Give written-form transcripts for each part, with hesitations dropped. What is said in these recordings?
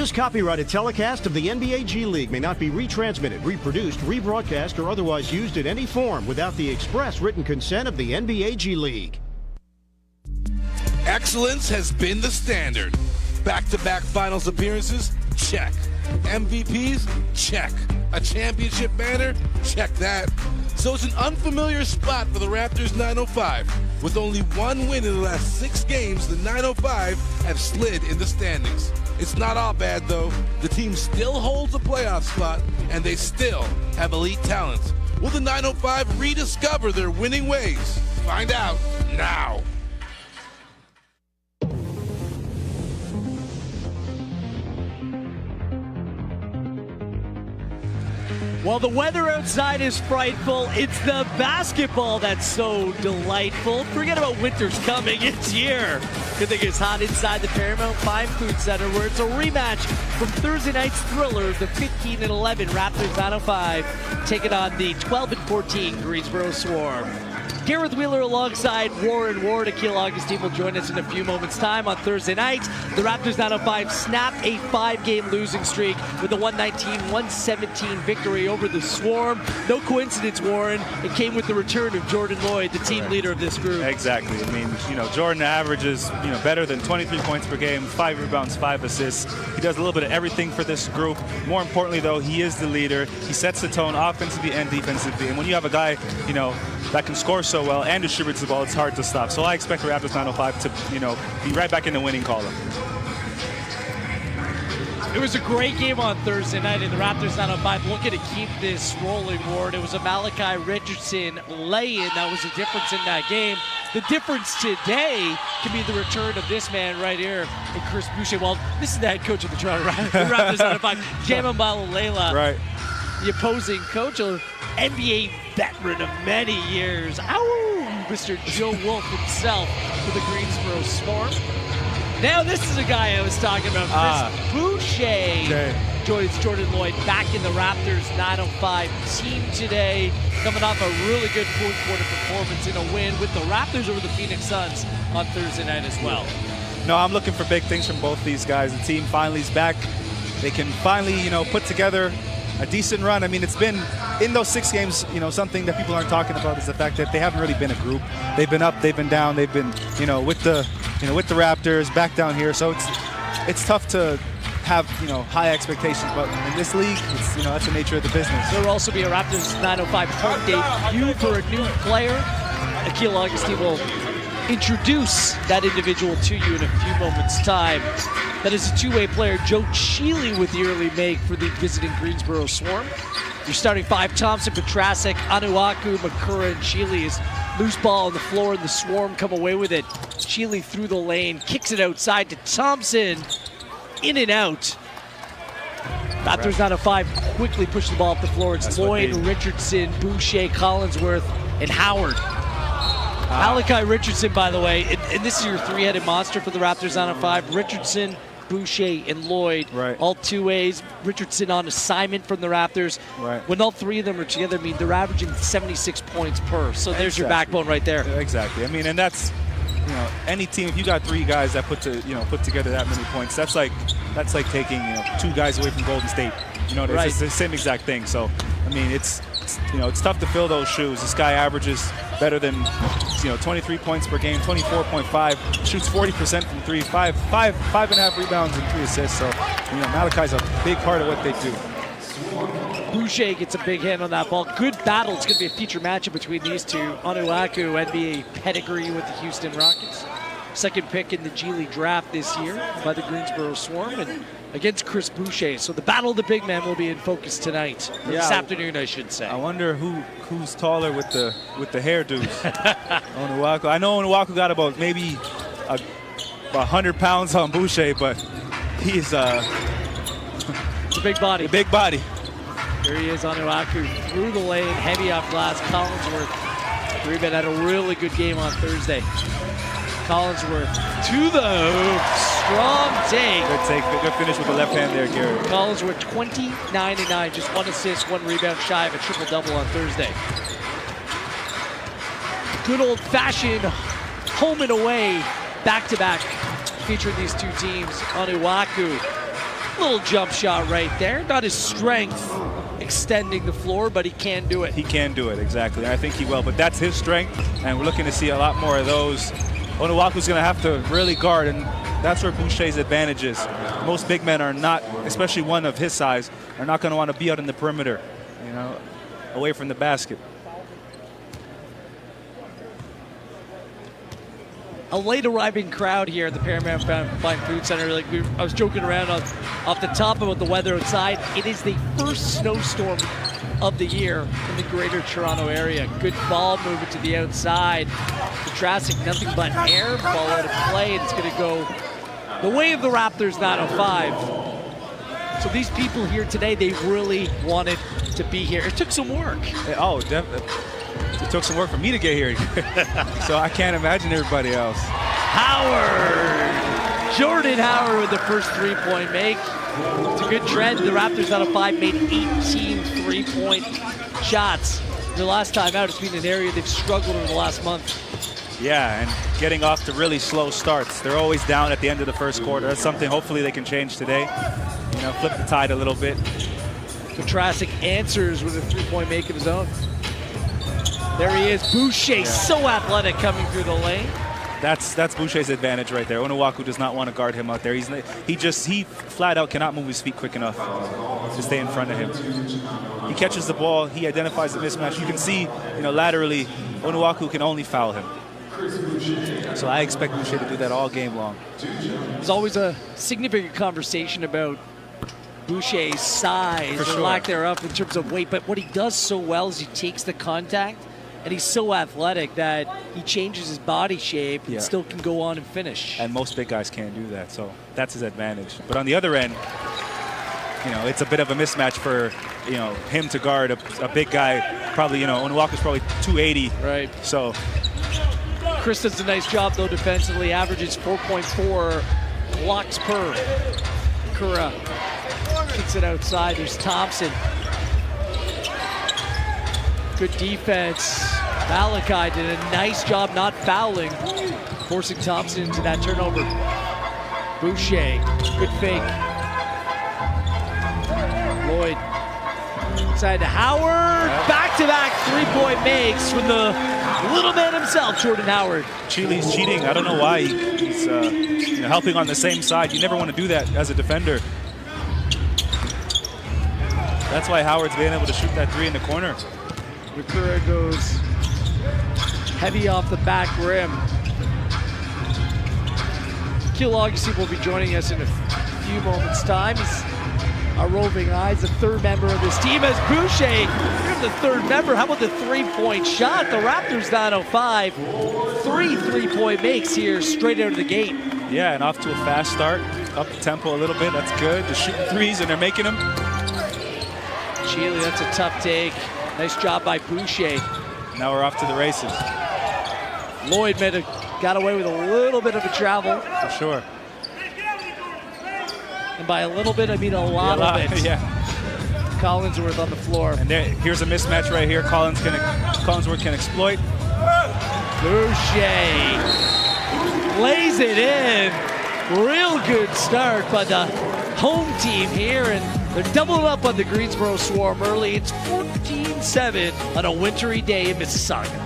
This copyrighted telecast of the NBA G League may not be retransmitted, reproduced, rebroadcast, or otherwise used in any form without the express written consent of the NBA G League. Excellence has been the standard. Back-to-back finals appearances? Check. MVPs? Check. A championship banner? Check that. So it's an unfamiliar spot for the Raptors 905. With only one win in the last 6 games, the 905 have slid in the standings. It's not all bad, though. The team still holds a playoff spot, and they still have elite talent. Will the 905 rediscover their winning ways? Find out now. While the weather outside is frightful, it's the basketball that's so delightful. Forget about winter's coming, it's here. Good thing it's hot inside the Paramount Fine Food Center, where it's a rematch from Thursday night's thriller, the 15-11 Raptors 905, taking on the 12-14 Greensboro Swarm. Gareth Wheeler alongside Warren Ward. Akil Augustine will join us in a few moments' time on Thursday night. The Raptors 905 snap a 5-game losing streak with a 119-117 victory over the Swarm. No coincidence, Warren. It came with the return of Jordan Lloyd, the team leader of this group. Exactly. I mean, Jordan averages, better than 23 points per game, 5 rebounds, 5 assists. He does a little bit of everything for this group. More importantly, though, he is the leader. He sets the tone offensively and defensively. And when you have a guy, that can score so well and distributes the ball, it's hard to stop. So I expect the Raptors 905 to, be right back in the winning column. It was a great game on Thursday night, and the Raptors 905 looking to keep this rolling, Ward. It was a Malachi Richardson lay-in that was the difference in that game. The difference today can be the return of this man right here, and Chris Boucher. Well, this is the head coach of the Toronto Raptors 905, Jamin Balalela. Right. The opposing coach, an NBA veteran of many years. Ow! Mr. Joe Wolf himself for the Greensboro Swarm. Now this is a guy I was talking about, Chris Boucher. Joins Jordan Lloyd back in the Raptors 905 team today, coming off a really good fourth quarter performance in a win with the Raptors over the Phoenix Suns on Thursday night as well. No, I'm looking for big things from both these guys. The team finally is back. They can finally, put together a decent run. I mean, it's been in those 6 games, something that people aren't talking about is the fact that they haven't really been a group. They've been up, they've been down, they've been, with the Raptors back down here. So it's tough to have, high expectations, but in this league, it's, that's the nature of the business. There will also be a Raptors 905 home debut for a new player. Akil Augustine will introduce that individual to you in a few moments' time. That is a two-way player, Joe Cheeley, with the early make for the visiting Greensboro Swarm. Your starting 5, Thompson, Petrasek, Anuaku, Makura, and Cheeley is loose ball on the floor, and the Swarm come away with it. Cheeley through the lane, kicks it outside to Thompson, in and out. Raptors 905 quickly push the ball up the floor. It's Lloyd, Richardson, Boucher, Collinsworth, and Howard. Malachi Richardson, by the way, and this is your 3-headed monster for the Raptors 905. Richardson, Boucher, and Lloyd, all 2-ways. Richardson on assignment from the Raptors. When all 3 of them are together, they're averaging 76 points per. So there's your backbone right there. Exactly. I mean, and that's, any team, if you got 3 guys that put together that many points, that's like taking, 2 guys away from Golden State. It's the same exact thing. So, I mean, it's tough to fill those shoes. This guy averages better than 23 points per game, 24.5, shoots 40% from 3, 5.5 rebounds and 3 assists. So Malachi's a big part of what they do. Boucher gets a big hand on that ball. Good battle. It's going to be a feature matchup between these two. Anuaku, NBA pedigree with the Houston Rockets. Second pick in the G League draft this year by the Greensboro Swarm, and against Chris Boucher. So the battle of the big man will be in focus tonight, this afternoon, I should say. I wonder who's taller with the hairdos. Onuaku. I know Onuaku got about maybe 100 pounds on Boucher, but he's a big body. A big body. Here he is, Onuaku through the lane, heavy off glass. Collinsworth, rebound, had a really good game on Thursday. Collinsworth to the hoop. Strong take. Good take. Good finish with the left hand there, Garrett. Collinsworth 29-9, just 1 assist, 1 rebound shy of a triple-double on Thursday. Good old-fashioned home and away back-to-back featuring these two teams. Anuaku Little jump shot right there. Not his strength extending the floor, but he can do it. He can do it, exactly. I think he will, but that's his strength, and we're looking to see a lot more of those. Onuaku's going to have to really guard, and that's where Boucher's advantage is. Most big men are not, especially one of his size, are not going to want to be out in the perimeter, you know, away from the basket. A late arriving crowd here at the Paramount Fine Food Center. Like I was joking around off the top about the weather outside. It is the first snowstorm of the year in the greater Toronto area. Good ball movement to the outside. Petrasek, nothing but air. Ball out of play, and it's going to go the way of the Raptors 905. So these people here today, they really wanted to be here. It took some work. Oh, definitely. It took some work for me to get here. So I can't imagine everybody else. Howard! Jordan Howard with the first three-point make. It's a good trend. The Raptors out of 5 made 18 three-point shots. Their last time out, it's been an area they've struggled in the last month. Yeah, and getting off to really slow starts. They're always down at the end of the first quarter. That's something hopefully they can change today. You know, flip the tide a little bit. Petrasek answers with a three-point make of his own. There he is, Boucher, so athletic coming through the lane. That's Boucher's advantage right there. Onuaku does not want to guard him out there. He flat out cannot move his feet quick enough to stay in front of him. He catches the ball, he identifies the mismatch. You can see, you know, laterally, Onuaku can only foul him. So I expect Boucher to do that all game long. There's always a significant conversation about Boucher's size or lack thereof in terms of weight, but what he does so well is he takes the contact, and he's so athletic that he changes his body shape and still can go on and finish. And most big guys can't do that, so that's his advantage. But on the other end, you know, it's a bit of a mismatch for, you know, him to guard a big guy. Probably, you know, Onuaku's probably 280. Right. So Chris does a nice job though defensively. Averages 4.4 blocks per. Kura kicks it outside. There's Thompson. Good defense. Malachi did a nice job not fouling, forcing Thompson into that turnover. Boucher, good fake. Lloyd inside to Howard. Back-to-back three-point makes from the little man himself, Jordan Howard. Chile's cheating. I don't know why. He's you know, helping on the same side. You never want to do that as a defender. That's why Howard's been able to shoot that three in the corner. Rikura goes heavy off the back rim. Akil Augustine will be joining us in a few moments' time. He's our roving eyes, the third member of this team. As Boucher, you're the third member. How about the three-point shot? The Raptors 905. 3 three-point makes here straight out of the gate. Yeah, and off to a fast start. Up the tempo a little bit. That's good. They're shooting threes, and they're making them. Chile, that's a tough take. Nice job by Boucher. Now we're off to the races. Lloyd got away with a little bit of a travel. For sure. And by a little bit, I mean a lot of it. Yeah. Collinsworth on the floor. And here's a mismatch right here. Collinsworth can exploit. Boucher lays it in. Real good start by the home team here, and they're doubling up on the Greensboro Swarm early. It's 14-7 on a wintry day in Mississauga.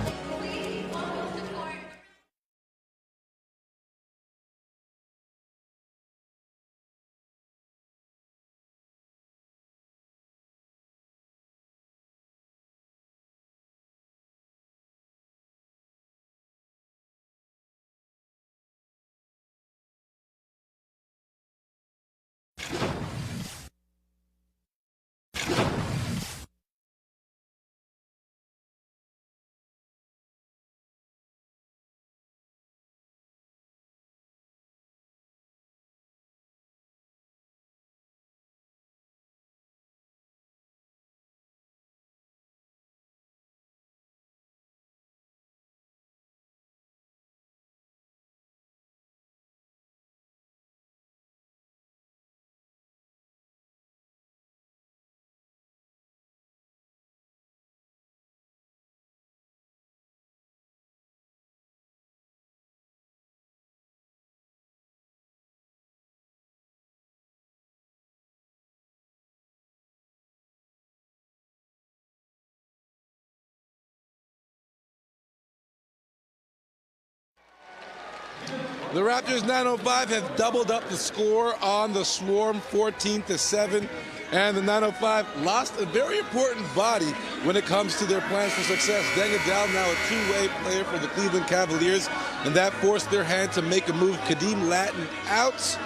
The Raptors 905 have doubled up the score on the Swarm, 14-7. And the 905 lost a very important body when it comes to their plans for success. Deng Adel, now a two-way player for the Cleveland Cavaliers, and that forced their hand to make a move. Kadeem Latin out,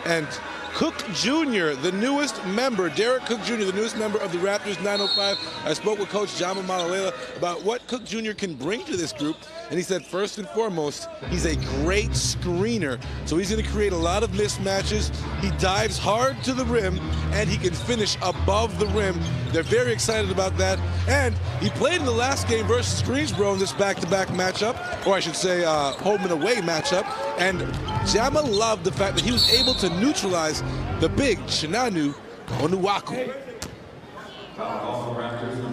and Cook Jr., the newest member, Derek Cook Jr., the newest member of the Raptors 905. I spoke with Coach Jama Malalela about what Cook Jr. can bring to this group, and he said first and foremost, he's a great screener. So he's going to create a lot of mismatches. He dives hard to the rim, and he can finish above the rim. They're very excited about that. And he played in the last game versus Greensboro in this back-to-back matchup, or I should say home and away matchup. And Jama loved the fact that he was able to neutralize the big Chinanu Onuaku.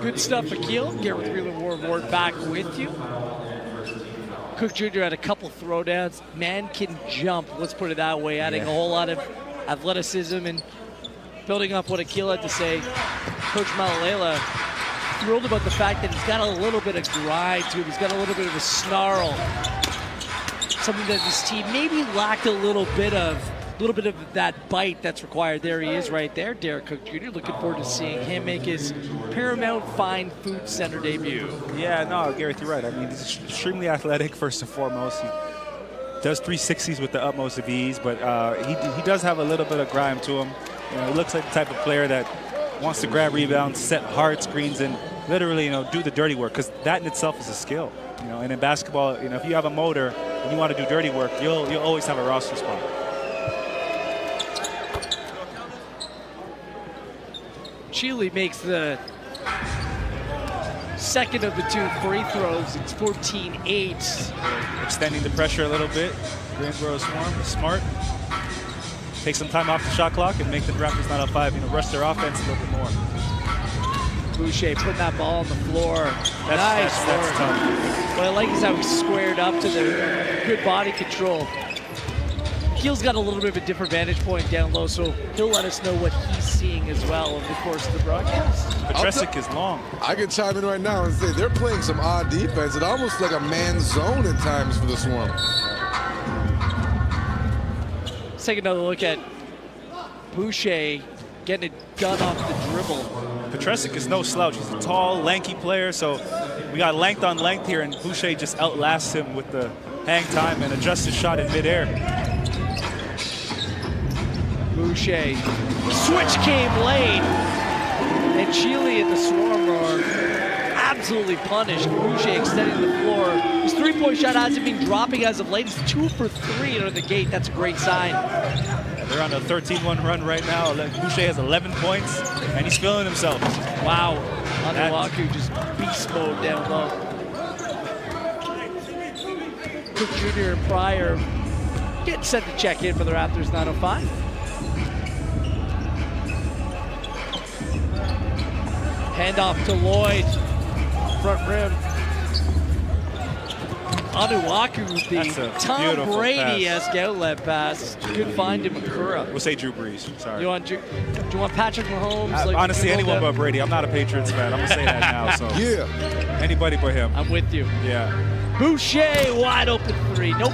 Good stuff, Akil. Garrett Ward back with you. Cook Jr. had a couple throwdowns. Man can jump, let's put it that way, adding a whole lot of athleticism and building up what Akil had to say. Coach Malalela thrilled about the fact that he's got a little bit of grind to him. He's got a little bit of a snarl. Something that this team maybe lacked a little bit of that bite that's required. There he is right there, Derek Cook Jr. Looking forward to seeing him make his Paramount Fine Food Center debut. Yeah, no, Gareth, you're right. I mean, he's extremely athletic, first and foremost. He does 360s with the utmost of ease, but he does have a little bit of grime to him. You know, he looks like the type of player that wants to grab rebounds, set hard screens, and literally, do the dirty work, because that in itself is a skill. And in basketball, if you have a motor and you want to do dirty work, you'll always have a roster spot. Chile makes the second of the two free throws. It's 14-8. Extending the pressure a little bit. Greensboro Swarm is smart. Take some time off the shot clock and make the Raptors 905, rush their offense a little bit more. Boucher putting that ball on the floor. Nice that's work. tough. What I like is how he squared up to the good body control. Keel's got a little bit of a different vantage point down low, so he'll let us know what he's seeing as well over the course of the broadcast. Petrasek is long. I can chime in right now and say they're playing some odd defense. It's almost like a man zone at times for the Swarm. Let's take another look at Boucher getting it done off the dribble. Petrasek is no slouch. He's a tall, lanky player, so we got length on length here, and Boucher just outlasts him with the hang time and adjusts his shot in midair. Boucher. Switch came late, and Chile and the Swarm are absolutely punished. Boucher extending the floor. His three-point shot hasn't been dropping as of late. He's 2 for 3 under the gate. That's a great sign. They're on a 13-1 run right now. Boucher has 11 points, and he's feeling himself. Wow. Onuaku just beast mode down low. Cook Jr. and Pryor getting set to check in for the Raptors 905. Handoff to Lloyd, front rim. Onuaku with the Tom Brady-esque outlet pass. Good find to Makura. We'll say Drew Brees. Sorry. Do you want Patrick Mahomes? Honestly, anyone but Brady. I'm not a Patriots fan. I'm going to say that now. So Yeah. Anybody but him. I'm with you. Yeah. Boucher, wide open three. Nope.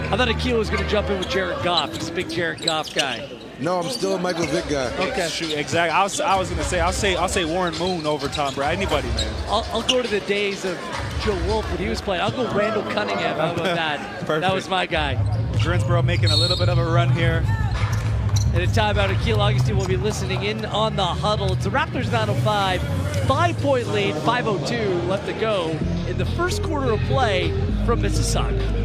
I thought Akil was going to jump in with Jared Goff. He's a big Jared Goff guy. No, I'm still a Michael Vick guy. Okay. Shoot, exactly. I was going to say, I'll say Warren Moon over Tom Brady. Anybody, man. I'll go to the days of Joe Wolf when he was playing. I'll go Randall Cunningham. How about that? Perfect. That was my guy. Greensboro making a little bit of a run here. And a timeout, Akil Augustine will be listening in on the huddle. It's the Raptors 905, 5-point lead, 5:02 left to go in the first quarter of play from Mississauga.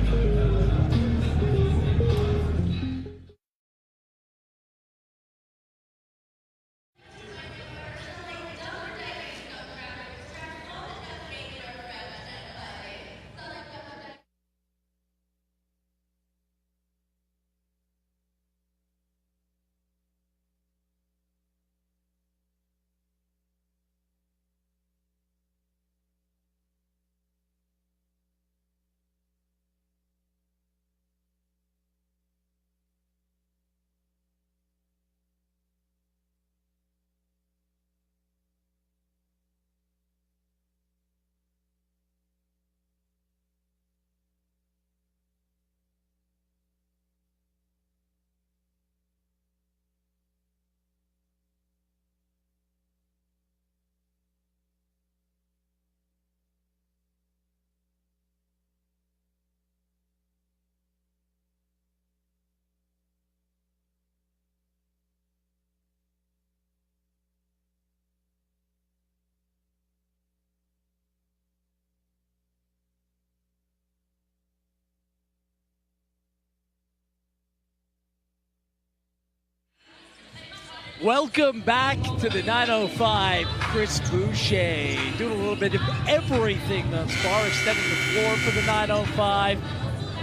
Welcome back to the 905. Chris Boucher doing a little bit of everything thus far, extending the floor for the 905.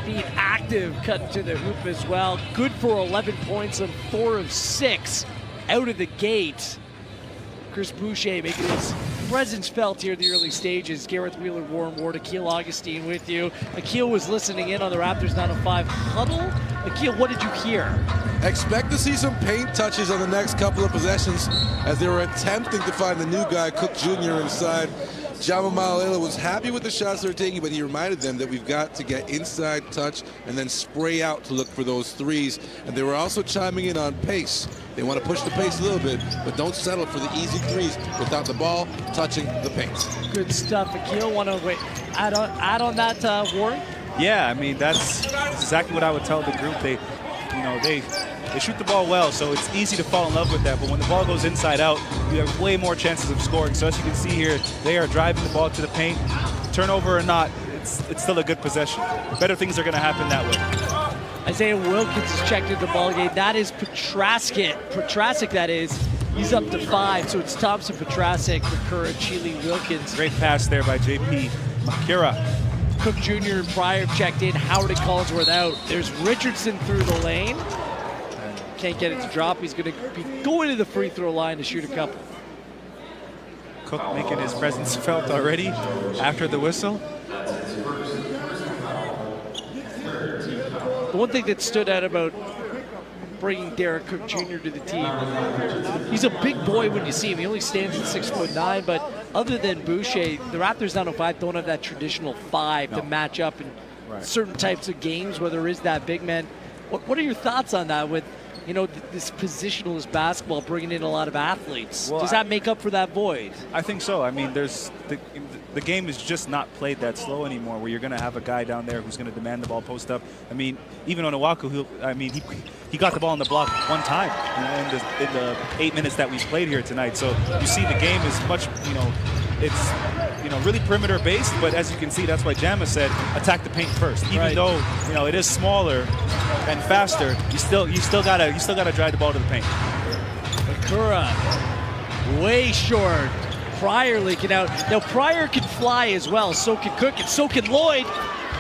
Being active, cutting to the hoop as well. Good for 11 points on 4 of 6 out of the gate. Chris Boucher making his presence felt here in the early stages. Gareth Wheeler, Warren Ward, Akil Augustine with you. Akil was listening in on the Raptors 905 huddle. Akil, what did you hear? Expect to see some paint touches on the next couple of possessions as they were attempting to find the new guy, Cook Jr. inside. Jama Malalela was happy with the shots they were taking, but he reminded them that we've got to get inside touch and then spray out to look for those threes. And they were also chiming in on pace. They want to push the pace a little bit, but don't settle for the easy threes without the ball touching the paint. Good stuff, Akil. Want to add on that, Warren? Yeah, I mean, that's exactly what I would tell the group. They shoot the ball well, so it's easy to fall in love with that. But when the ball goes inside out, you have way more chances of scoring. So as you can see here, they are driving the ball to the paint. Turnover or not, it's still a good possession. Better things are going to happen that way. Isaiah Wilkins has checked into the ball game. That is Petrasek, that is. He's up to 5, so it's Thompson, Petrasek, Makura, Chile, Wilkins. Great pass there by JP Makura. Cook Jr. and Pryor checked in. Howard and Collinsworth out. There's Richardson through the lane. Can't get it to drop. He's going to be going to the free throw line to shoot a couple. Cook making his presence felt already after the whistle. The one thing that stood out about bringing Derek Cook Jr. to the team, he's a big boy when you see him. He only stands at 6'9", but other than Boucher, the Raptors 905 don't have that traditional 5 to match up in certain types of games where there is that big man. What are your thoughts on that with, you know, this positionalist basketball bringing in a lot of athletes? Well, does that make up for that void? I think so. I mean, the game is just not played that slow anymore, where you're going to have a guy down there who's going to demand the ball post up. I mean, even on Owaku, he got the ball on the block one time in the 8 minutes that we played here tonight. So you see the game is much, it's really perimeter based, but as you can see, that's why Jama said attack the paint first. Even though it is smaller and faster, you still gotta drive the ball to the paint. Makura, way short. Pryor leaking out. Now Pryor can fly as well, so can Cook, and so can Lloyd.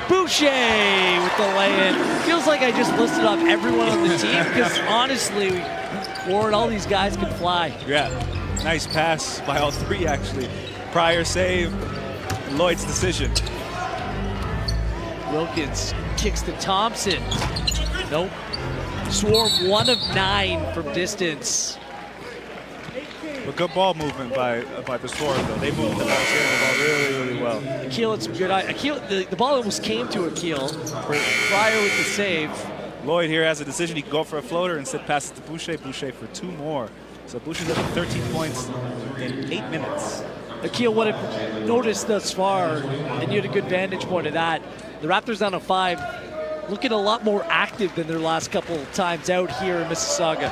Boucher with the lay-in. Feels like I just listed off everyone on the team, because honestly, Warren, all these guys can fly. Yeah, nice pass by all 3 actually. Pryor save, Lloyd's decision. Wilkins kicks to Thompson. Nope. Swarm 1 of 9 from distance. A good ball movement by the Swarm, though. They moved the ball, sharing the ball really, really well. Akil had some good eye. Akil, the ball almost came to Akil. Pryor with the save. Lloyd here has a decision. He can go for a floater, instead pass it to Boucher. Boucher for 2 more. So Boucher's up to 13 points in 8 minutes. Akil, what I've noticed thus far, and you had a good vantage point of that, the Raptors 905 looking a lot more active than their last couple of times out here in Mississauga.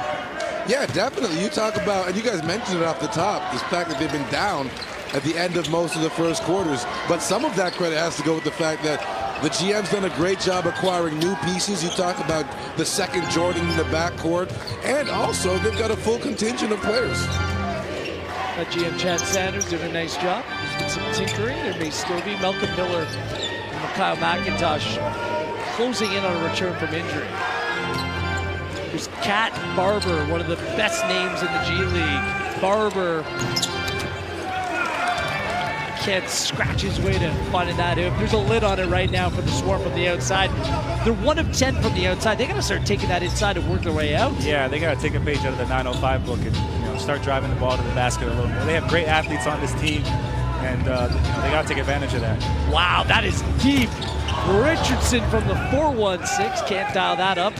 Yeah, definitely. You talk about, and you guys mentioned it off the top, this fact that they've been down at the end of most of the first quarters. But some of that credit has to go with the fact that the GM's done a great job acquiring new pieces. You talk about the second Jordan in the backcourt, and also they've got a full contingent of players. GM Chad Sanders did a nice job. There's been some tinkering. There may still be. Malcolm Miller and Kyle McIntosh closing in on a return from injury. There's Cat Barber, one of the best names in the G League. Barber can't scratch his way to finding that hoop. There's a lid on it right now for the Swarm from the outside. They're 1 of 10 from the outside. They got to start taking that inside and work their way out. Yeah, they got to take a page out of the 905 book and start driving the ball to the basket a little more. They have great athletes on this team, and they got to take advantage of that. Wow, that is deep. Richardson from the 4-1-6. Can't dial that up.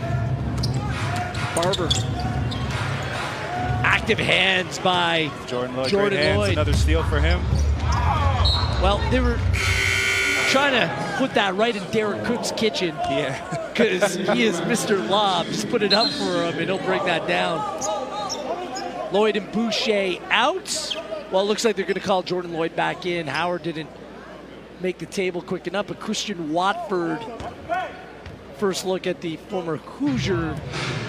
Barber. Active hands by Jordan Lloyd. Jordan Great hands. Lloyd. Another steal for him. Well, they were trying to put that right in Derek Cook's kitchen. Yeah. Because he is Mr. Lob. Just put it up for him and he'll break that down. Lloyd and Boucher out. Well, it looks like they're going to call Jordan Lloyd back in. Howard didn't make the table quick enough, but Christian Watford first look at the former Hoosier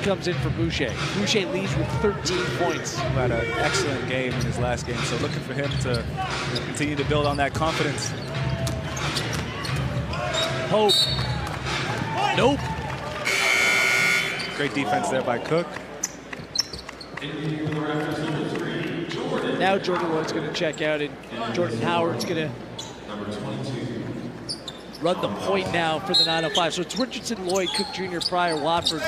comes in for Boucher. Boucher leads with 13 points. He had an excellent game in his last game, so looking for him to continue to build on that confidence. Hope. Nope. Great defense there by Cook. Now Jordan Lloyd's going to check out, and Jordan Howard's going to run the point now for the 905. So it's Richardson, Lloyd, Cook Jr., Pryor, Watford.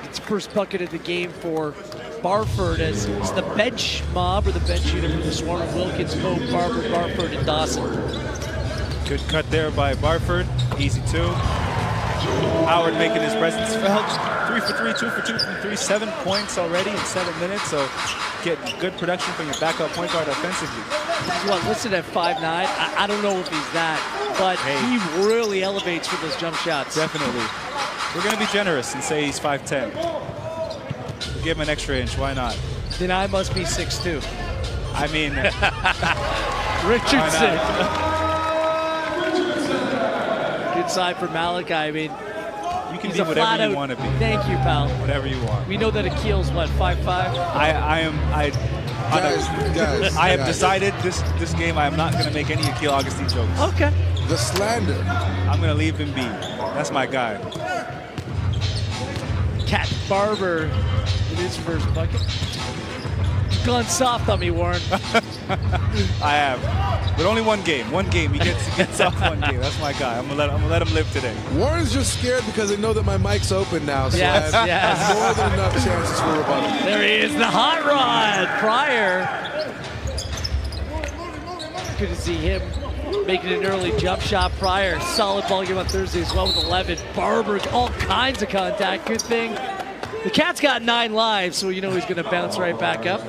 It's the first bucket of the game for Barford, as it's the bench mob or the bench unit for the Swarm of Wilkins, Pope, Barford, and Dawson. Good cut there by Barford. Easy two. Howard making his presence felt. 3 for 3, 2 for 2 from 3, 7 points already in 7 minutes. So get good production from your backup point guard offensively. He's what, listed at 5'9". I don't know if he's that, but he really elevates for those jump shots. Definitely. We're going to be generous and say he's 5'10". We'll give him an extra inch. Why not? Then I must be 6'2". I mean, Richardson. Good side for Malachi. I mean, you can be whatever you want to be. Thank you, pal. Whatever you want. We know that Akil's what, 5'5"? I have decided this game I am not going to make any Akil Augustine jokes. Okay. The slander. I'm going to leave him be. That's my guy. Cat Barber in his first bucket. You've gone soft on me, Warren. I have. But only one game. One game. He gets off one game. That's my guy. I'm gonna let him live today. Warren's just scared because they know that my mic's open now. So Yes, I have yes. more than enough chances for rebuttal. There he is, the hot rod. Pryor. Good to see him making an early jump shot. Pryor, solid ball game on Thursday as well with 11. Barber, all kinds of contact. Good thing. The Cat's got 9 lives, so you know he's going to bounce right back up.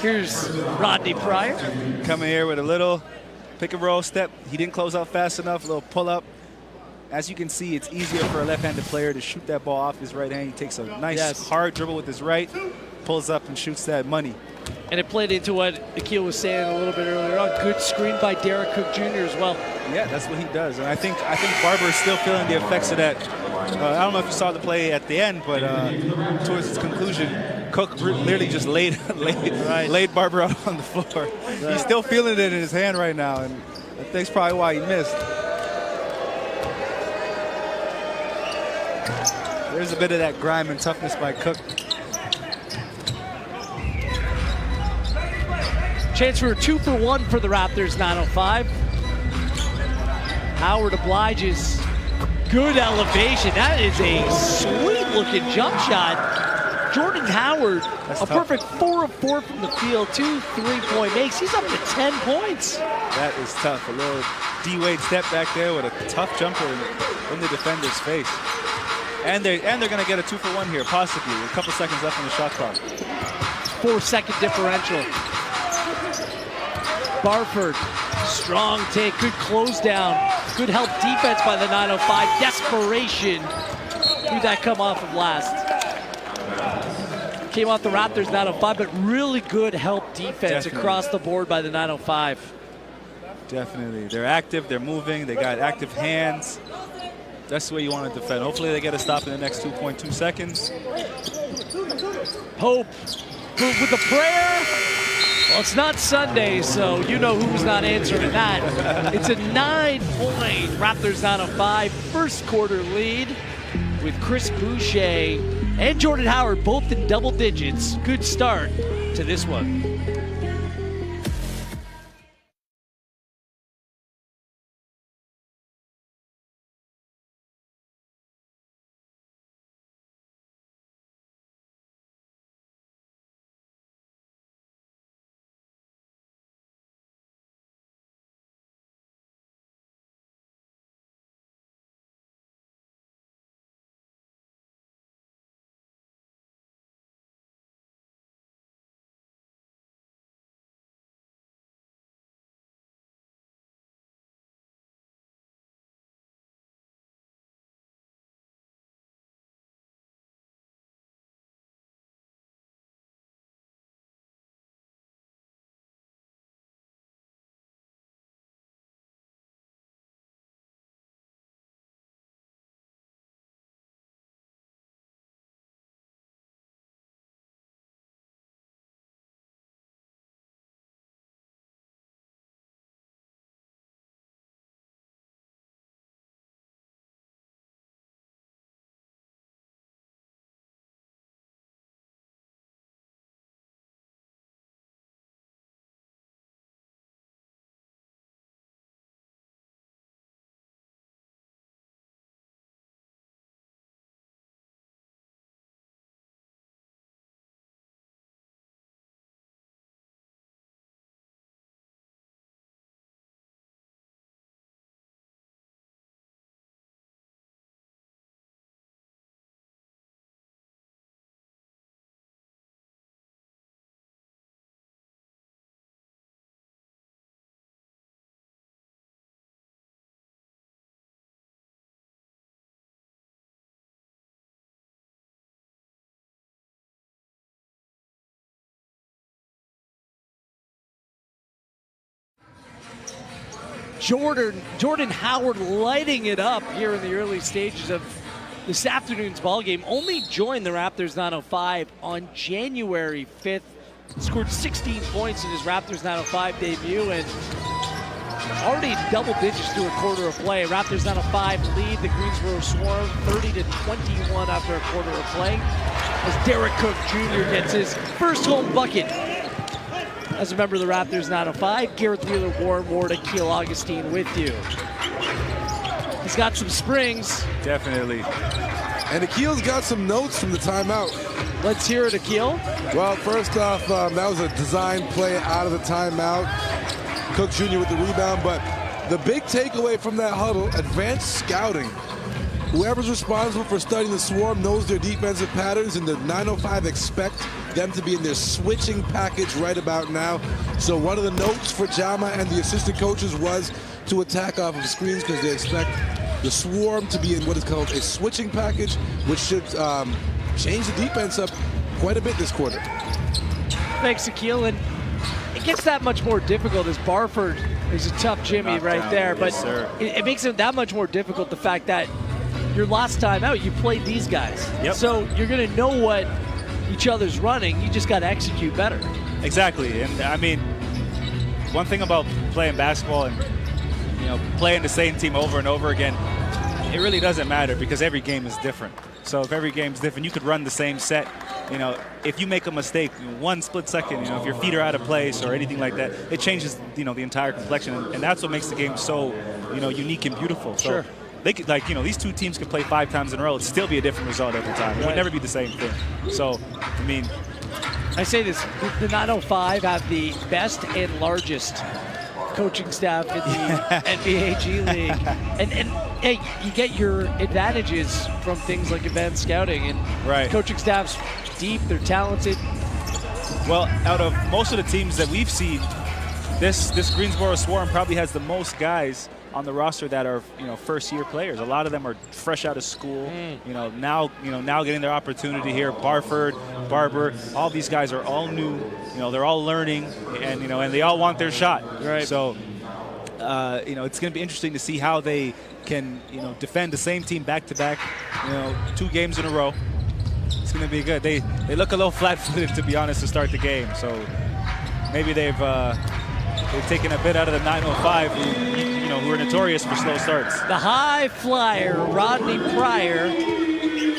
Here's Rodney Pryor. Coming here with a little pick and roll step. He didn't close out fast enough, a little pull up. As you can see, it's easier for a left-handed player to shoot that ball off his right hand. He takes a nice hard dribble with his right, pulls up and shoots that money. And it played into what Akil was saying a little bit earlier on. Good screen by Derek Cook Jr. as well. Yeah, that's what he does. And I think Barber is still feeling the effects of that. I don't know if you saw the play at the end, but towards its conclusion, Cook literally just laid Barber out on the floor. Right. He's still feeling it in his hand right now, and I think that's probably why he missed. There's a bit of that grime and toughness by Cook. Chance for a 2-for-1 for the Raptors, 905. Howard obliges. Good elevation. That is a sweet-looking jump shot. Jordan Howard, a perfect 4 of 4 from the field, 2 3-point makes. He's up to 10 points. That is tough. A little D-Wade step back there with a tough jumper in the defender's face. And they're going to get a 2-for-1 here, possibly. A couple seconds left on the shot clock. 4-second differential. Barford, strong take, good close down, good help defense by the 905. Desperation. Who'd that come off of last? Came off the Raptors 905, but really good help defense across the board by the 905. Definitely. They're active, they're moving, they got active hands. That's the way you want to defend. Hopefully they get a stop in the next 2.2 seconds. Hope with the prayer. Well, it's not Sunday, so you know who's not answering that. It's a 9-point Raptors 905 first quarter lead with Chris Boucher and Jordan Howard both in double digits. Good start to this one. Jordan Howard lighting it up here in the early stages of this afternoon's ball game. Only joined the Raptors 905 on January 5th. Scored 16 points in his Raptors 905 debut and already double digits through a quarter of play. Raptors 905 lead the Greensboro Swarm 30-21 after a quarter of play, as Derek Cook Jr. gets his first home bucket as a member of the Raptors 905. Garrett Wheeler, Warren Ward, Akil Augustine with you. He's got some springs. Definitely. And Akil's got some notes from the timeout. Let's hear it, Akil. Well, first off, that was a design play out of the timeout. Cook Jr. with the rebound, but the big takeaway from that huddle, advanced scouting. Whoever's responsible for studying the Swarm knows their defensive patterns, and the 905 expect them to be in their switching package right about now. So one of the notes for Jama and the assistant coaches was to attack off of screens, because they expect the Swarm to be in what is called a switching package, which should change the defense up quite a bit this quarter. Thanks, Akil. And it gets that much more difficult as Barford is a tough Jimmy right there, but it makes it that much more difficult, the fact that your last time out, you played these guys. Yep. So you're going to know what each other's running. You just got to execute better. Exactly. And I mean, one thing about playing basketball and playing the same team over and over again, it really doesn't matter, because every game is different. So if every game's different, you could run the same set. If you make a mistake, one split second, if your feet are out of place or anything like that, it changes, the entire complexion, and that's what makes the game so, unique and beautiful. So sure. They could, these two teams could play 5 times in a row. It'd still be a different result every time. It would never be the same thing. So, I mean, I say this: the 905 have the best and largest coaching staff in the NBA G League, and hey, you get your advantages from things like advanced scouting, and coaching staffs deep, they're talented. Well, out of most of the teams that we've seen, this Greensboro Swarm probably has the most guys on the roster that are first-year players. A lot of them are fresh out of school. Now getting their opportunity here. Barford, Barber, all these guys are all new. They're all learning, and and they all want their shot. Right. So it's going to be interesting to see how they can defend the same team back to back. 2 games in a row. It's going to be good. They look a little flat-footed, to be honest, to start the game. So maybe they've taken a bit out of the 905, who are notorious for slow starts. The high flyer, Rodney Pryor,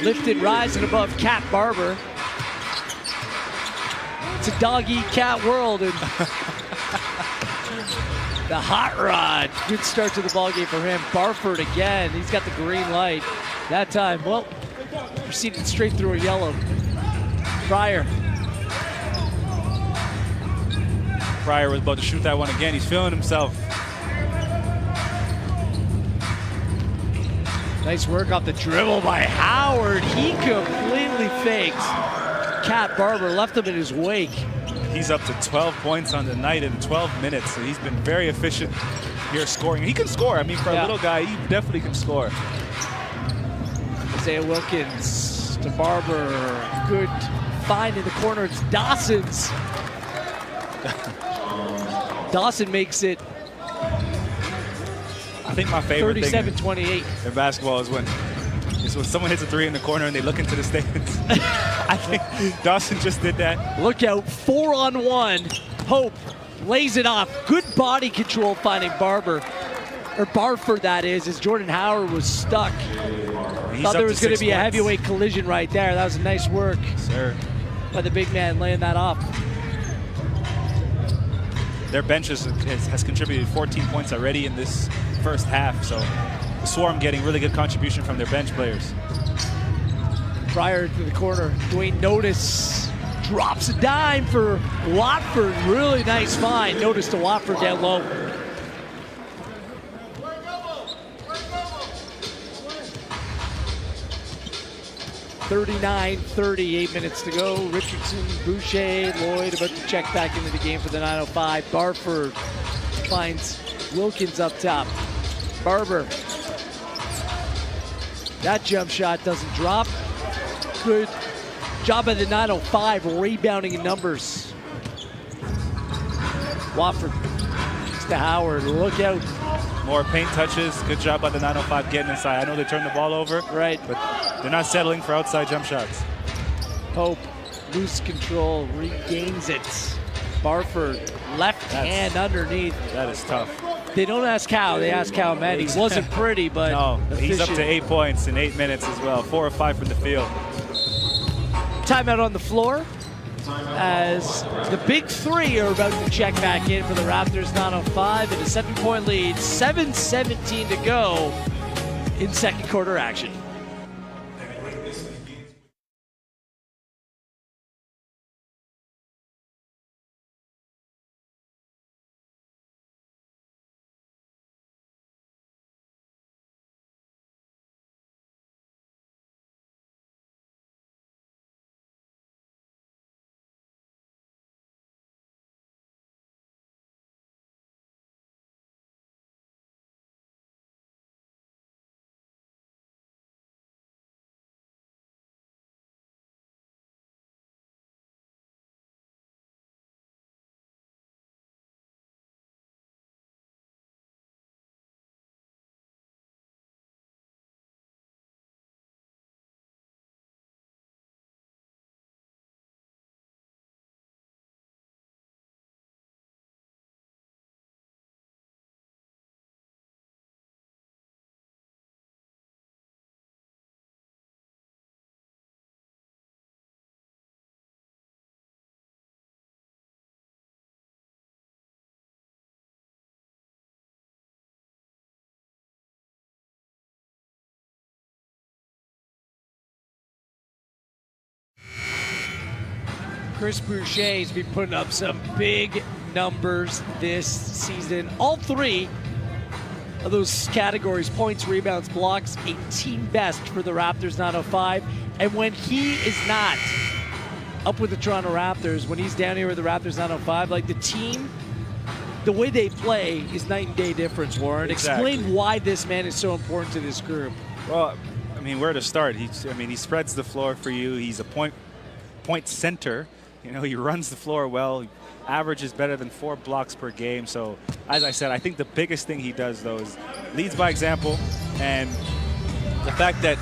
lifted, rising above Cat Barber. It's a dog-eat-cat world, and the hot rod. Good start to the ballgame for him. Barford again, he's got the green light. That time, well, proceeded straight through a yellow. Pryor was about to shoot that one again. He's feeling himself. Nice work off the dribble by Howard. He completely faked Cat Barber, left him in his wake. He's up to 12 points on the night in 12 minutes, so he's been very efficient here scoring. He can score. I mean, for a little guy, he definitely can score. Isaiah Wilkins to Barber. Good find in the corner. It's Dawson's. Dawson makes it. I think my favorite 37-28 in basketball is when someone hits a 3 in the corner and they look into the stands. I think Dawson just did that. Look out, 4-on-1. Hope lays it off. Good body control finding Barber, or Barford that is, as Jordan Howard was stuck. Thought there was going to be a heavyweight collision right there. That was nice work by the big man laying that off. Their bench has contributed 14 points already in this first half, so the Swarm getting really good contribution from their bench players. Prior to the corner, Dwayne Notice drops a dime for Watford. Really nice find. Notice to Watford down low. $39-38 minutes to go. Richardson, Boucher, Lloyd about to check back into the game for the 905. Barford finds Wilkins up top. Barber. That jump shot doesn't drop. Good job by the 905, rebounding in numbers. Wofford to Howard. Look out. More paint touches. Good job by the 905 getting inside. I know they turned the ball over. Right. But they're not settling for outside jump shots. Pope, loose control, regains it. Barford, left hand underneath. That is tough. They don't ask how, they ask how many. He wasn't pretty, but no, he's up efficient. to 8 points in 8 minutes as well. 4 of 5 from the field. Timeout on the floor as the big three are about to check back in for the Raptors. 9:05 and a 7-point lead. 7:17 to go in second quarter action. Chris Boucher's been putting up some big numbers this season. All three of those categories, points, rebounds, blocks, a team best for the Raptors 905. And when he is not up with the Toronto Raptors, when he's down here with the Raptors 905, like the team, the way they play is night and day difference, Warren. Exactly. Explain why this man is so important to this group. Well, I mean, where to start? He spreads the floor for you. He's a point center. You know, he runs the floor well. Averages better than 4 blocks per game. So, as I said, I think the biggest thing he does, though, is leads by example. And the fact that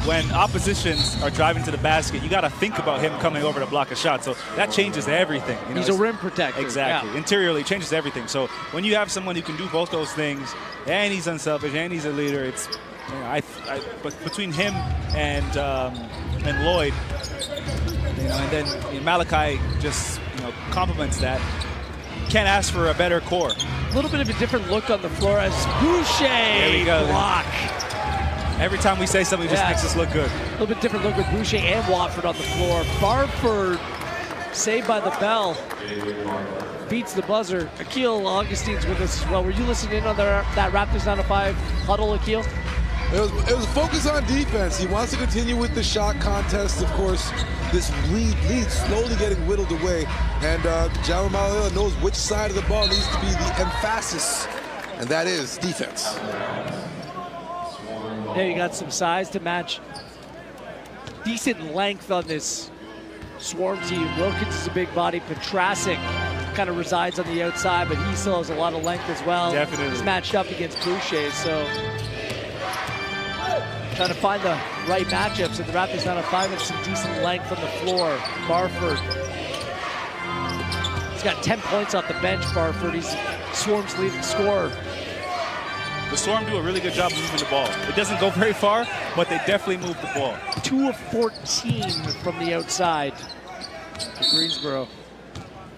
when oppositions are driving to the basket, you got to think about him coming over to block a shot. So that changes everything. You know, he's a rim protector. Exactly. Yeah. Interiorly, it changes everything. So when you have someone who can do both those things, and he's unselfish, and he's a leader, it's, you know, but between him and Lloyd, you know, and then Malachi just, you know, complements that. Can't ask for a better core. A little bit of a different look on the floor as Boucher block. Every time we say something, it just makes us look good. A little bit different look with Boucher and Watford on the floor. Barford saved by the bell. Beats the buzzer. Akil Augustine's with us as well. Were you listening in on that Raptors 905 huddle, Akil? It was a focus on defense. He wants to continue with the shot contest. Of course, this lead slowly getting whittled away. And Jalen Malila knows which side of the ball needs to be the emphasis, and that is defense. Yeah, you got some size to match. Decent length on this Swarm team. Wilkins is a big body. Petrasek kind of resides on the outside, but he still has a lot of length as well. Definitely. He's matched up against Boucher, so trying to find the right matchups. And the Raptors 905 have some decent length on the floor. Barford. He's got 10 points off the bench, Barford. He's Swarm's leading scorer. The Swarm do a really good job of moving the ball. It doesn't go very far, but they definitely move the ball. 2 of 14 from the outside for Greensboro.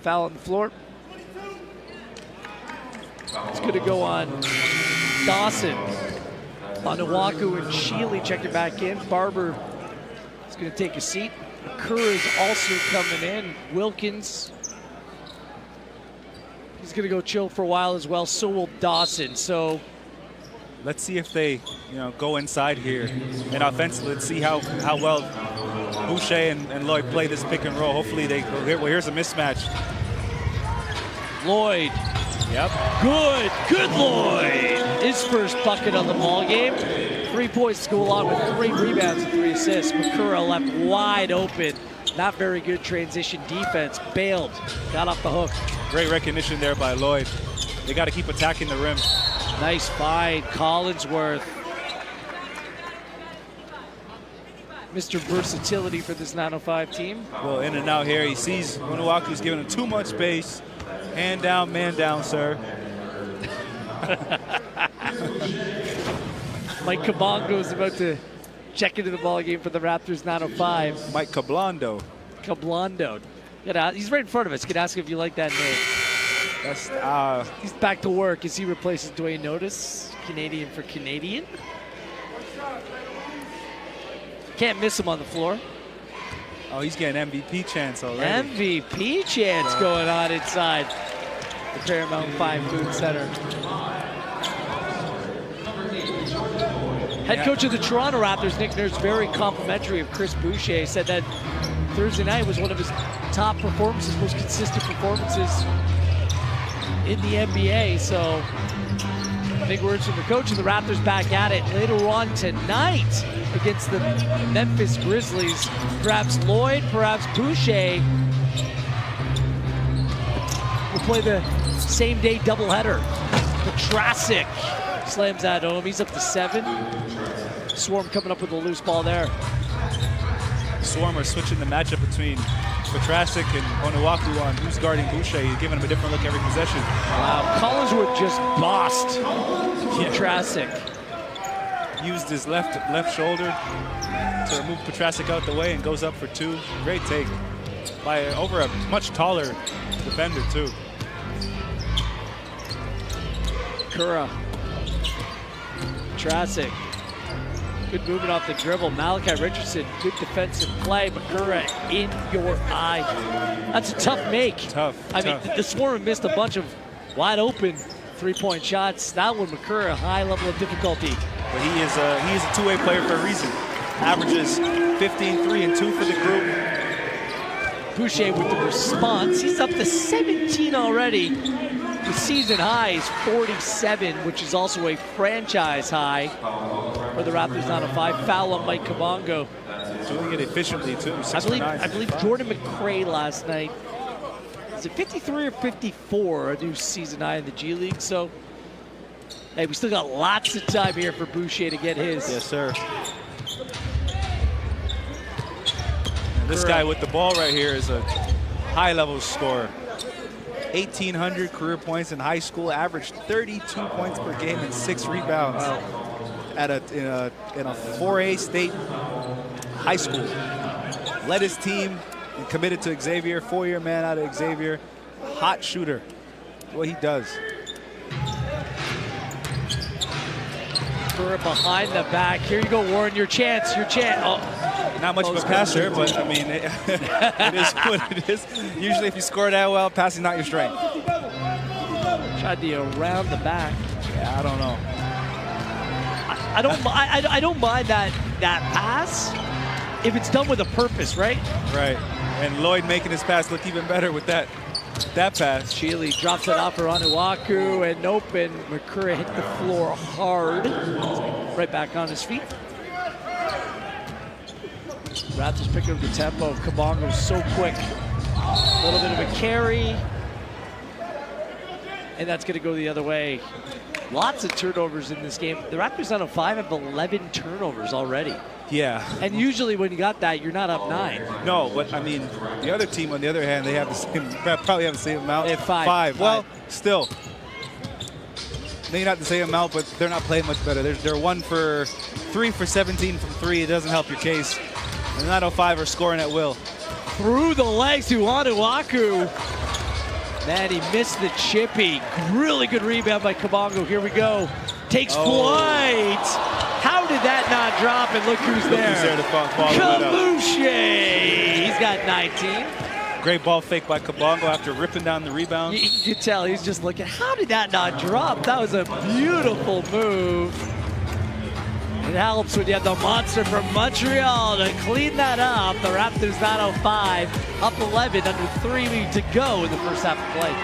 Foul on the floor. It's going to go on Dawson. Onuaku and Shealy checking back in. Barber is going to take a seat. Makura is also coming in. Wilkins, he's going to go chill for a while as well. So will Dawson. So let's see if they, you know, go inside here and offensively. Let's see how well Boucher and Lloyd play this pick and roll. Hopefully they go here. Well, here's a mismatch. Lloyd. Yep. Good Lloyd. His first bucket on the ball game. 3 points to go along with 3 rebounds and 3 assists. Makura left wide open. Not very good transition defense. Bailed. Got off the hook. Great recognition there by Lloyd. they got to keep attacking the rim. Nice find, Collinsworth. Mr. Versatility for this 905 team. Well, in and out here. He sees Onuaku's giving him too much space. Hand down, man down, sir. Mike Kabongo is about to check into the ball game for the Raptors 905. Mike Kablondo. Kablondo. He's right in front of us. You can ask him if you like that name. That's He's back to work as he replaces Dwayne Notice. Canadian for Canadian. Can't miss him on the floor. Oh, he's getting MVP chance already. MVP chance going on inside the Paramount 5 Food Center. Head coach of the Toronto Raptors, Nick Nurse, very complimentary of Chris Boucher. Said that Thursday night was one of his top performances, most consistent performances in the NBA. So big words from the coach, and the Raptors back at it later on tonight against the Memphis Grizzlies. Perhaps Lloyd, perhaps Boucher will play the same-day doubleheader. Petrasek slams that home. He's up to 7. Swarm coming up with a loose ball there. Swarm are switching the matchup between Petrasek and Onuaku on who's guarding Boucher. He's giving him a different look every possession. Wow, Collinsworth just bossed Petrasek. Used his left shoulder to remove Petrasek out the way and goes up for 2. Great take by over a much taller defender too. Kura. Petrasek. Good movement off the dribble. Malachi Richardson, good defensive play. Makura in your eye. That's a tough make. Tough. I mean, the Swarm missed a bunch of wide open 3-point shots. That one, Makura, high level of difficulty. But he is a two-way player for a reason. Averages 15, 3, and 2 for the group. Boucher with the response. He's up to 17 already. The season high is 47, which is also a franchise high for the Raptors 905. Foul on Mike Kabongo. Doing it efficiently too. I believe Jordan McRae last night. Is it 53 or 54? A new season high in the G League. So, hey, we still got lots of time here for Boucher to get his. Yes, sir. And this guy with the ball right here is a high-level scorer. 1,800 career points in high school, averaged 32 points per game and 6 rebounds in a 4A state high school. Led his team and committed to Xavier, 4-year man out of Xavier. Hot shooter, what he does. Behind the back. Here you go, Warren. Your chance. Your chance. Oh. Not much of a passer, but I mean, it is what it is. Usually, if you score that well, passing not your strength. Tried to around the back. Yeah, I don't know. I don't mind that pass if it's done with a purpose, right? Right. And Lloyd making his pass look even better with that pass. Chile drops it off for Onuaku, and nope, and Makura hit the floor hard. Right back on his feet. Raptors picking up the tempo. Kabongo's so quick. A little bit of a carry. And that's going to go the other way. Lots of turnovers in this game. The Raptors 905 have 11 turnovers already. Yeah. And usually when you got that, you're not up 9. No, but I mean, the other team, on the other hand, they have the same, probably have the same amount. They have 5. Well, still. Maybe not the same amount, but they're not playing much better. They're 3 for 17 from 3. It doesn't help your case. And the 905 are scoring at will. Through the legs to Onuaku. Man, he missed the chippy. Really good rebound by Kabongo. Here we go. Takes flight. How did that not drop? And look who's there. Who's there to follow it up. Kabouche. He's got 19. Great ball fake by Kabongo after ripping down the rebound. You can tell he's just looking, how did that not drop? That was a beautiful move. It helps when you have the monster from Montreal to clean that up. The Raptors 905 up 11 under 3 to go in the first half of play.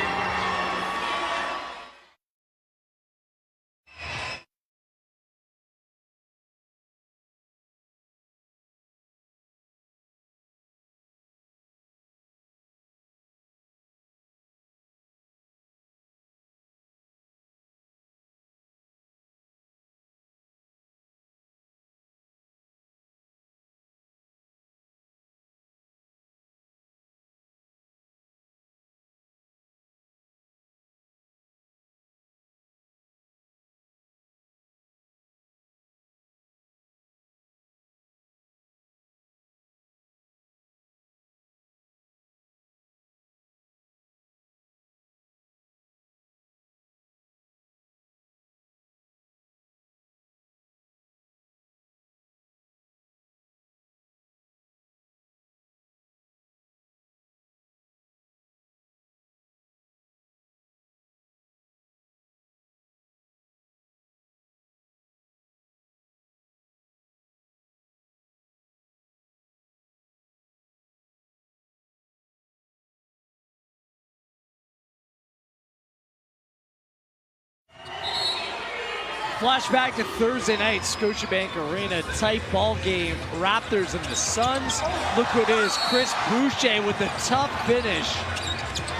Flashback to Thursday night, Scotiabank Arena, tight ball game. Raptors and the Suns. Look who it is, Chris Boucher with a tough finish.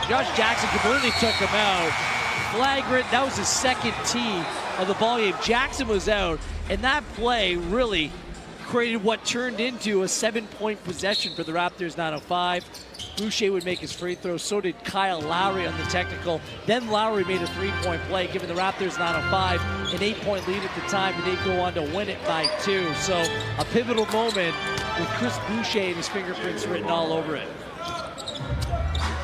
Josh Jackson completely took him out. Flagrant, that was his second tee of the ball game. Jackson was out, and that play really created what turned into a 7-point possession for the Raptors 905. Boucher would make his free throw, so did Kyle Lowry on the technical. Then Lowry made a 3-point play, giving the Raptors 905 an 8-point lead at the time, and they'd go on to win it by 2. So a pivotal moment with Chris Boucher and his fingerprints written all over it.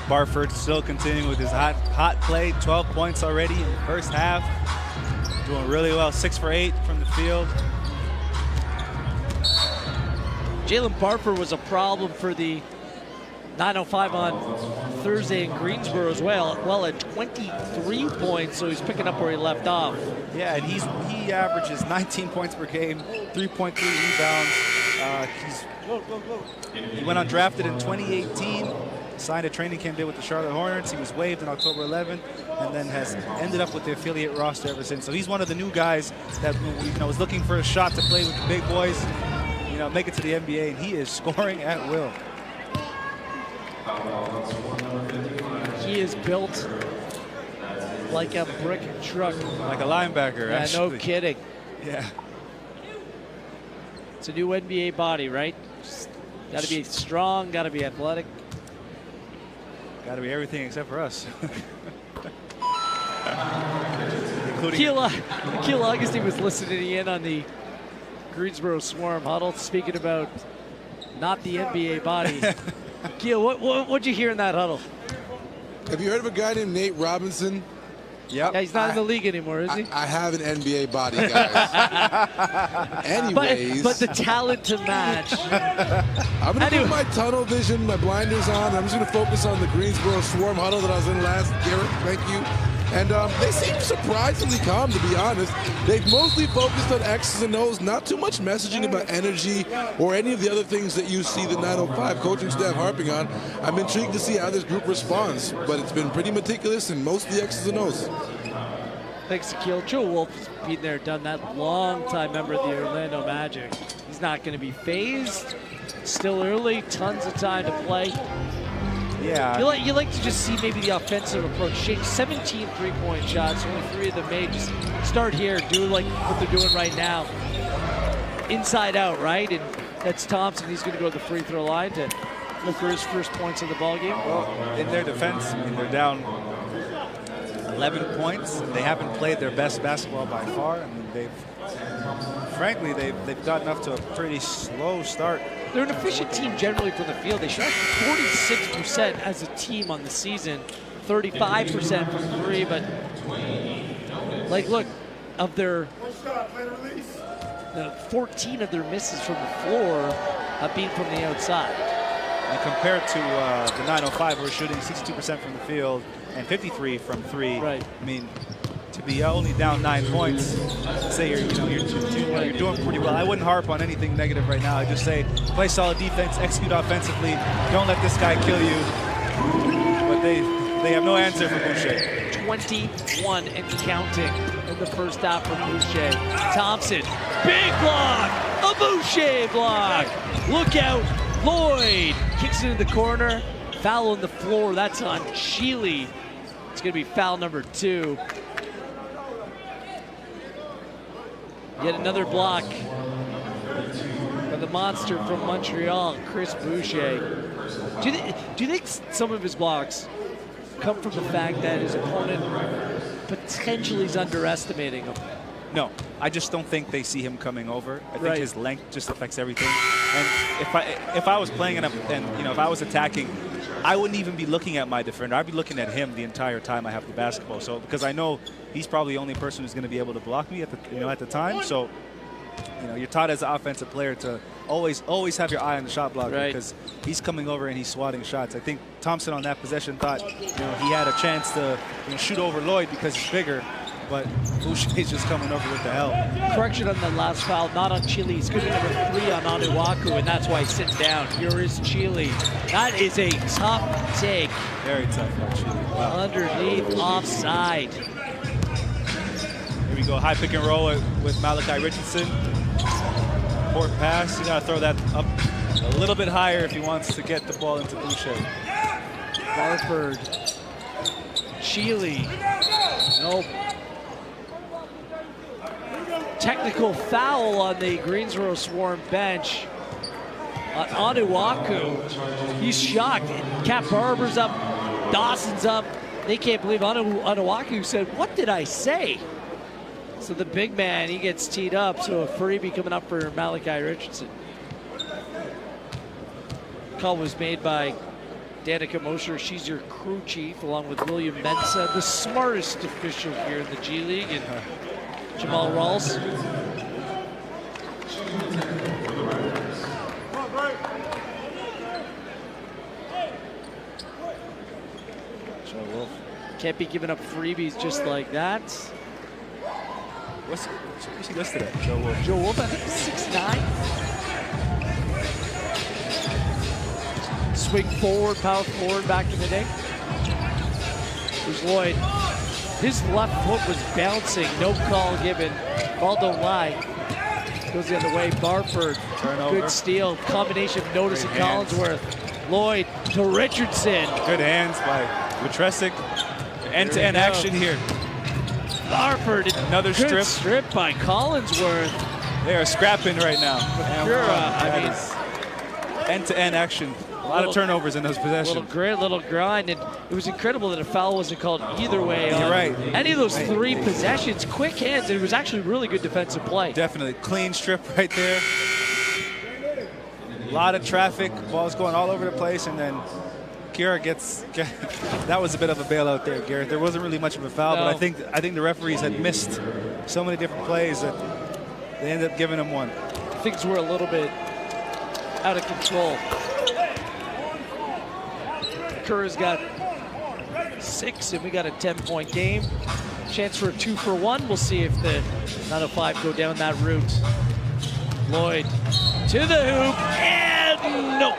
Barford still continuing with his hot play, 12 points already in the first half. Doing really well, 6 for 8 from the field. Jalen Barford was a problem for the 905 on Thursday in Greensboro as well at 23 points, so he's picking up where he left off. Yeah, and he averages 19 points per game, 3.3 rebounds. He went undrafted in 2018, signed a training camp deal with the Charlotte Hornets. He was waived on October 11th, and then has ended up with the affiliate roster ever since. So he's one of the new guys that was looking for a shot to play with the big boys, make it to the NBA, and he is scoring at will. He is built like a brick truck. Like a linebacker, actually. No kidding. Yeah. It's a new NBA body, right? Got to be strong, got to be athletic. Got to be everything except for us. Akil Augustine was listening in on the Greensboro Swarm huddle, speaking about not the NBA body. Akil, what'd you hear in that huddle? Have you heard of a guy named Nate Robinson? Yep. Yeah, he's not in the league anymore, is he? I have an NBA body, guys. Anyways. But the talent to match. I'm going to put my tunnel vision, my blinders on. I'm just going to focus on the Greensboro Swarm huddle that I was in last. Garrett, thank you. And they seem surprisingly calm, to be honest. They've mostly focused on X's and O's, not too much messaging about energy or any of the other things that you see the 905 coaching staff harping on. I'm intrigued to see how this group responds, but it's been pretty meticulous and mostly X's and O's. Thanks, Akil. Joe Wolf's been there, done that, long-time member of the Orlando Magic. He's not going to be phased. Still early, tons of time to play. Yeah. You like to just see maybe the offensive approach change. 17 three-point shots, only 3 of them made. Just start here, do like what they're doing right now. Inside out, right? And that's Thompson. He's going to go to the free throw line to look for his first points of the ball game. Well, in their defense, they're down 11 points. They haven't played their best basketball by far. They've gotten off to a pretty slow start. They're an efficient team generally from the field. They shot 46% as a team on the season, 35% from 3, but look, of their 14 of their misses from the floor have been from the outside. And compared to the 905, we're shooting 62% from the field and 53 from 3. Right. To be only down 9 points, say you're doing pretty well. I wouldn't harp on anything negative right now. I just say play solid defense, execute offensively. Don't let this guy kill you. But they have no answer for Boucher. 21 and counting in the first half for Boucher. Thompson, big block, a Boucher block. Look out, Lloyd kicks it in the corner. Foul on the floor. That's on Sheely. It's going to be foul number 2. Yet another block by the monster from Montreal, Chris Boucher. Do you think some of his blocks come from the fact that his opponent potentially is underestimating him? No, I just don't think they see him coming over. I think his length just affects everything. And if I was playing and if I was attacking, I wouldn't even be looking at my defender. I'd be looking at him the entire time I have the basketball. So because I know he's probably the only person who's going to be able to block me at the time. So you're taught as an offensive player to always have your eye on the shot blocker because he's coming over and he's swatting shots. I think Thompson on that possession thought he had a chance to shoot over Lloyd because he's bigger. But Boucher's just coming over with the help. Correction on the last foul, not on Chile. He's going to be number 3 on Onuaku, and that's why he's sitting down. Here is Chile. That is a tough take. Very tough by Chile. Wow. Underneath, offside. Here we go high pick and roll with Malachi Richardson. Important pass. You got to throw that up a little bit higher if he wants to get the ball into Boucher. Barford. Sheely. Nope. Technical foul on the Greensboro Swarm bench. Onuaku. He's shocked. Cat Barber's up. Dawson's up. They can't believe Onuaku said, "What did I say?" So the big man, he gets teed up. So a freebie coming up for Malachi Richardson. Call was made by Danica Mosher. She's your crew chief, along with William Mensa, the smartest official here in the G League, and Jamal Rawls. Joe Wolf can't be giving up freebies just like that. What's he listed at? Joe Wolf. Joe Wolf, I think 6'9". Swing forward, power forward back in the day. Here's Lloyd. His left foot was bouncing, no call given. Ball don't lie. Goes the other way. Barford, turnover. Good steal. Combination of Notice and Collinsworth. Lloyd to Richardson. Good hands by Petrasek. End-to-end action here. Barford, another good strip by Collinsworth. They are scrapping right now. I mean, end-to-end action. A lot of turnovers in those possessions. Little grind, and it was incredible that a foul wasn't called either way on You're right. any of those three possessions. Quick hands, and it was actually really good defensive play. Definitely. Clean strip right there. A lot of traffic. Ball's going all over the place, and then Kira gets that was a bit of a bailout there, Garrett. There wasn't really much of a foul, No. but I think the referees had missed so many different plays that they ended up giving him one. Things were a little bit out of control. Kerr's got 6, and we got a 10-point game. Chance for a 2-for-1. We'll see if the 905 go down that route. Lloyd to the hoop, and no.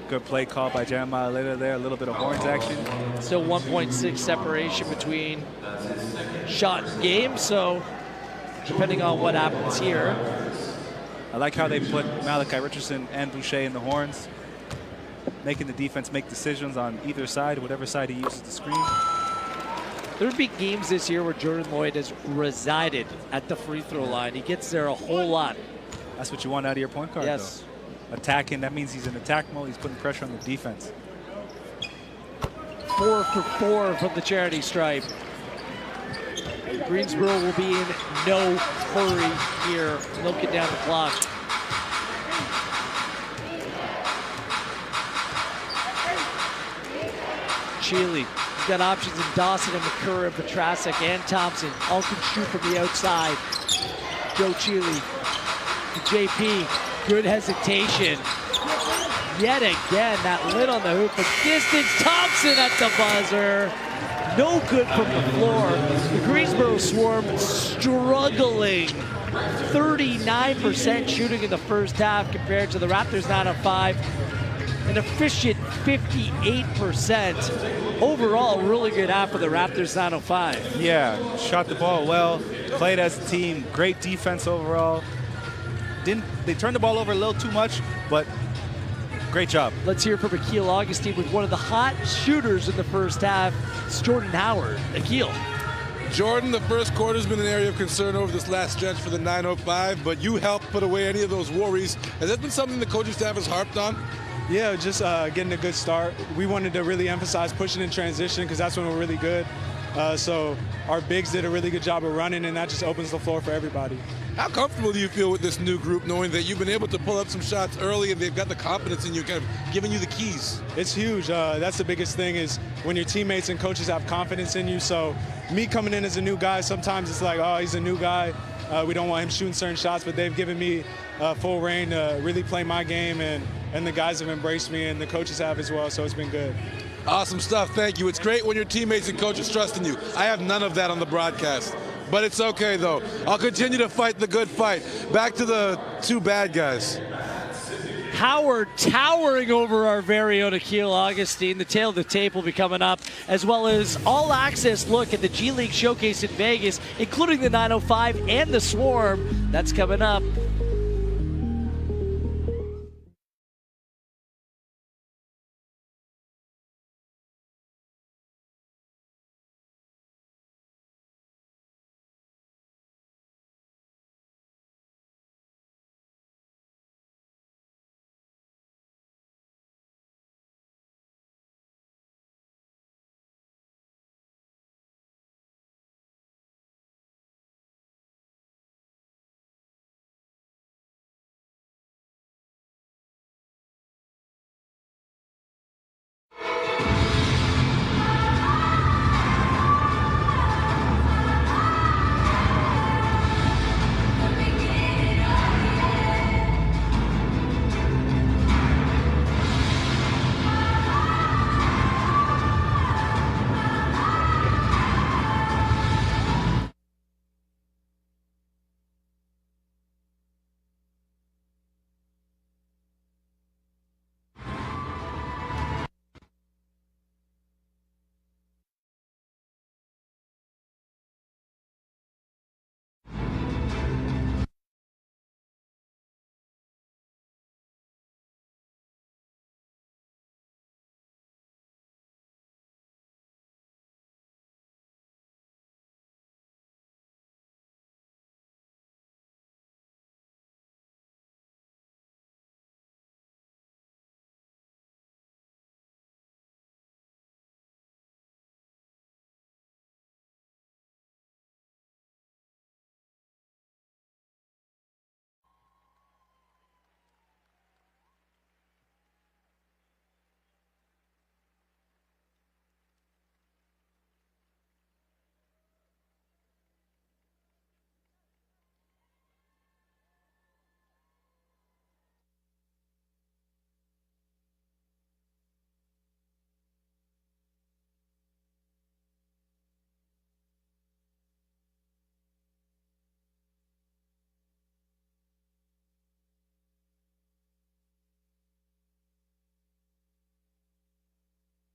Good play call by Jeremiah later there. A little bit of horns action. Still 1.6 separation between shot and game, so depending on what happens here. I like how they put Malachi Richardson and Boucher in the horns, making the defense make decisions on either side, whatever side he uses to screen. There would be games this year where Jordan Lloyd has resided at the free throw line. He gets there a whole lot. That's what you want out of your point guard, Yes. though. Attacking, that means he's in attack mode. He's putting pressure on the defense. 4 for 4 from the charity stripe. Greensboro will be in no hurry here, milking down the clock. Sheely. He's got options in Dawson and McCurry and Petrasek and Thompson. All can shoot from the outside. Joe Sheely to JP. Good hesitation. Yet again, that lid on the hoop. But distance, Thompson at the buzzer. No good from the floor. The Greensboro Swarm struggling. 39% shooting in the first half compared to the Raptors 905. An efficient 58%. Overall, really good half for the Raptors 905. Yeah, shot the ball well, played as a team, great defense overall. They turned the ball over a little too much, but great job. Let's hear from Akil Augustine with one of the hot shooters in the first half. It's Jordan Howard. Akil. Jordan, the first quarter's been an area of concern over this last stretch for the 905, but you helped put away any of those worries. Has that been something the coaching staff has harped on? Yeah, just getting a good start. We wanted to really emphasize pushing in transition because that's when we're really good. So our bigs did a really good job of running, and that just opens the floor for everybody. How comfortable do you feel with this new group, knowing that you've been able to pull up some shots early and they've got the confidence in you, kind of giving you the keys? It's huge. That's the biggest thing is when your teammates and coaches have confidence in you. So me coming in as a new guy, sometimes it's like, oh, he's a new guy. We don't want him shooting certain shots, but they've given me full reign to really play my game, and the guys have embraced me, and the coaches have as well, so it's been good. Awesome stuff. Thank you. It's great when your teammates and coaches trust in you. I have none of that on the broadcast, but it's okay, though. I'll continue to fight the good fight. Back to the two bad guys. Howard towering over our very own Akil Augustine. The tail of the tape will be coming up, as well as all-access look at the G League Showcase in Vegas, including the 905 and the Swarm. That's coming up.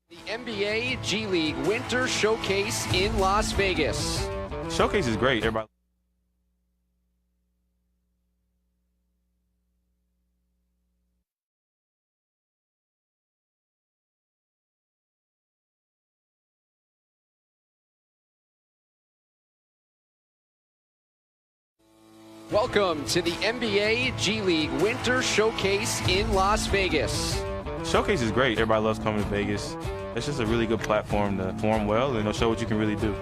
The NBA G League Winter Showcase in Las Vegas. Showcase is great. Everybody. Welcome to the NBA G League Winter Showcase in Las Vegas. Showcase is great. Everybody loves coming to Vegas. It's just a really good platform to perform well and show what you can really do.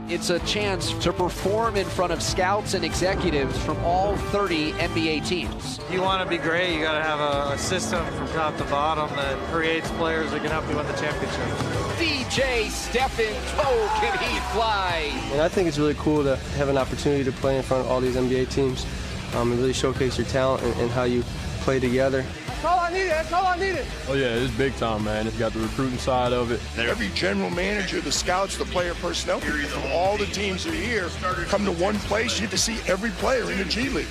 It's a chance to perform in front of scouts and executives from all 30 NBA teams. You want to be great, you got to have a system from top to bottom that creates players that can help you win the championship. DJ Stephen Toe, can he fly? And I think it's really cool to have an opportunity to play in front of all these NBA teams and really showcase your talent and how you play together. That's all I needed. That's all I needed. Oh, yeah, it's big time, man. It's got the recruiting side of it. Every general manager, the scouts, the player personnel from all the teams that are here come to one place. You get to see every player in the G League.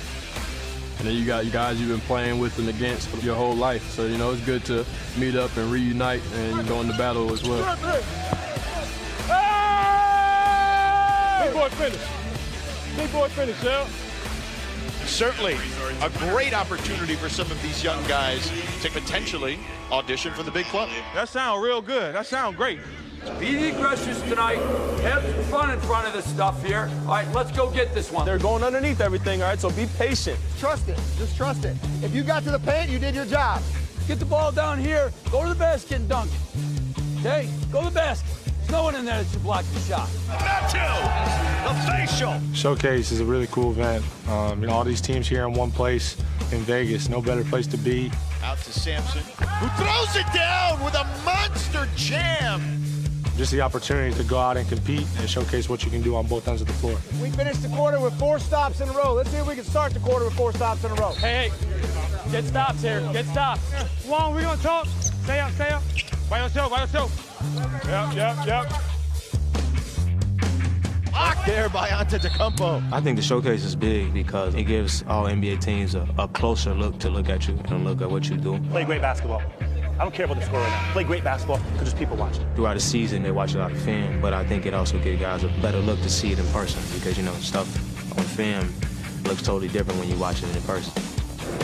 And then you got you guys you've been playing with and against your whole life. So, it's good to meet up and reunite and go into battle as well. Big boy finish. Big boy finish, yeah. Certainly a great opportunity for some of these young guys to potentially audition for the big club. That sounds real good. That sounds great. Be the aggressors tonight. Have some fun in front of this stuff here. All right, let's go get this one. They're going underneath everything, all right? So be patient. Trust it. Just trust it. If you got to the paint, you did your job. Get the ball down here. Go to the basket and dunk it. Okay? Go to the basket. There's no one in there that should block the shot. The facial. Showcase is a really cool event. All these teams here in one place in Vegas. No better place to be. Out to Sampson, who throws it down with a monster jam. Just the opportunity to go out and compete and showcase what you can do on both ends of the floor. We finished the quarter with 4 stops in a row. Let's see if we can start the quarter with 4 stops in a row. Hey, get stops here. Get stops. Come on, we're going to talk. Stay up, stay up. By yourself, by yourself. Yep. blocked there by Antetokounmpo. I think the showcase is big because it gives all NBA teams a closer look to look at you and look at what you do. Play great basketball. I don't care about the score right now. Play great basketball because there's people watching. Throughout the season, they watch a lot of film, but I think it also gives guys a better look to see it in person because, you know, stuff on film looks totally different when you watch it in person.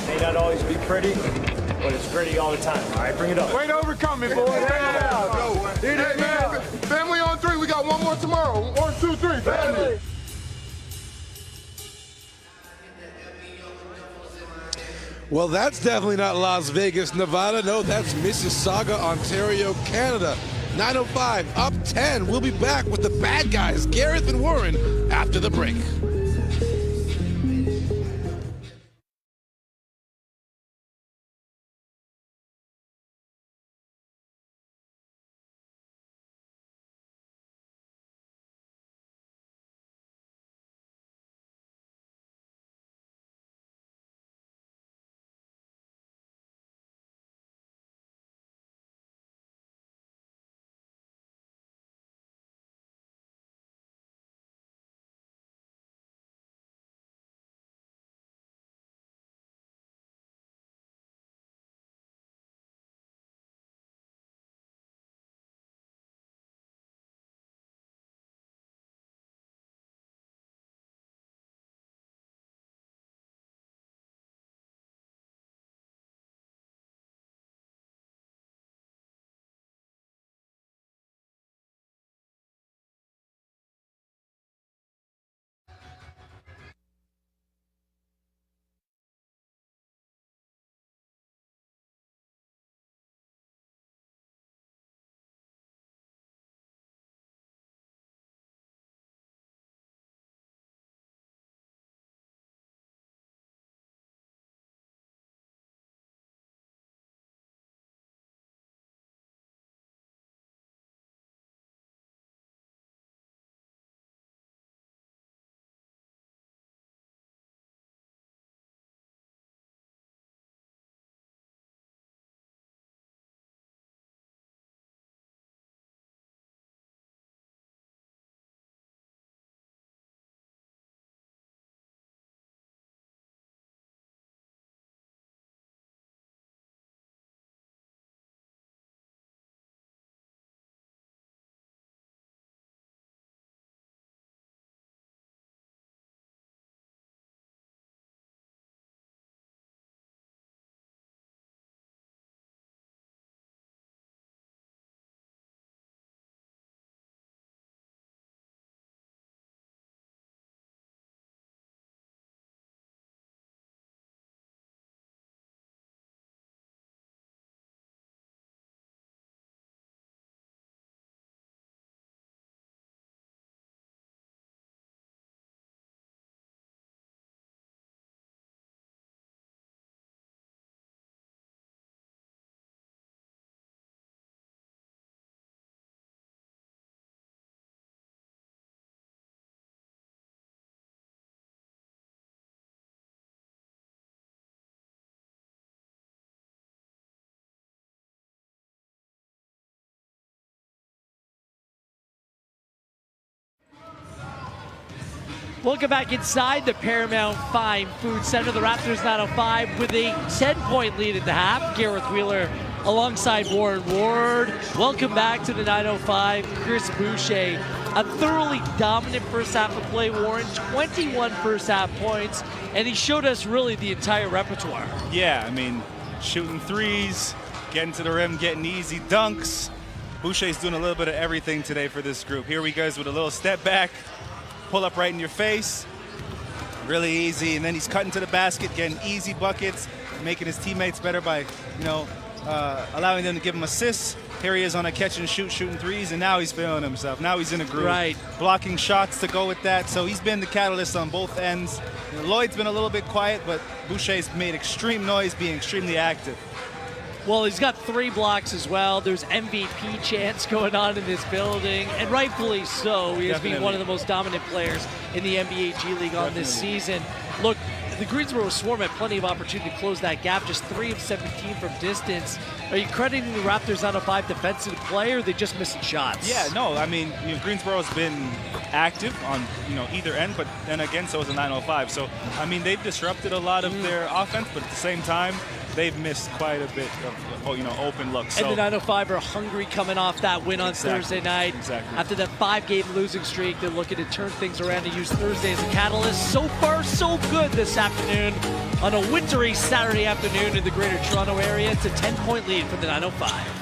May not always be pretty, but it's pretty all the time. All right, bring it up. Way to overcome it, boys. Hey, man. Family on 3. We got one more tomorrow. 1, 2, 3. Family. Well, that's definitely not Las Vegas, Nevada. No, that's Mississauga, Ontario, Canada. 9:05, up 10. We'll be back with the bad guys, Gareth and Warren, after the break. Welcome back inside the Paramount Fine Food Center. The Raptors 905 with a 10-point lead at the half. Gareth Wheeler alongside Warren Ward. Welcome back to the 905. Chris Boucher, a thoroughly dominant first half of play, Warren. 21 first half points, and he showed us really the entire repertoire. Yeah, I mean, shooting threes, getting to the rim, getting easy dunks. Boucher's doing a little bit of everything today for this group. Here he goes with a little step back, pull up right in your face, really easy, and then he's cutting to the basket, getting easy buckets, making his teammates better by, you know, allowing them to give him assists. Here he is on a catch and shoot, shooting threes, and now he's feeling himself. Now he's in a groove. Right. Blocking shots to go with that. So he's been the catalyst on both ends. You know, Lloyd's been a little bit quiet, but Boucher's made extreme noise, being extremely active. Well, he's got 3 blocks as well. There's MVP chants going on in this building, and rightfully so. He has been one of the most dominant players in the NBA G League on this season. Look, the Greensboro Swarm had plenty of opportunity to close that gap, just 3 of 17 from distance. Are you crediting the Raptors 905 defensive play, or are they just missing shots? Yeah, no, I mean, Greensboro's been active on, either end, but then again, so is the 905. So, I mean, they've disrupted a lot of their offense, but at the same time, they've missed quite a bit of, open looks. And the 905 are hungry coming off that win on Thursday night. Exactly. After that 5-game losing streak, they're looking to turn things around and use Thursday as a catalyst. So far, so good this afternoon on a wintry Saturday afternoon in the Greater Toronto area. It's a 10-point lead for the 905.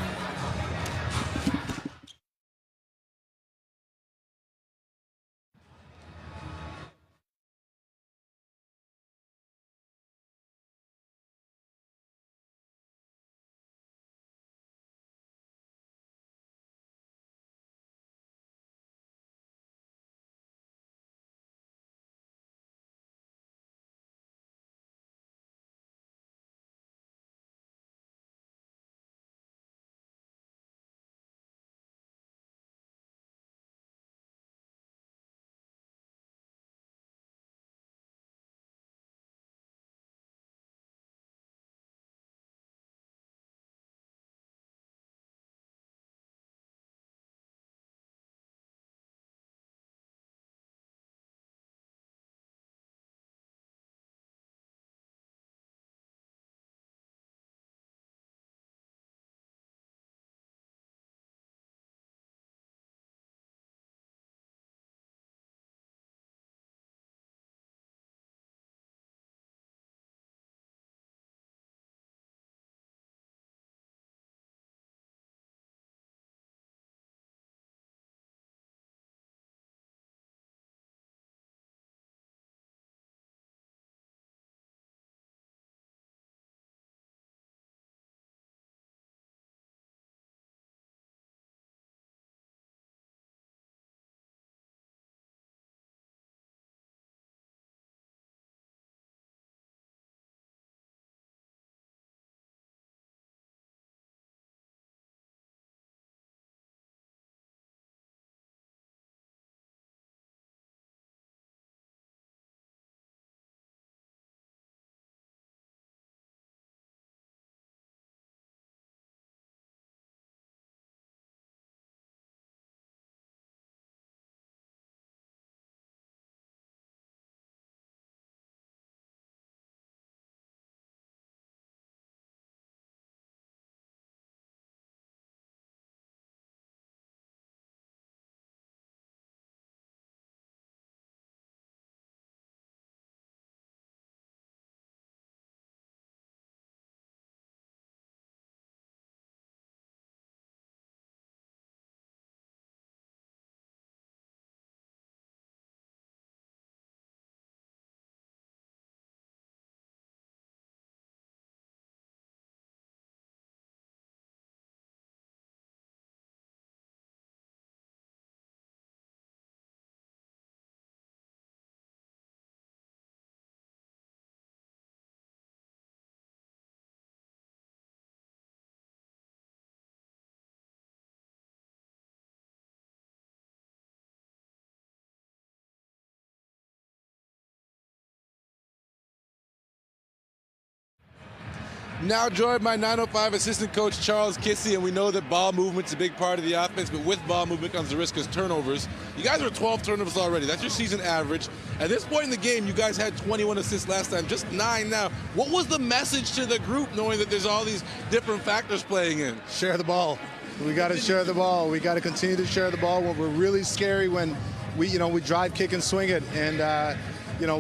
Now joined by 905 assistant coach Charles Kissy, and we know that ball movement's a big part of the offense, but with ball movement comes the risk of turnovers. You guys are 12 turnovers already. That's your season average. At this point in the game, you guys had 21 assists last time, just 9 now. What was the message to the group, knowing that there's all these different factors playing in? Share the ball. We got to share the ball. We got to continue to share the ball. We're really scary when we drive, kick, and swing it, and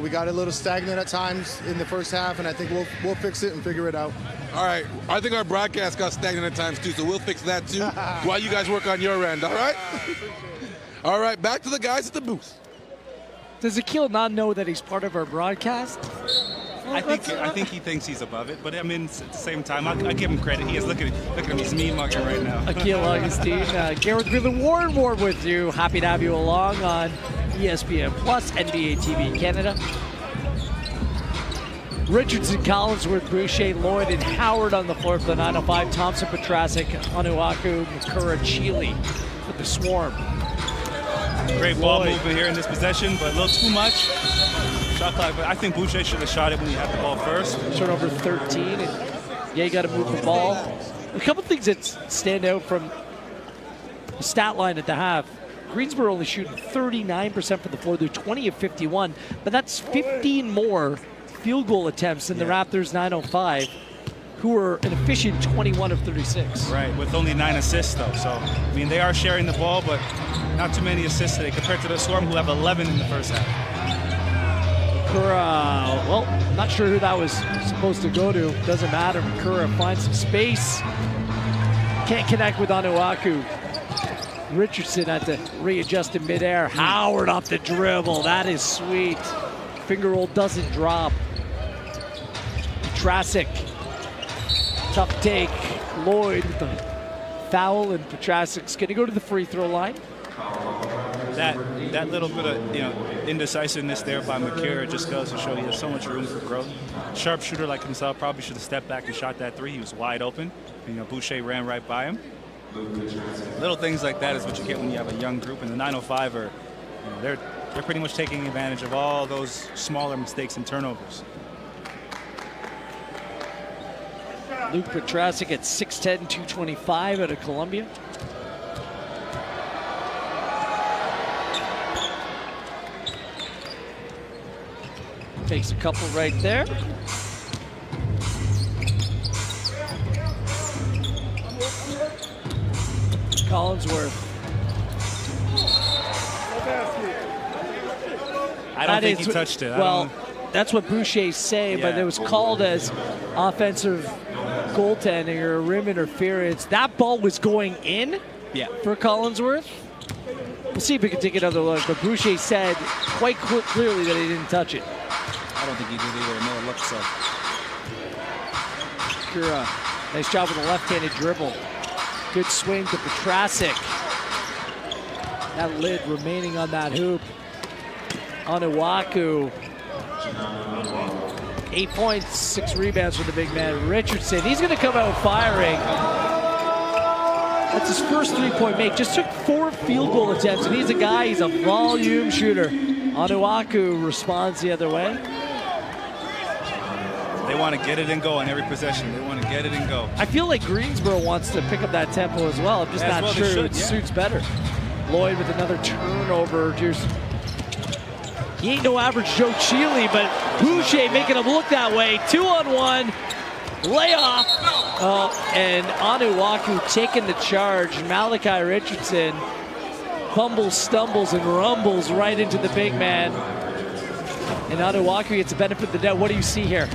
we got a little stagnant at times in the first half, and I think we'll fix it and figure it out. All right. I think our broadcast got stagnant at times, too, so we'll fix that, too, while you guys work on your end, all right? All right, back to the guys at the booth. Does Akil not know that he's part of our broadcast? I think he thinks he's above it, but I mean, at the same time, I give him credit. He is look at him, he's me-mugging right now. Akil Augustine, Gareth Wheeler-Warren Ward with you. Happy to have you along on ESPN Plus, NBA TV Canada. Richardson, Collinsworth, Boucher, Lloyd, and Howard on the floor for the 905. Thompson, Petrasek, Onuaku, Makura, Chile with the Swarm. Great ball movement here in this possession, but a little too much. Shot clock, but I think Boucher should have shot it when he had the ball first. Turnover 13, and yeah, you got to move the ball. A couple things that stand out from the stat line at the half. Greensboro only shooting 39% from the floor. They're 20 of 51, but that's 15 more field goal attempts than the Raptors 905, who are an efficient 21 of 36. Right, with only 9 assists though. So, I mean, they are sharing the ball, but not too many assists today compared to the Swarm, who have 11 in the first half. Makura, well, not sure who that was supposed to go to. Doesn't matter. Makura finds some space. Can't connect with Onuaku. Richardson had to readjust in midair. Howard off the dribble. That is sweet. Finger roll doesn't drop. Petrasek. Tough take. Lloyd with the foul, and Petrasek's going to go to the free throw line. That little bit of indecisiveness there by Makura just goes to show he has so much room for growth. Sharpshooter like himself probably should have stepped back and shot that three. He was wide open. Boucher ran right by him. Little things like that is what you get when you have a young group, and the 905 are, they're pretty much taking advantage of all those smaller mistakes and turnovers. Luke Petrasek at 6'10", 225 out of Columbia. Takes a couple right there. Collinsworth. I don't think he touched it. Well, that's what Boucher's saying, but it was called as offensive goaltending or rim interference. That ball was going in for Collinsworth. We'll see if we can take another look, but Boucher said quite clearly that he didn't touch it. I don't think he did either. Another look, so. Kura, nice job with a left-handed dribble. Good swing to Petrasek. That lid remaining on that hoop. Onuaku. 8 points, 6 rebounds for the big man. Richardson, he's going to come out firing. That's his first three-point make. Just took 4 field goal attempts, and he's a guy, he's a volume shooter. Onuaku responds the other way. They want to get it and go on every possession. They want to get it and go. I feel like Greensboro wants to pick up that tempo as well. I'm just not sure it suits better. Lloyd with another turnover. He ain't no average Joe Cheely, but Boucher making him look that way. 2-on-1, layoff. And Onuaku taking the charge. Malachi Richardson fumbles, stumbles, and rumbles right into the big man. And Onuaku gets the benefit of the doubt. What do you see here?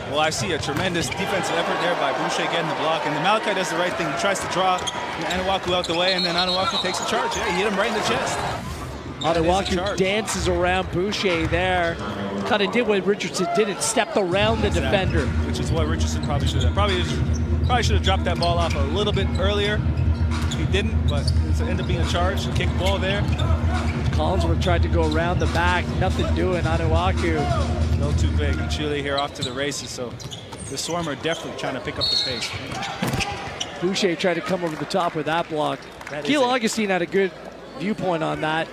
Well, I see a tremendous defensive effort there by Boucher getting the block, and then Malachi does the right thing. He tries to draw Onuaku out the way, and then Onuaku takes the charge. Yeah, he hit him right in the chest. Onuaku dances around Boucher there. Kind of did what Richardson didn't, stepped around the defender. Which is what Richardson probably should have. Probably should have dropped that ball off a little bit earlier. He didn't, but it ended up being a charge. Kick ball there. Collinsworth tried to go around the back. Nothing doing. Onuaku. No too big. And Chile here off to the races, so the Swarm are definitely trying to pick up the pace. Boucher tried to come over the top with that block. Keel Augustine had a good viewpoint on that.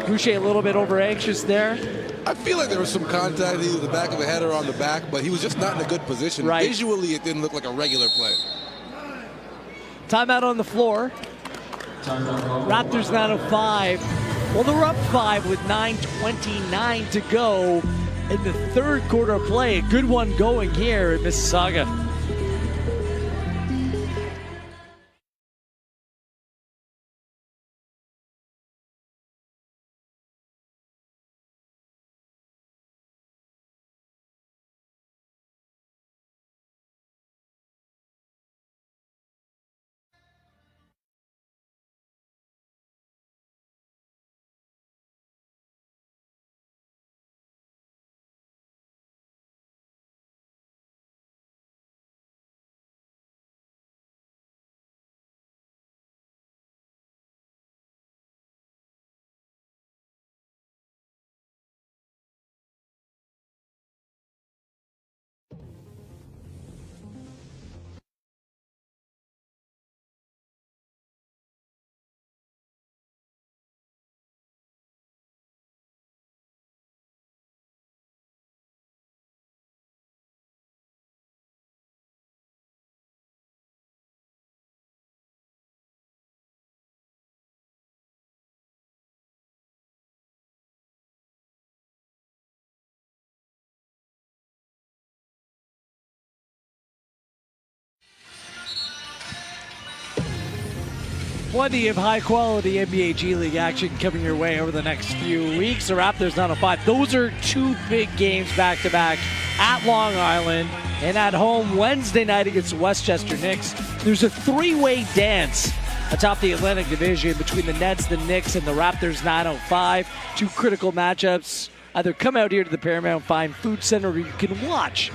Boucher a little bit over anxious there. I feel like there was some contact, either the back of the head or on the back, but he was just not in a good position. Right. Visually, it didn't look like a regular play. Timeout on the floor. Raptors 905. Well, they're up 5 with 9:29 to go in the third quarter of play. A good one going here at Mississauga. Plenty of high-quality NBA G League action coming your way over the next few weeks. The Raptors 905. Those are two big games back-to-back at Long Island and at home Wednesday night against the Westchester Knicks. There's a three-way dance atop the Atlantic Division between the Nets, the Knicks, and the Raptors 905. Two critical matchups. Either come out here to the Paramount Fine Food Center or you can watch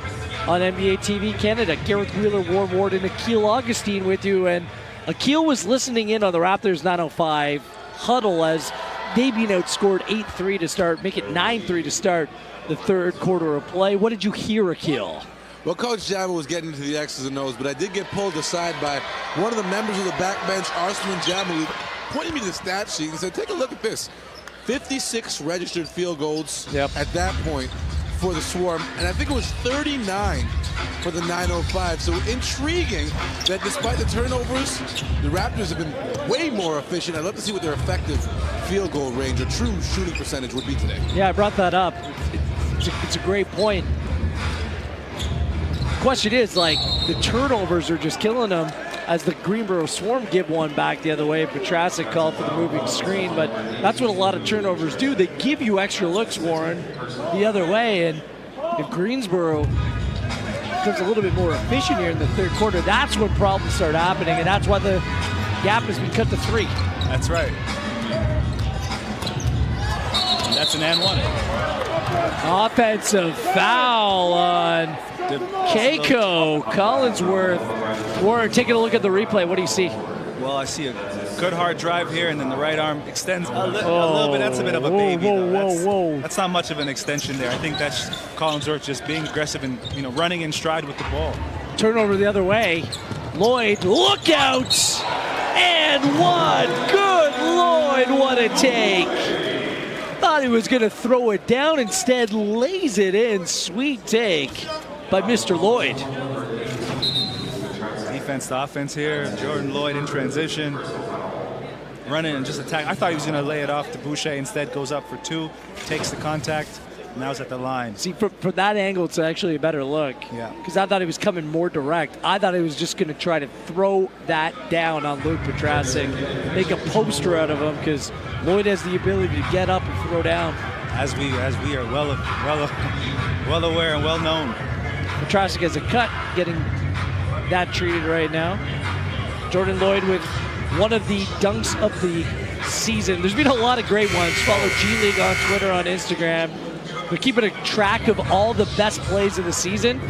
on NBA TV Canada. Gareth Wheeler, Warren Ward, and Akil Augustine with you. And Akil was listening in on the Raptors 905 huddle as they being outscored 8-3 to start, make it 9-3 to start the third quarter of play. What did you hear, Akil? Well, Coach Jabba was getting into the X's and O's, but I did get pulled aside by one of the members of the backbench, Arslan Jabba, who pointed me to the stat sheet and said, take a look at this. 56 registered field goals at that point for the Swarm, and I think it was 39 for the 905. So intriguing that despite the turnovers, the Raptors have been way more efficient. I'd love to see what their effective field goal range or true shooting percentage would be today. Yeah, I brought that up. It's a great point. The question is, like, the turnovers are just killing them as the Greenboro Swarm give one back the other way. Petrasek called for the moving screen, but that's what a lot of turnovers do. They give you extra looks, Warren, the other way, and if Greensboro becomes a little bit more efficient here in the third quarter, that's when problems start happening, and that's why the gap has been cut to 3. That's right. That's an and one. Offensive foul on Keiko Collinsworth. Warren, taking a look at the replay, what do you see? Well, I see a good hard drive here, and then the right arm extends a little bit. That's a bit of a baby, though. That's not much of an extension there. I think that's Collinsworth just being aggressive and running in stride with the ball. Turnover the other way. Lloyd, look out! And one! Good Lloyd, what a take! Thought he was going to throw it down, instead lays it in. Sweet take by Mr. Lloyd. Defense to offense here. Jordan Lloyd in transition. Running and just attack. I thought he was going to lay it off to Boucher. Instead goes up for 2. Takes the contact. Now he's at the line. See, from that angle, it's actually a better look. Yeah. Because I thought he was coming more direct. I thought he was just going to try to throw that down on Luke Petrasek. Make a poster out of him because Lloyd has the ability to get up and throw down. As we are well aware and well known. Petrasek has a cut, getting that treated right now. Jordan Lloyd with one of the dunks of the season. There's been a lot of great ones. Follow G League on Twitter, on Instagram. They're keeping a track of all the best plays of the season.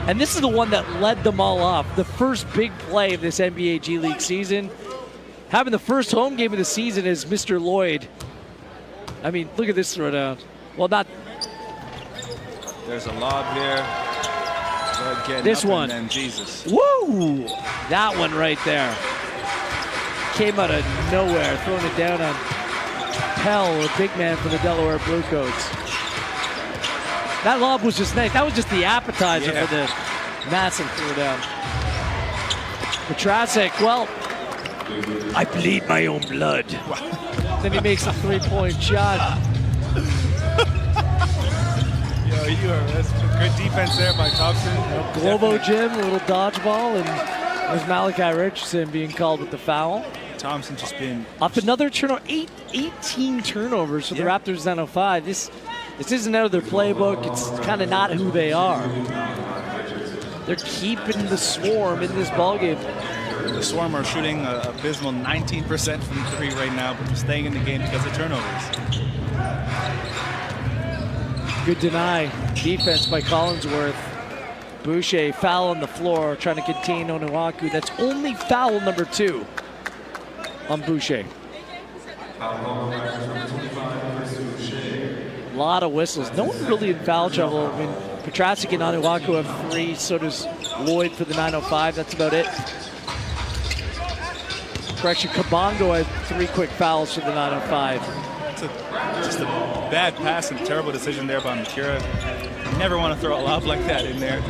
And this is the one that led them all off. The first big play of this NBA G League season. Having the first home game of the season is Mr. Lloyd. I mean, look at this throwdown. Well, not. There's a lob here. This one. And Jesus. Woo! That one right there. Came out of nowhere, throwing it down on Pell, a big man for the Delaware Bluecoats. That lob was just nice. That was just the appetizer for the massive throwdown. Petrasek, well, I bleed my own blood. Then he makes a three-point shot. That's good defense there by Thompson. Globo Jim, a little dodgeball, and there's Malachi Richardson being called with the foul. Thompson just been off another turnover. 18 turnovers for the Raptors 905. This isn't out of their playbook. It's kind of not who they are. They're keeping the Swarm in this ballgame. The Swarm are shooting an abysmal 19% from 3 right now, but they're staying in the game because of turnovers. Good deny defense by Collinsworth. Boucher foul on the floor, trying to contain Onuaku. That's only foul number 2 on Boucher. A lot of whistles. No one really in foul trouble. I mean, Petrasek and Onuaku have 3, so does Lloyd for the 905. That's about it. Correction, Kabongo had 3 quick fouls for the 905. Just a bad pass and terrible decision there by Mikura. You never want to throw a lob like that in there.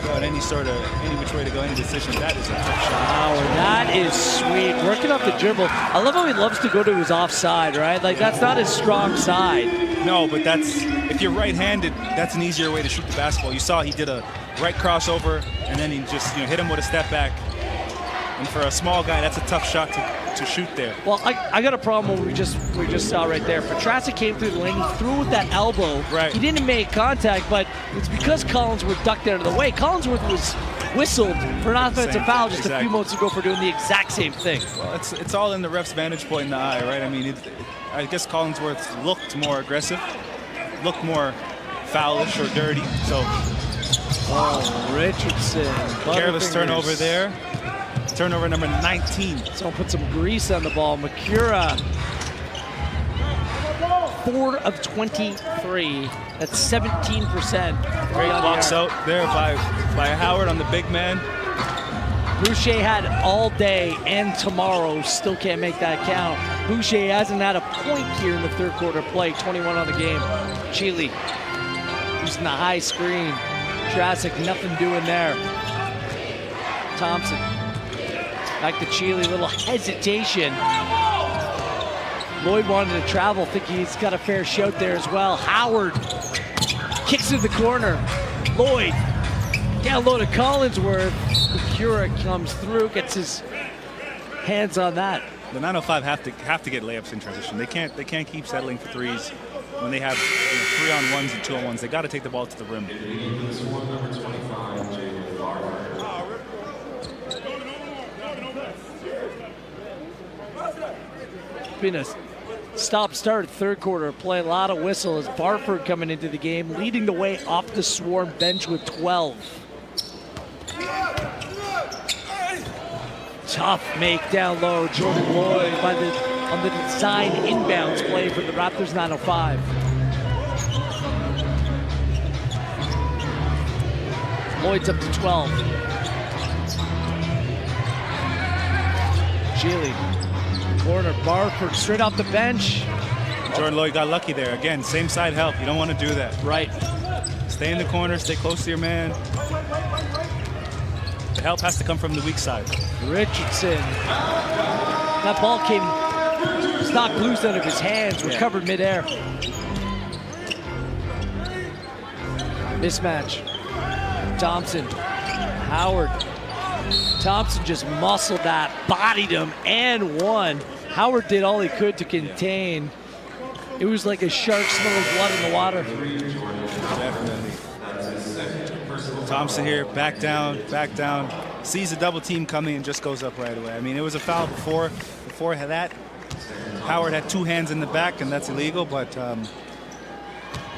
Without any which way to go, any decision. That is a tough shot. Wow, that is sweet. Working off the dribble. I love how he loves to go to his offside, right? Like, that's not his strong side. No, but if you're right-handed, that's an easier way to shoot the basketball. You saw he did a right crossover, and then he just hit him with a step back. And for a small guy, that's a tough shot to shoot there. Well, I got a problem with what we just saw right there. Petrasek came through the lane, he threw with that elbow. Right. He didn't make contact, but it's because Collinsworth ducked out of the way. Collinsworth was whistled for an offensive foul just a few moments ago for doing the exact same thing. Well, it's all in the ref's vantage point in the eye, right? I mean, I guess Collinsworth looked more aggressive, looked more foulish or dirty. So, Richardson. Careless turnover there. Turnover number 19. Someone put some grease on the ball. Makura, 4 of 23. That's 17%. Great blocks out there by Howard on the big man. Boucher had all day and tomorrow, still can't make that count. Boucher hasn't had a point here in the third quarter play, 21 on the game. Chile using the high screen. Petrasek, nothing doing there. Thompson, back to Chile, little hesitation. Lloyd wanted to travel, think he's got a fair shout there as well. Howard kicks in the corner. Lloyd down low to Collinsworth. Makura comes through, gets his hands on that. The 905 have to get layups in transition. They can't keep settling for threes when they have 3-on-1s and 2-on-1s. They got to take the ball to the rim. Been a stop-start third quarter play. A lot of whistles. Barford coming into the game, leading the way off the Swarm bench with 12. Tough make down low. Jordan Lloyd on the design inbounds play for the Raptors 905. Lloyd's up to 12. Gili. Corner, Barford straight off the bench. Jordan Lloyd got lucky there. Again, same side help. You don't want to do that. Right. Stay in the corner, stay close to your man. The help has to come from the weak side. Richardson. That ball came knocked loose out of his hands, recovered midair. Mismatch. Thompson. Howard. Thompson just muscled that, bodied him, and won. Howard did all he could to contain. It was like a shark smelling blood in the water. Definitely. Thompson here, back down, sees a double team coming and just goes up right away. I mean, it was a foul before that. Howard had 2 hands in the back, and that's illegal, but...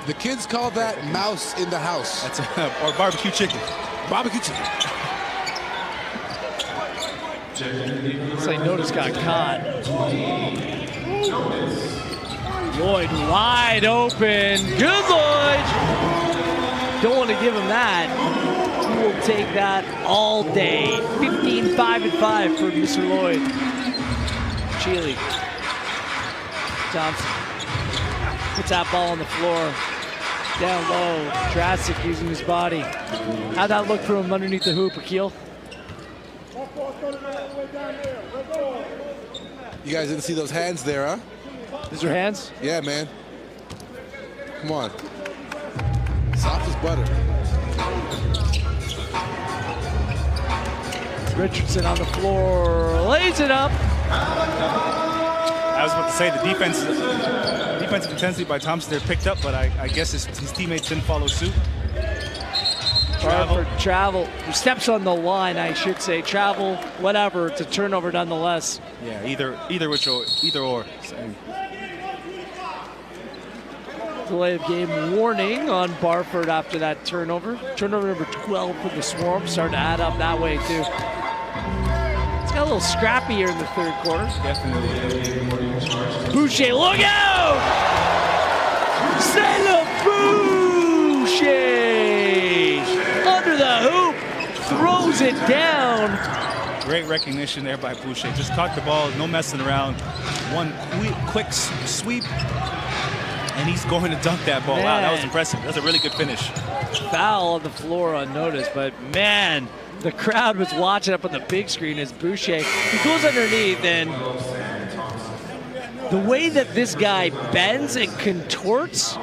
the kids call that mouse in the house. That's or barbecue chicken. Barbecue chicken. Looks like Notice got caught. Lloyd wide open. Good Lloyd. Don't want to give him that. He will take that all day. 15, 5, and 5 for Mr. Lloyd. Chile. Thompson puts that ball on the floor. Down low. Petrasek using his body. How'd that look from underneath the hoop, Akil? You guys didn't see those hands there, huh? These are hands? Yeah, man. Come on. Soft as butter. Richardson on the floor, lays it up. I was about to say the defensive intensity by Thompson there picked up, but I guess his teammates didn't follow suit. Travel. Steps on the line, I should say. Travel, whatever. It's a turnover nonetheless. Yeah, either or. Same. Delay of game warning on Barford after that turnover. Turnover number 12 for the Swarm. Starting to add up that way, too. It's got a little scrappy here in the third quarter. Definitely. Boucher, look out! C'est le Boucher! Under the hoop, throws it down. Great recognition there by Boucher. Just caught the ball, no messing around. One quick sweep, and he's going to dunk that ball. Man. Wow, that was impressive. That's a really good finish. Foul on the floor unnoticed, but man, the crowd was watching up on the big screen as Boucher, he goes underneath, and the way that this guy bends and contorts,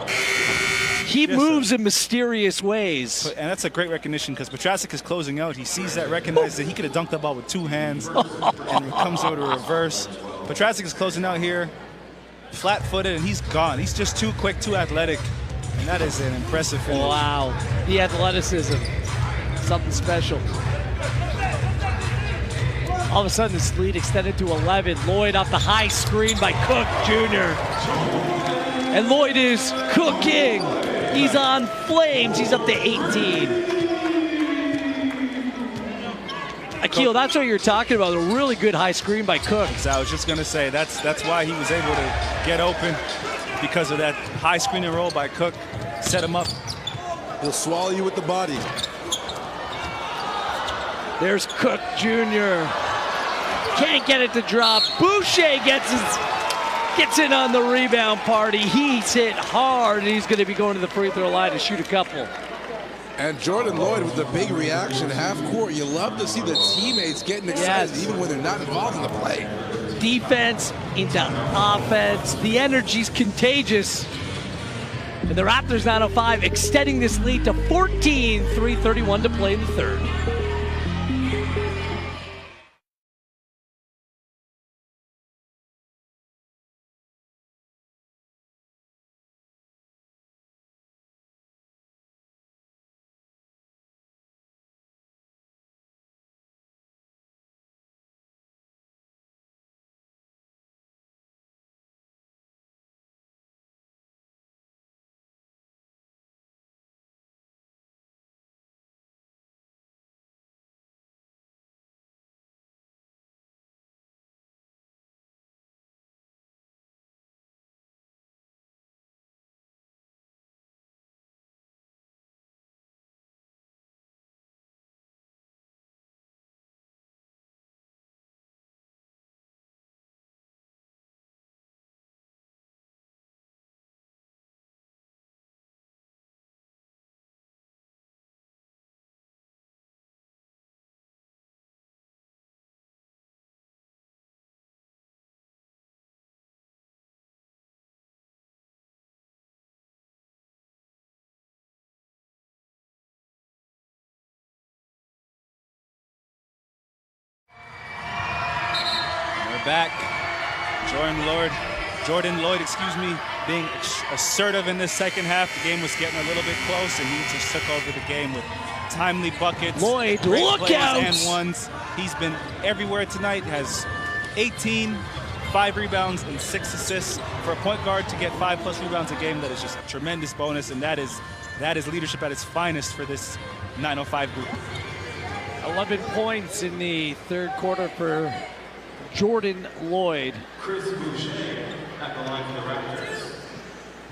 He moves in mysterious ways. And that's a great recognition because Petrasek is closing out. He sees that, recognizes that he could have dunked the ball with 2 hands and comes over to reverse. Petrasek is closing out here, flat-footed, and he's gone. He's just too quick, too athletic, and that is an impressive finish. Wow, the athleticism, something special. All of a sudden, this lead extended to 11. Lloyd off the high screen by Cook Jr. And Lloyd is cooking. He's on flames. He's up to 18. Akil, that's what you're talking about. A really good high screen by Cook. I was just going to say, that's why he was able to get open, because of that high screen and roll by Cook. Set him up. He'll swallow you with the body. There's Cook Jr. Can't get it to drop. Boucher gets in on the rebound party. He's hit hard, and he's going to be going to the free throw line to shoot a couple. And Jordan Lloyd with the big reaction, half court. You love to see the teammates getting excited, even when they're not involved in the play. Defense into offense. The energy's contagious. And the Raptors 905 extending this lead to 14, 3:31 to play in the third. Back. Jordan Lloyd, being assertive in this second half. The game was getting a little bit close, and he just took over the game with timely buckets. Lloyd, great look plays out! And ones. He's been everywhere tonight. Has 18, 5 rebounds, and 6 assists. For a point guard to get 5+ rebounds a game, that is just a tremendous bonus, and that is leadership at its finest for this 905 group. 11 points in the third quarter for Jordan Lloyd. Chris Boucher at the line for the Raptors.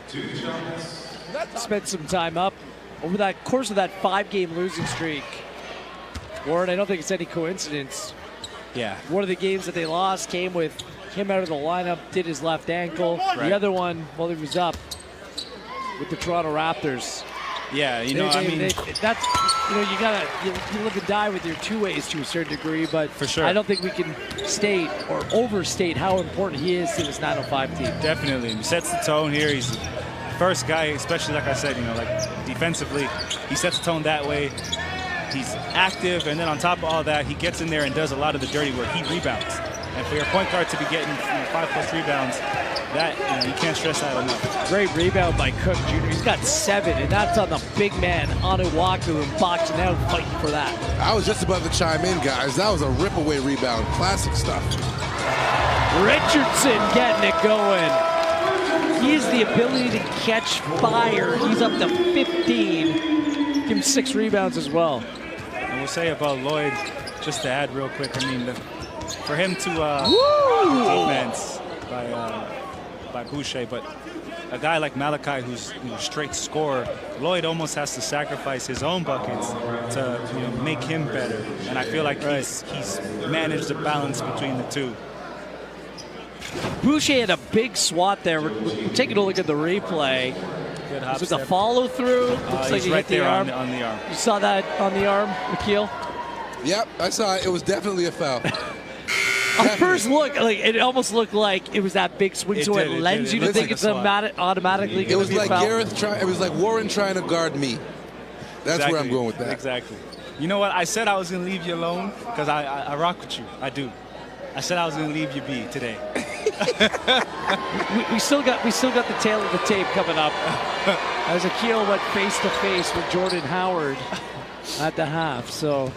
2 shots. Spent some time up over that course of that 5-game losing streak. Warren, I don't think it's any coincidence. Yeah. One of the games that they lost came with him out of the lineup, did his left ankle. Right. The other one, well, he was up with the Toronto Raptors. Yeah, you live and die with your two-ways to a certain degree, but for sure, I don't think we can state or overstate how important he is to this 905 team. Definitely, he sets the tone here. He's the first guy, especially like I said, defensively, he sets the tone that way. He's active, and then on top of all that, he gets in there and does a lot of the dirty work. He rebounds, and for your point guard to be getting 5+ rebounds, that you can't stress that enough. Great rebound by Cook Jr. He's got 7, and that's on the big man Onuaku, and boxing out, fighting for that. I was just about to chime in, guys. That was a rip-away rebound. Classic stuff. Richardson getting it going. He has the ability to catch fire. He's up to 15. Give him 6 rebounds as well. And we'll say about Lloyd, just to add real quick, for him to defense by Boucher, but a guy like Malachi who's straight scorer, Lloyd almost has to sacrifice his own buckets to make him better. And I feel like he's managed the balance between the two. Boucher had a big swat there. We're taking a look at the replay. Good hop step. Was it a follow through? Looks like he hit the arm. On the arm. You saw that on the arm, Akil? Yep, I saw it. It was definitely a foul. On first look, like it almost looked like it was that big swing, so it lends you to think it's automatically. It was like it was like Warren trying to guard me. That's where I'm going with that. Exactly. You know what? I said I was going to leave you alone because I rock with you. I do. I said I was going to leave you be today. we still got the tail of the tape coming up. As Akil went face to face with Jordan Howard at the half, so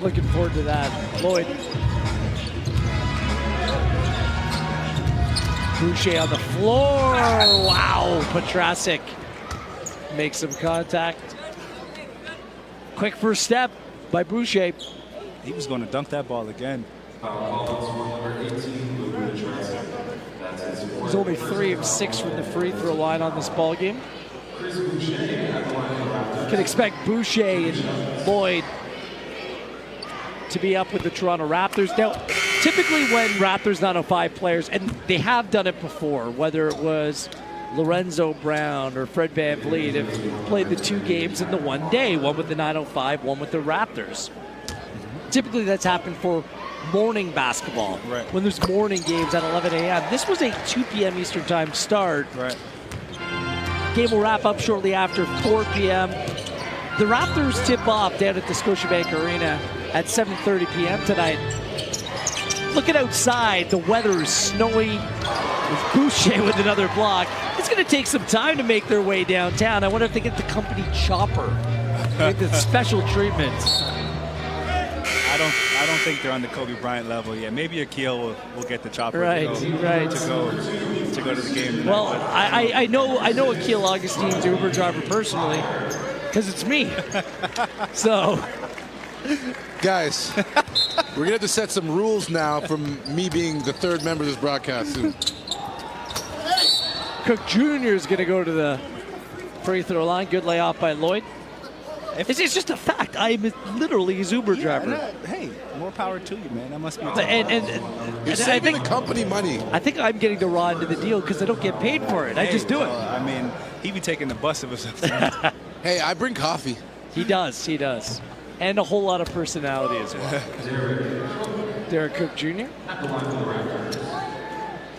looking forward to that. Lloyd. Boucher on the floor. Wow, Petrasek makes some contact. Quick first step by Boucher. He was going to dunk that ball again. He's only 3 of 6 from the free throw line on this ball game. Can expect Boucher and Lloyd to be up with the Toronto Raptors. Now, typically when Raptors 905 players, and they have done it before, whether it was Lorenzo Brown or Fred VanVleet, have played the 2 games in the one day, one with the 905, one with the Raptors. Typically that's happened for morning basketball, right, when there's morning games at 11 a.m. This was a 2 p.m. Eastern time start. Right. Game will wrap up shortly after 4 p.m. The Raptors tip off down at the Scotiabank Arena at 7:30 p.m. tonight. Looking outside, the weather is snowy. With Boucher with another block. It's going to take some time to make their way downtown. I wonder if they get the company chopper. Get the special treatment. I don't think they're on the Kobe Bryant level yet. Maybe Akil will get the chopper right, to go to the game tonight. Well, I know Akil Augustine's Uber driver personally because it's me. So, guys, we're gonna have to set some rules now from me being the 3rd member of this broadcast. Cook Jr. is going to go to the free throw line. Good layoff by Lloyd. It's just a fact. I'm literally his Uber driver. Hey, more power to you, man. That must be. You're saving the company money. I think I'm getting the raw end of the deal because I don't get paid for it. I just do it. I mean, he'd be taking the bus if it was. Hey, I bring coffee. He does. He does. And a whole lot of personality as well. Derek Cook Jr.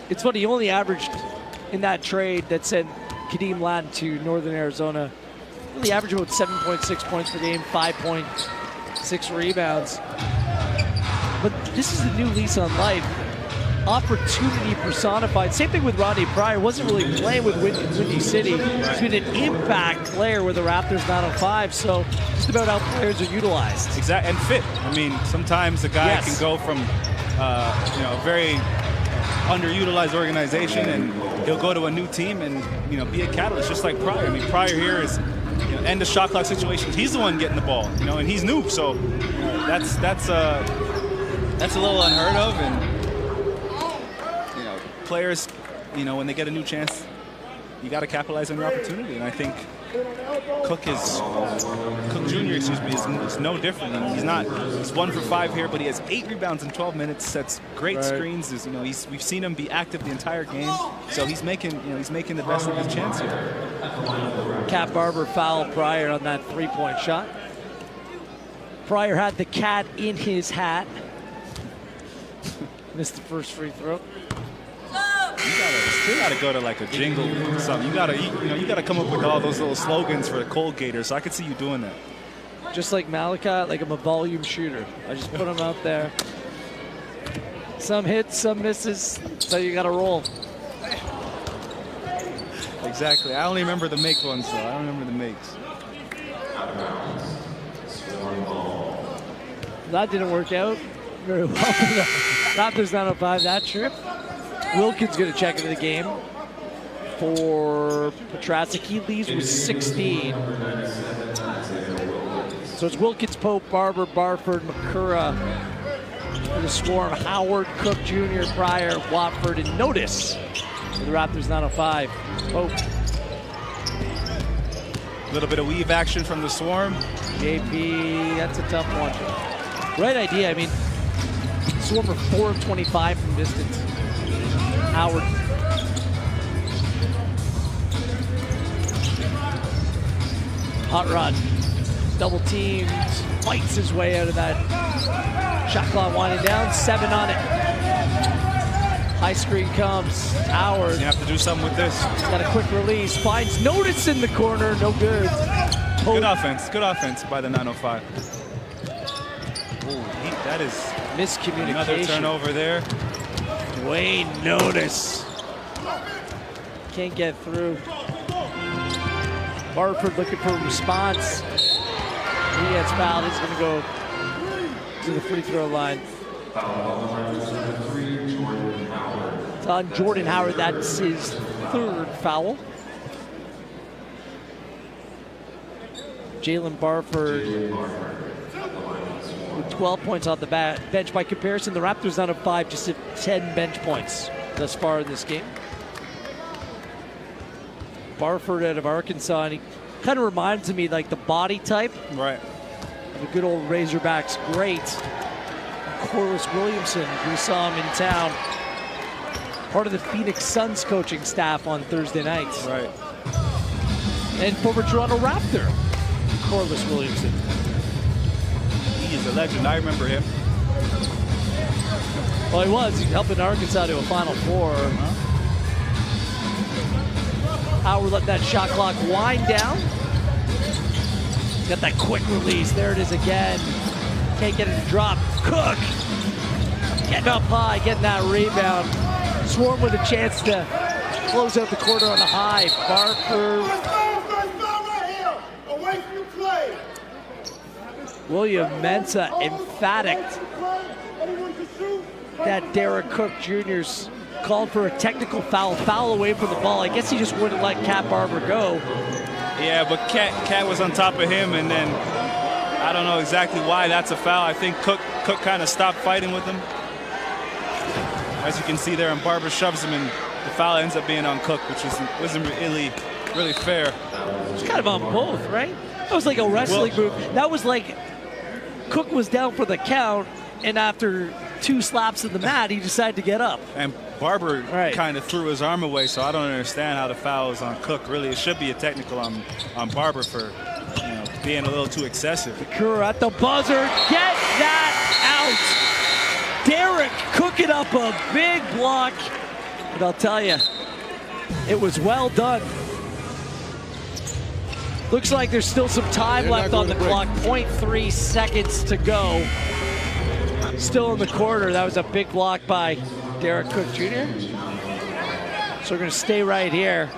It's funny, he only averaged in that trade that sent Kadeem Latin to Northern Arizona. Really averaged about 7.6 points per game, 5.6 rebounds. But this is a new lease on life. Opportunity personified. Same thing with Rodney Pryor. Wasn't really playing with Windy City. He's been an impact player with the Raptors 905. So just about how players are utilized. Exactly, and fit. I mean, sometimes a guy can go from a very underutilized organization and he'll go to a new team and be a catalyst, just like Pryor. I mean, Pryor here is end of shot clock situations. He's the one getting the ball, and he's new. So that's a little unheard of. And players, when they get a new chance, you got to capitalize on your opportunity. And I think Cook Jr. is no different. He's 1 for 5 here, but he has 8 rebounds in 12 minutes. Sets great screens. We've seen him be active the entire game, so he's making the best of his chance here. Cat Barber fouled Pryor on that 3-point shot. Pryor had the cat in his hat. Missed the first free throw. You gotta go to like a jingle or something. You gotta come up with all those little slogans for the Colgaters. So I could see you doing that. Just like Malachi, like I'm a volume shooter. I just put them out there. Some hits, some misses. So you gotta roll. Exactly. I only remember the make ones though. I don't remember the makes. That didn't work out very well for the Raptors 905 that trip. Wilkins going to check into the game for Petrasek. He leads with 16. So it's Wilkins, Pope, Barber, Barford, McCurra for the Swarm. Howard, Cook Jr., Pryor, Watford, and Notice for the Raptors 905. Pope. A little bit of weave action from the Swarm. JP, that's a tough one. Great idea. I mean, Swarm are 4 of 25 from distance. Howard. Hot rod. double teamed, fights his way out of that shot clock winding down. 7 on it. High screen comes. Howard. You have to do something with this. He's got a quick release. Finds Notice in the corner. No good. Good offense. Good offense by the 905. Ooh, that is miscommunication. Another turnover there. Dwayne Notice. Can't get through. Barford looking for a response. He gets fouled. He's going to go to the free throw line. It's on Jordan Howard. That's his 3rd foul. Jalen Barford with 12 points on the bench. By comparison, the Raptors down to 5, just have 10 bench points thus far in this game. Barford out of Arkansas, and he kind of reminds me like the body type. Right. The good old Razorbacks great. Corliss Williamson, we saw him in town. Part of the Phoenix Suns coaching staff on Thursday nights. Right. And former Toronto Raptor, Corliss Williamson. He is a legend. I remember him. Well, he was. He helping Arkansas to a Final Four. Howard let that shot clock wind down. Got that quick release. There it is again. Can't get it to drop. Cook getting up high, getting that rebound. Swarm with a chance to close out the quarter on the high. Barford. William Mensah emphatic that Derek Cook Jr.'s called for a technical foul away from the ball. I guess he just wouldn't let Cat Barber go. Yeah, but Cat was on top of him, and then I don't know exactly why that's a foul. I think Cook kind of stopped fighting with him. As you can see there, and Barber shoves him, and the foul ends up being on Cook, which wasn't really fair. It's kind of on both, right? That was like a wrestling move. That was like Cook was down for the count, and after 2 slaps in the mat, he decided to get up. And Barber kind of threw his arm away, so I don't understand how the foul is on Cook. Really, it should be a technical on Barber for being a little too excessive. Kura at the buzzer, get that out. Derek cooking up a big block, but I'll tell you, it was well done. Looks like there's still some time left on the clock. 0.3 seconds to go. Still in the quarter. That was a big block by Derek Cook Jr. So we're going to stay right here.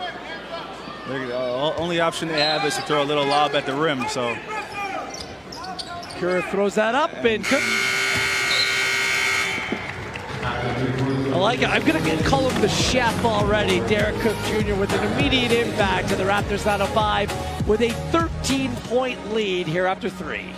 Only option they have is to throw a little lob at the rim. So Kura throws that up, and Cook. I like it. I'm going to call him the chef already. Derek Cook Jr. with an immediate impact to the Raptors 905 with a 13-point lead here after 3.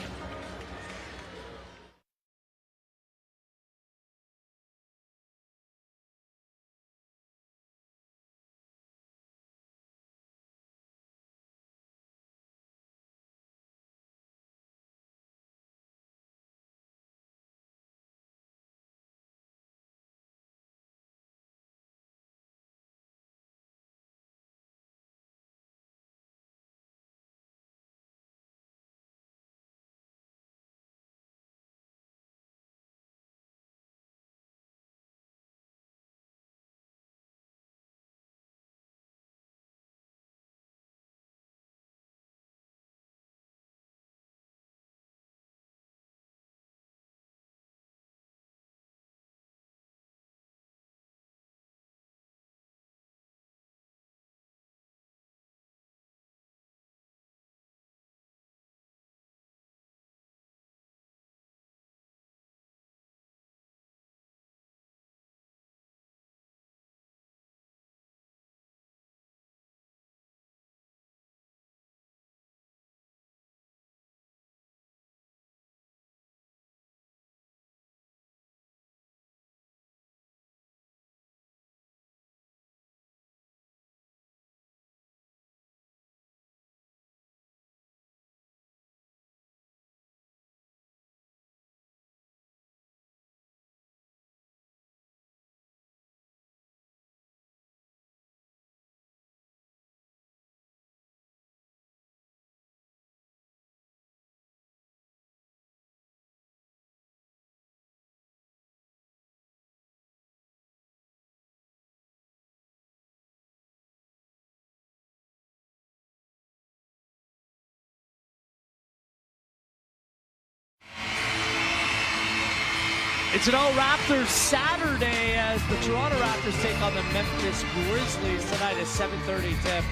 It's an all Raptors Saturday as the Toronto Raptors take on the Memphis Grizzlies tonight at 7:30 tip.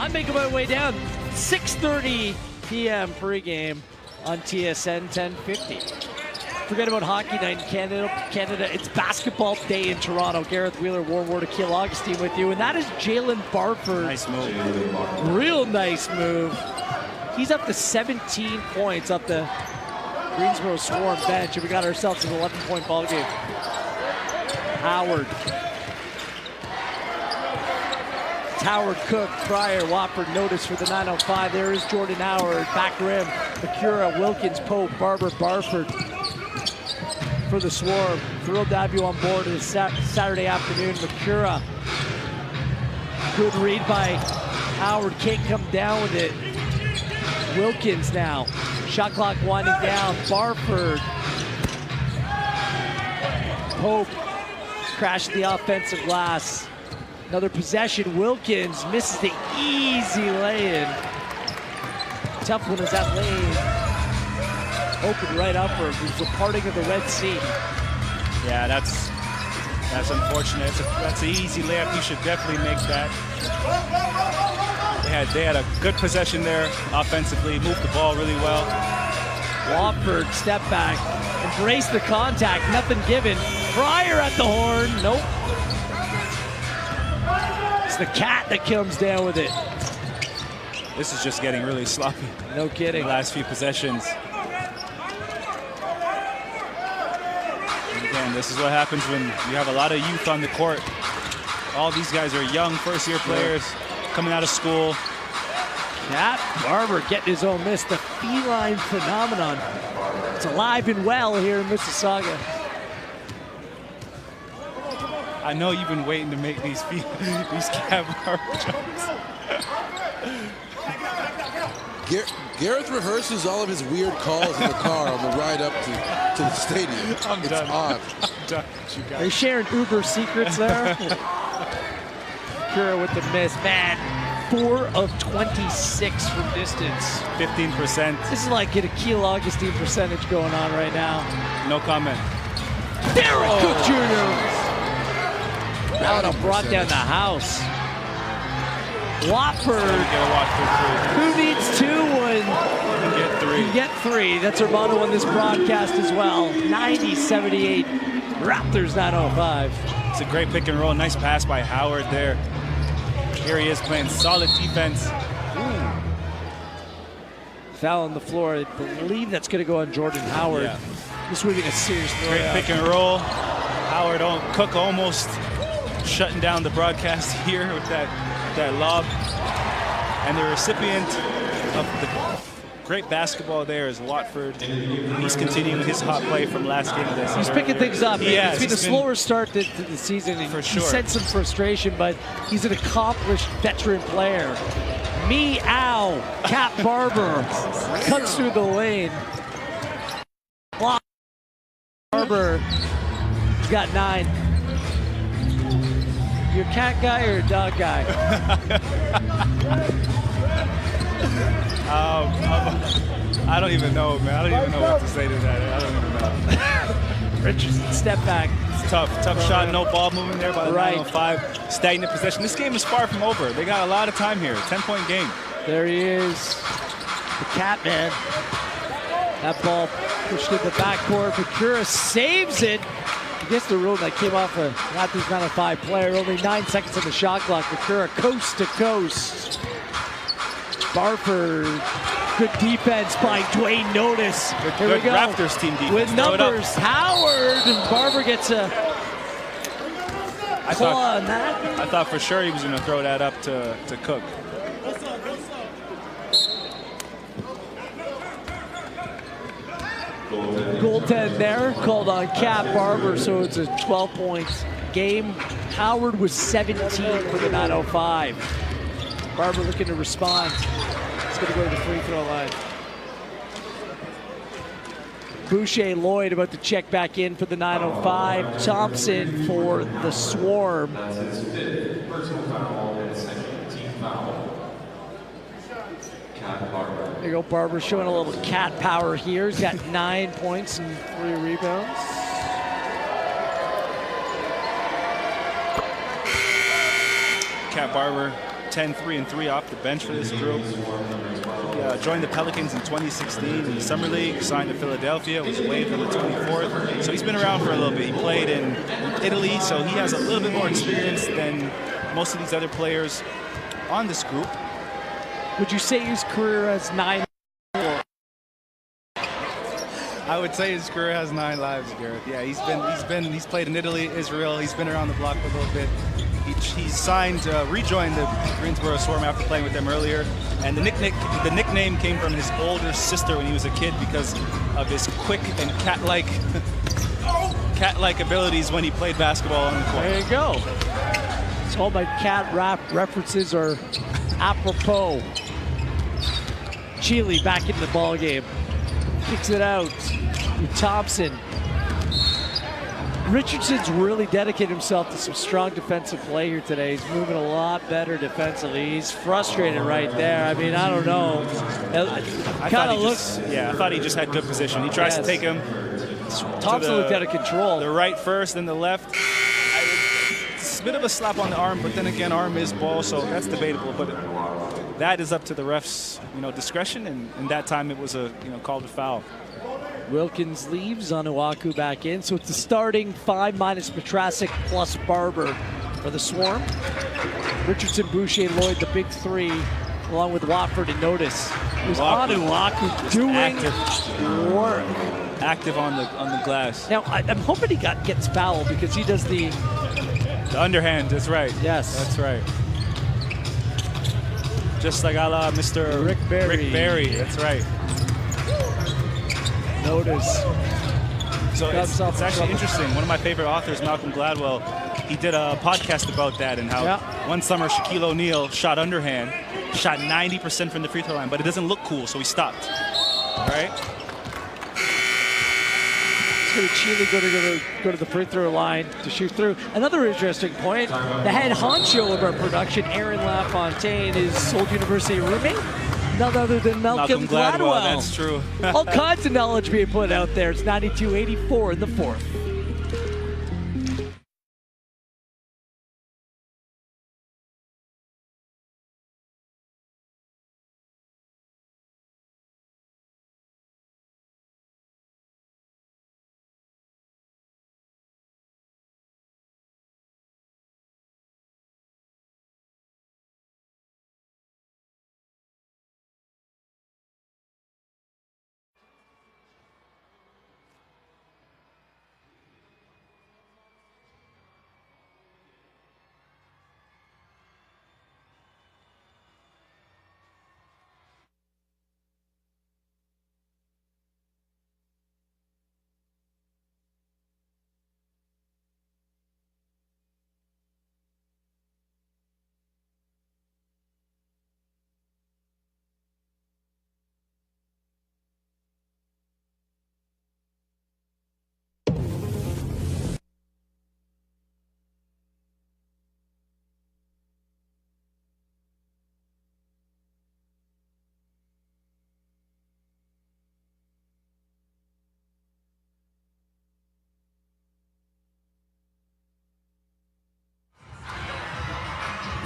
I'm making my way down. 6:30 p.m. pregame on TSN 1050. Forget about hockey night in Canada. It's basketball day in Toronto. Gareth Wheeler, Warren Ward, Akil Augustine with you. And that is Jalen Barford. Nice move. Real nice move. He's up to 17 points up the Greensboro Swarm bench. And we got ourselves an 11-point ball game. Howard. It's Howard, Cook, Pryor, Watford, notice for the 9:05. There is Jordan Howard, back rim. Bakura, Wilkins, Pope, Barber, Barford for the Swarm. Thrilled to have you on board this Saturday afternoon. Bakura, good read by Howard, can't come down with it. Wilkins now, shot clock winding down. Barford, Pope, crashed the offensive glass. Another possession, Wilkins misses the easy lay-in. Tough one as that lane opened right upward. It was a parting of the Red Sea. Yeah, that's unfortunate. That's an easy layup. He should definitely make that. They had a good possession there offensively, moved the ball really well. Wofford, step back, embrace the contact, nothing given. Pryor at the horn, nope. It's the cat that comes down with it. This is just getting really sloppy. No kidding. The last few possessions. And again, this is what happens when you have a lot of youth on the court. All these guys are young first-year players coming out of school. Cat Barber getting his own miss. The feline phenomenon. It's alive and well here in Mississauga. I know you've been waiting to make these Cat Barber jumps. Gareth rehearses all of his weird calls in the car on the ride up to the stadium. It's odd. I'm done. Are you sharing Uber secrets there? Kura with the miss. Man, 4 of 26 from distance. 15%. This is like an Akil Augustine percentage going on right now. No comment. Derek Cook Jr. That one brought down the house. Watford. Who needs 2 when you get 3? That's Armando on this broadcast as well. 90-78. Raptors 9:05. It's a great pick and roll. Nice pass by Howard there. Here he is playing solid defense. Foul on the floor. I believe that's going to go on Jordan Howard. Yeah. This would be a serious throw. Great pick and roll. Howard, Cook almost shutting down the broadcast here with that lob. And the recipient of the great basketball there is Watford. He's continuing his hot play from last game. He's picking things up. It's been a slower start to the season. For sure. He sent some frustration, but he's an accomplished veteran player. Meow. Cat Barber cuts through the lane. Barber, he's got 9. You a cat guy or a dog guy? I don't even know, man. I don't even know what to say to that. I don't even know. Richardson, step back. It's tough shot, no ball movement there by the 9:05. Stagnant possession. This game is far from over. They got a lot of time here. 10-point game. There he is. The cat man. That ball pushed in the backcourt. Bakura saves it. Against the rule that came off a Raptors 9:05 player. Only 9 seconds on the shot clock. Bakura coast to coast. Barford, good defense by Dwayne Notice. Here we go. Raptors team defense. With numbers, Howard, and Barber gets a claw on that. I thought for sure he was going to throw that up to Cook. Goaltend there, called on Cat Barber, so it's a 12-point game. Howard was 17 for the 9:05. Barber looking to respond. He's going to go to the free throw line. Boucher Lloyd about to check back in for the 9:05. Thompson for the Swarm. There you go, Barber showing a little cat power here. He's got 9 points and 3 rebounds. Cat Barber, 10-3-3 off the bench for this group. He joined the Pelicans in 2016 in the Summer League, signed to Philadelphia, was waived on the 24th. So he's been around for a little bit. He played in Italy, so he has a little bit more experience than most of these other players on this group. Would you say his career has 9? I would say his career has 9 lives, Garrett. Yeah, he's played in Italy, Israel. He's been around the block for a little bit. He signed, rejoined the Greensboro Swarm after playing with them earlier. And the nickname came from his older sister when he was a kid because of his quick and cat-like abilities when he played basketball on the court. There you go. So all my cat references are apropos. Chile back in the ball game. Kicks it out with Thompson. Richardson's really dedicated himself to some strong defensive play here today. He's moving a lot better defensively. He's frustrated right there. I mean, I don't know. Kind of looks. I thought he just had good position. He tries to take him. Thompson looked out of control. The right first, then the left. It's a bit of a slap on the arm, but then again, arm is ball, so that's debatable. But that is up to the refs, discretion, and in that time it was a, called a foul. Wilkins leaves, Onuaku back in, so it's the starting 5 minus Petrasek plus Barber for the Swarm. Richardson, Boucher, Lloyd, the big 3, along with Watford and Notice. It was Onuaku doing work. Active on the glass. Now I'm hoping he gets fouled because he does the underhand. That's right. Yes, that's right. Just like a la Mr. Rick Barry. That's right. Notice. So it's actually interesting. One of my favorite authors, Malcolm Gladwell, he did a podcast about that and how one summer Shaquille O'Neal shot underhand, shot 90% from the free throw line, but it doesn't look cool, so he stopped. All right? Chile go to the free throw line to shoot through. Another interesting point, the head honcho of our production, Aaron LaFontaine, is Old University roommate, none other than Malcolm Gladwell. That's true. All kinds of knowledge being put out there. It's 92-84 in the 4th.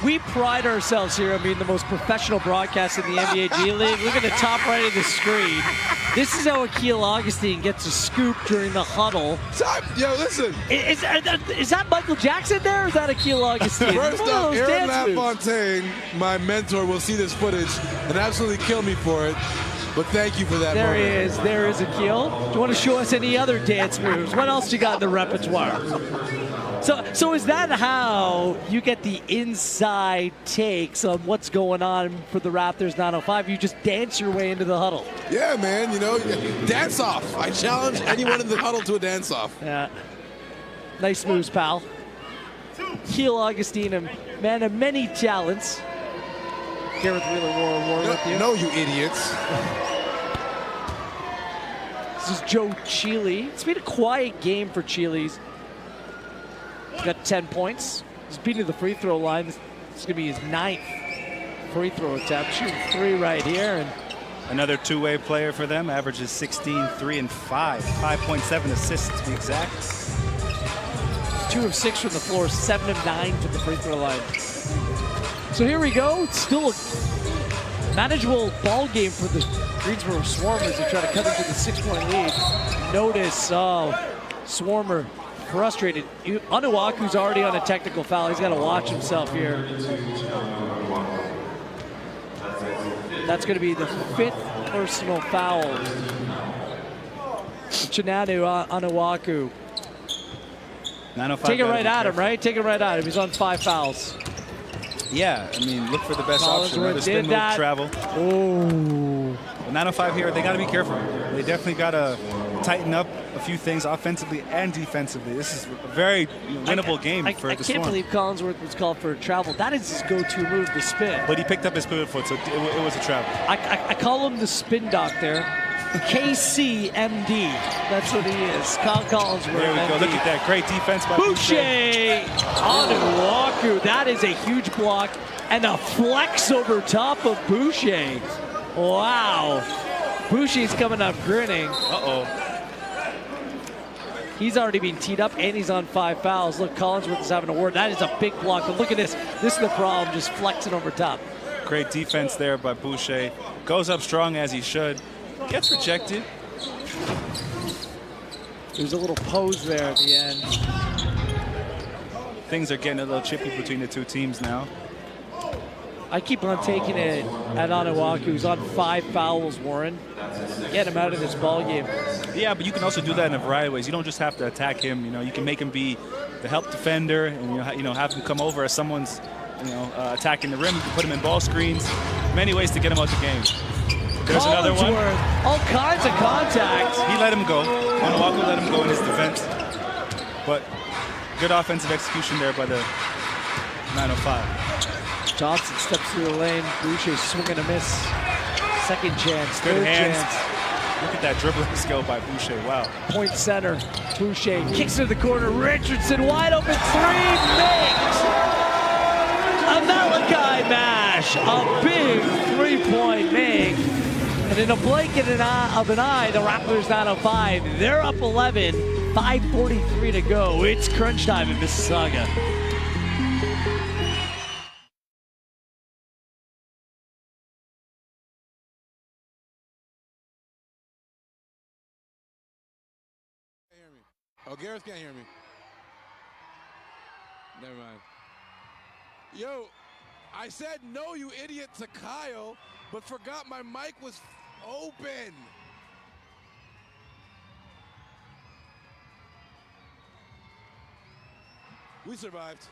We pride ourselves here on being the most professional broadcast in the NBA G League. Look at the top right of the screen. This is how Akil Augustine gets a scoop during the huddle. Yo, listen. Is that Michael Jackson there, or is that Akil Augustine? First up, Aaron LaFontaine, my mentor, will see this footage and absolutely kill me for it. But thank you for that. There he is. There is Akil. Do you want to show us any other dance moves? What else you got in the repertoire? So is that how you get the inside takes on what's going on for the Raptors 905? You just dance your way into the huddle. Yeah, man. Dance off. I challenge anyone in the huddle to a dance off. Yeah. Nice moves, pal. Akil Augustine, a man of many talents. Gareth Wheeler War with you. No, you idiots. This is Joe Chile. It's been a quiet game for Chile's. He's got 10 points. He's beating the free throw line. This is going to be his 9th free throw attempt. Shooting 3 right here. And another two-way player for them. Averages 16, 3, and 5. 5.7 assists to be exact. 2 of 6 from the floor. 7 of 9 from the free throw line. So here we go. It's still a manageable ball game for the Greensboro Swarmers to try to cut into the 6-point lead. Notice, Swarmer frustrated. Onuaku's already on a technical foul. He's got to watch himself here. That's going to be the 5th personal foul. Chinanu Onuaku. Take it right at him, right? Take it right at him. He's on 5 fouls. Yeah, I mean, look for the best option. Another spin move, travel. Oh. 905 here, they got to be careful. They definitely got to tighten up a few things offensively and defensively. This is a very winnable game for the Swarm. I can't believe Collinsworth was called for a travel. That is his go-to move, the spin. But he picked up his pivot foot, so it was a travel. I call him the spin doctor. KCMD. That's what he is. Kyle Collinsworth. There we go. Look at that. Great defense by Boucher. Onuaku. That is a huge block. And a flex over top of Boucher. Wow. Boucher's coming up grinning. Uh-oh. He's already been teed up, and he's on 5 fouls. Look, Collinsworth is having a word. That is a big block. But look at this. This is the problem, just flexing over top. Great defense there by Boucher. Goes up strong as he should. Gets rejected. There's a little pose there at the end. Things are getting a little chippy between the two teams now. I keep on taking it at Onuaku, who's on 5 fouls, Warren. Get him out of this ball game. Yeah, but you can also do that in a variety of ways. You don't just have to attack him. You know, you can make him be the help defender, and have him come over as someone's attacking the rim. You can put him in ball screens. Many ways to get him out the game. There's another one. All kinds of contact. He let him go. Onuaku let him go in his defense. But good offensive execution there by the 905. Johnson steps through the lane. Boucher swing and a miss. Second chance. Good third hands. chance. Look at that dribbling skill by Boucher. Wow. Point center. Boucher kicks to the corner. Richardson wide open 3. Makes a Malachi Mash. A big 3-point make. And in a blink of an eye, the Raptors 905. They're up 11. 5:43 to go. It's crunch time in Mississauga. Oh, Gareth can't hear me. Never mind. Yo, I said no, you idiot, to Kyle, but forgot my mic was open. We survived.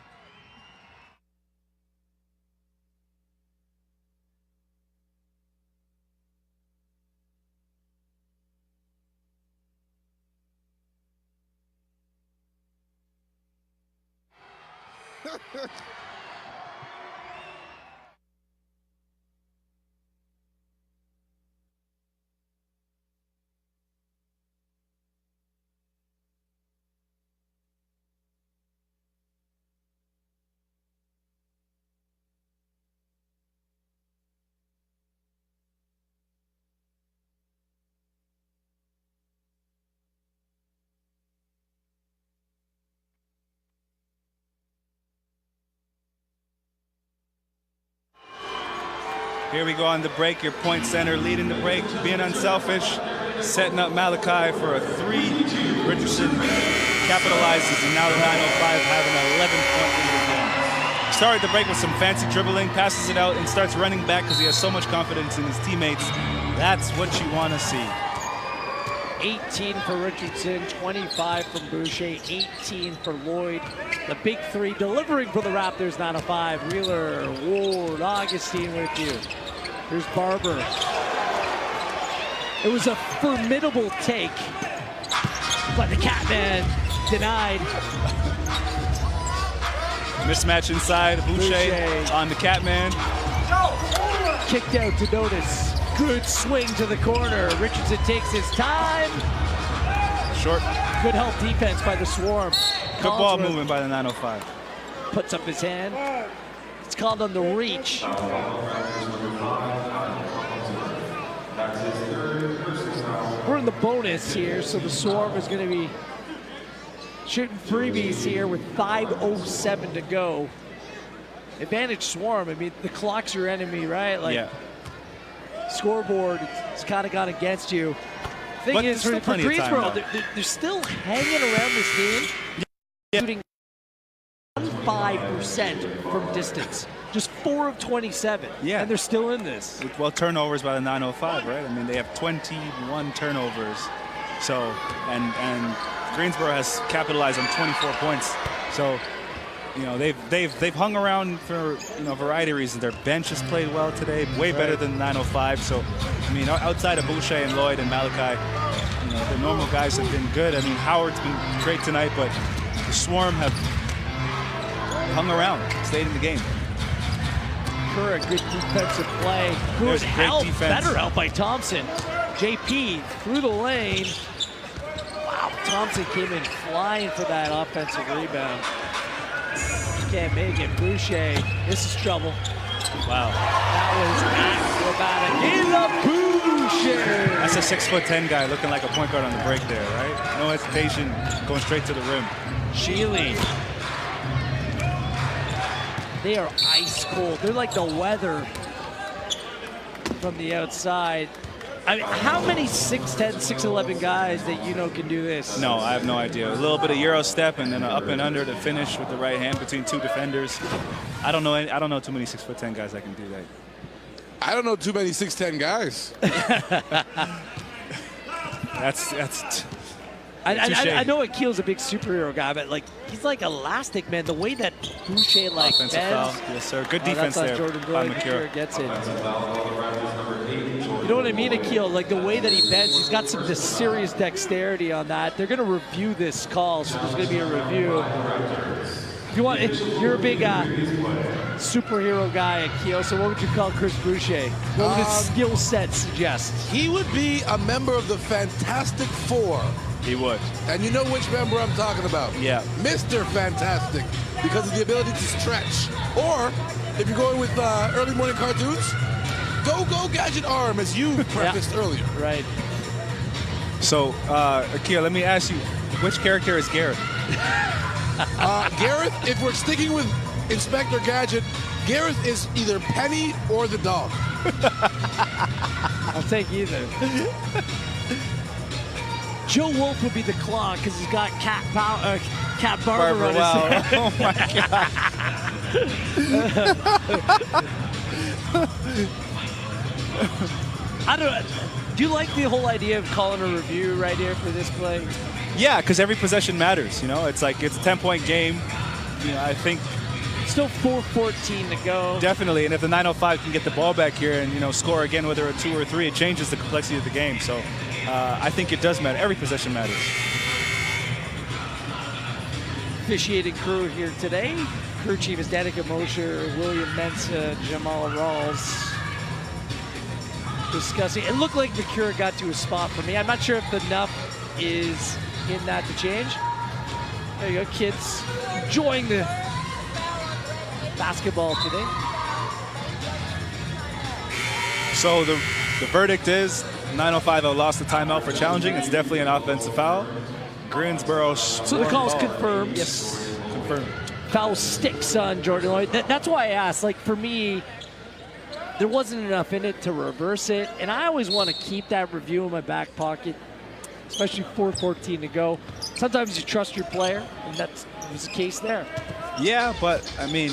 Here we go on the break. Your point center leading the break, being unselfish, setting up Malachi for a 3. Richardson capitalizes, and now the 905 having an 11-point lead again. Started the break with some fancy dribbling, passes it out, and starts running back because he has so much confidence in his teammates. That's what you want to see. 18 for Richardson, 25 from Boucher, 18 for Lloyd. The big 3 delivering for the Raptors 905. Wheeler, Ward, Augustine with you. Here's Barber. It was a formidable take, but the Catman denied. Mismatch inside, Boucher on the Catman. Kicked out to Notice. Good swing to the corner. Richardson takes his time. Short. Good help defense by the Swarm. Good ball movement by the 905. Puts up his hand. It's called on the reach. We're in the bonus here, so the Swarm is going to be shooting freebies here with 5:07 to go. advantage Swarm. I mean, the clock's your enemy, right? Like, yeah. Scoreboard, it's kind of gone against you. Thing But is, there's for still plenty of time, Greensboro, though. they're still hanging around this game, shooting 25% from distance. Just 4 of 27. Yeah. And they're still in this. With, well, turnovers by the 905, right? I mean, they have 21 turnovers. So, and Greensboro has capitalized on 24 points. So, you know, they've hung around for, you know, a variety of reasons. Their bench has played well today, way better than 905. So, I mean, outside of Boucher and Lloyd and Malachi, you know, the normal guys have been good. I mean, Howard's been great tonight, but the Swarm have hung around, stayed in the game. Good defensive play. Good help. Better help by Thompson. JP through the lane. Wow, Thompson came in flying for that offensive rebound. Can't make it. Boucher, this is trouble. Wow. That was acrobatic. In the Boucher. That's a 6'10" guy looking like a point guard on the break there, right? No hesitation, going straight to the rim. Sheely. They are ice cold. They're like the weather from the outside. I mean, how many 6'10", 6'11" guys that you know can do this? No, I have no idea. A little bit of Euro step and then an up and under to finish with the right hand between two defenders. I don't know too many 6'10" guys that can do that. I don't know too many 6'10" guys. I know Akil's a big superhero guy, but like he's like elastic, man. The way that Boucher like offensive bends. foul. Yes, sir. Good defense there. Jordan by Makira gets it. You know what I mean, Akil? Like the way that he bends, he's got some serious dexterity on that. They're going to review this call, so there's going to be a review. If you want, you're a big superhero guy, Akil. So what would you call Chris Boucher? What would his skill set suggest? He would be a member of the Fantastic Four. He would. And you know which member I'm talking about? Yeah. Mr. Fantastic, because of the ability to stretch. Or, if you're going with early morning cartoons, go gadget arm, as you prefaced earlier. Right. So, Akil, let me ask you, which character is Gareth? Gareth, if we're sticking with Inspector Gadget, Gareth is either Penny or the dog. I'll take either. Joe Wolf would be the claw because he's got Cat Barber on his head. Oh my God. I don't. Do you like the whole idea of calling a review right here for this play? Yeah, because every possession matters. You know, it's like it's a 10-point game. You know, I think still 4:14 to go. Definitely, and if the 905 can get the ball back here and score again, whether a 2 or 3, it changes the complexity of the game. So I think it does matter. Every possession matters. Officiating crew here today. Crew chief is Danica Mosher, William Mensa, Jamal Rawls. Discussing. It looked like Makira got to a spot for me. I'm not sure if enough is in that to change. There you go, kids enjoying the basketball today. So the verdict is 905 lost the timeout for challenging. It's definitely an offensive foul. Greensboro. So the call's confirmed. Yes, confirmed. Foul sticks on Jordan Lloyd. That's why I asked. Like for me, there wasn't enough in it to reverse it, and I always want to keep that review in my back pocket, especially 4:14 to go. Sometimes you trust your player, and that was the case there. Yeah, but I mean,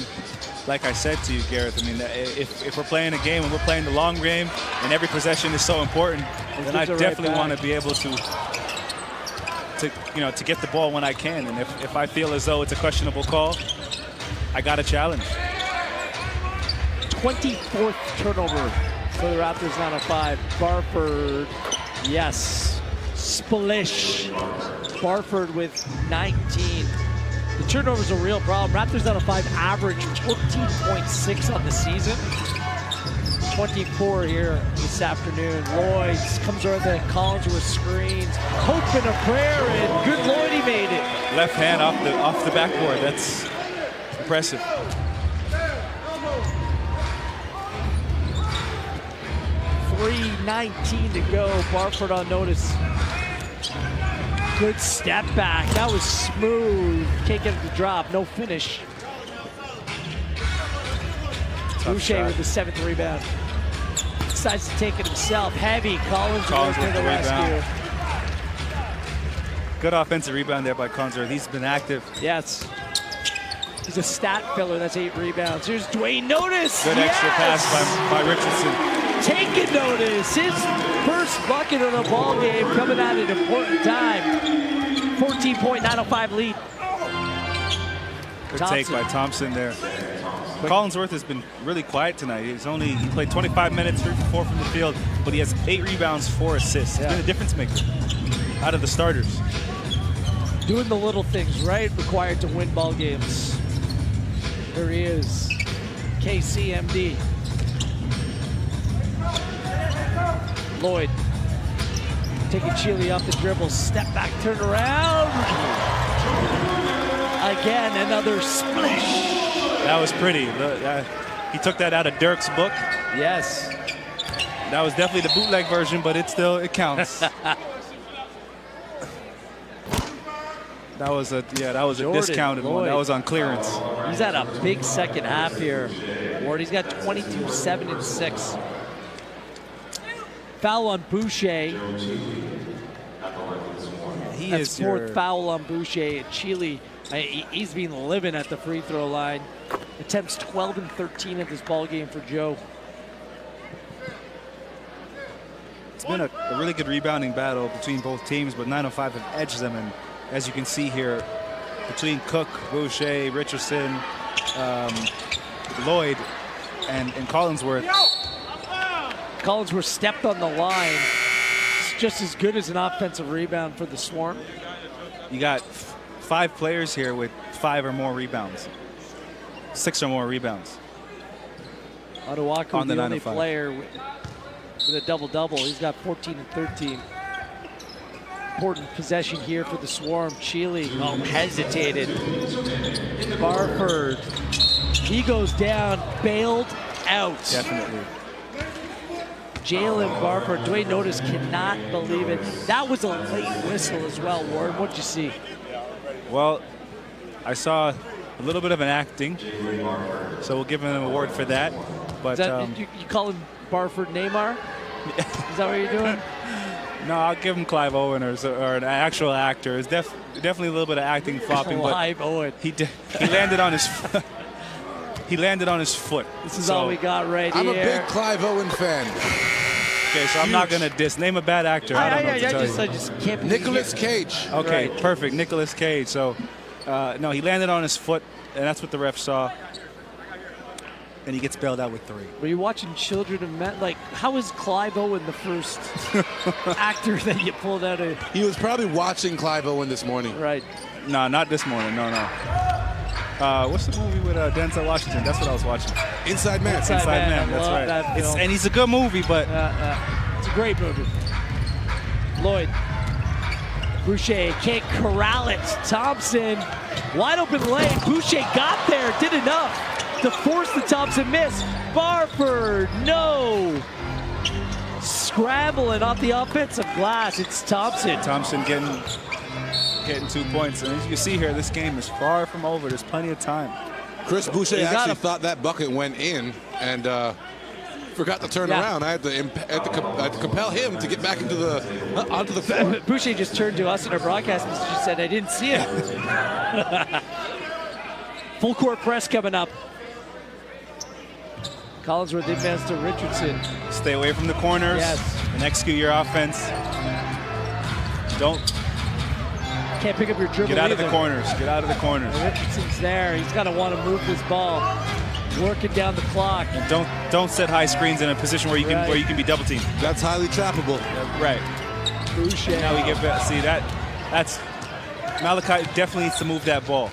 like I said to you, Gareth, I mean, if we're playing a game and we're playing the long game, and every possession is so important, then I definitely want to be able to get the ball when I can. And if I feel as though it's a questionable call, I got a challenge. 24th turnover for the Raptors 905. Barford, yes. Splish. Barford with 19. The turnover's a real problem. Raptors 905 average 14.6 on the season. 24 here this afternoon. Lloyd comes around the Collins with screens. Hope and a prayer, and good Lloyd, he made it. Left hand off the backboard. That's impressive. 3:19 to go. Barford on notice. Good step back. That was smooth. Can't get it to drop. No finish. Boucher shot. with the 7th rebound. Decides to take it himself. Heavy. Collins with to the rescue. Good offensive rebound there by Collinsworth. He's been active. Yes. He's a stat filler. That's 8 rebounds. Here's Dwayne Notice. Good extra pass by Richardson. Taking notice. His first bucket of the ball game coming at an important time. 14-point, 9:05 lead. Good take by Thompson there. Collinsworth has been really quiet tonight. He played 25 minutes, 3 for 4 from the field, but he has 8 rebounds, 4 assists. He's been a difference maker out of the starters. Doing the little things, right? Required to win ball games. There he is. KCMD. Lloyd taking Chile off the dribble. Step back, turn around. Again, another splish. That was pretty. He took that out of Dirk's book. Yes. That was definitely the bootleg version, but it counts. That was a discounted Lloyd. one. That was on clearance. He's had a big second half here. Ward, he's got 22, 7, and 6. Foul on Boucher. That's 4th foul on Boucher. Chile, he's been living at the free throw line. Attempts 12 and 13 at this ball game for Joe. It's been a really good rebounding battle between both teams, but 905 have edged them. And as you can see here, between Cook, Boucher, Richardson, Lloyd, and Collinsworth. Collinsworth stepped on the line. It's just as good as an offensive rebound for the Swarm. You got 5 players here with 5 or more rebounds. 6 or more rebounds. Oduaku, the only player with a double-double. He's got 14 and 13. Important possession here for the Swarm. Chile hesitated. Barford, he goes down, bailed out. Definitely. Jalen Barford, Dwayne Notice cannot believe it. That was a late whistle as well, Ward. What'd you see? Well, I saw a little bit of an acting, so we'll give him an award for that. But you call him Barford Neymar? Is that what you're doing? No, I'll give him Clive Owen or an actual actor. It's definitely a little bit of acting flopping. Clive Owen. He landed on his foot. He landed on his foot. This is all we got right I'm here. a big Clive Owen fan. Okay, so I'm not going to diss. Name a bad actor. I don't know what to tell you. I just can't believe Nicolas Cage. Okay, Right. perfect. Nicolas Cage. So, no, he landed on his foot, and that's what the ref saw. And he gets bailed out with 3. Were you watching Children of Men? Like, how is Clive Owen the first actor that you pulled out of? He was probably watching Clive Owen this morning. Right. No, not this morning. No. What's the movie with Denzel Washington? That's what I was watching. Inside Man. Inside Man. That's right. That film. And he's a good movie, but it's a great movie. Lloyd. Boucher can't corral it. Thompson, wide open lane. Boucher got there, did enough to force the Thompson miss. Barford, no. Scrambling off the offensive glass. It's Thompson. Thompson getting 2 points. And as you can see here, this game is far from over. There's plenty of time. Chris Boucher actually thought that bucket went in and forgot to turn around. I had to compel him to get back into onto the floor. Boucher just turned to us in our broadcast and just said, I didn't see it. Full court press coming up. Collinsworth advance to Richardson. Stay away from the corners and execute your offense. Can't pick up your dribble. Get out of the either. corners. Get out of the corners. Richardson's there. He's got to want to move this ball. Working down the clock. And don't set high screens in a position where you can be double teamed. That's highly trappable. Right. Boucher. Now we get back. See that's Malachi definitely needs to move that ball.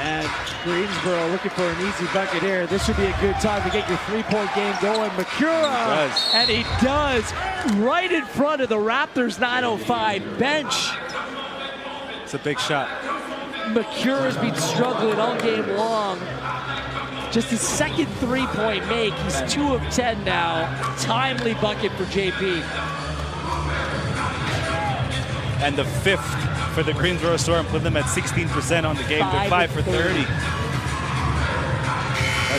And Greensboro looking for an easy bucket here. This would be a good time to get your three-point game going. Makura, and he does, right in front of the Raptors 905 bench. It's a big shot. Makura's been struggling all game long. Just his second three-point make. He's 2 of 10 now. Timely bucket for JP. And the 5th for the Greensboro Storm, put them at 16% on the game. They're 5 for 30.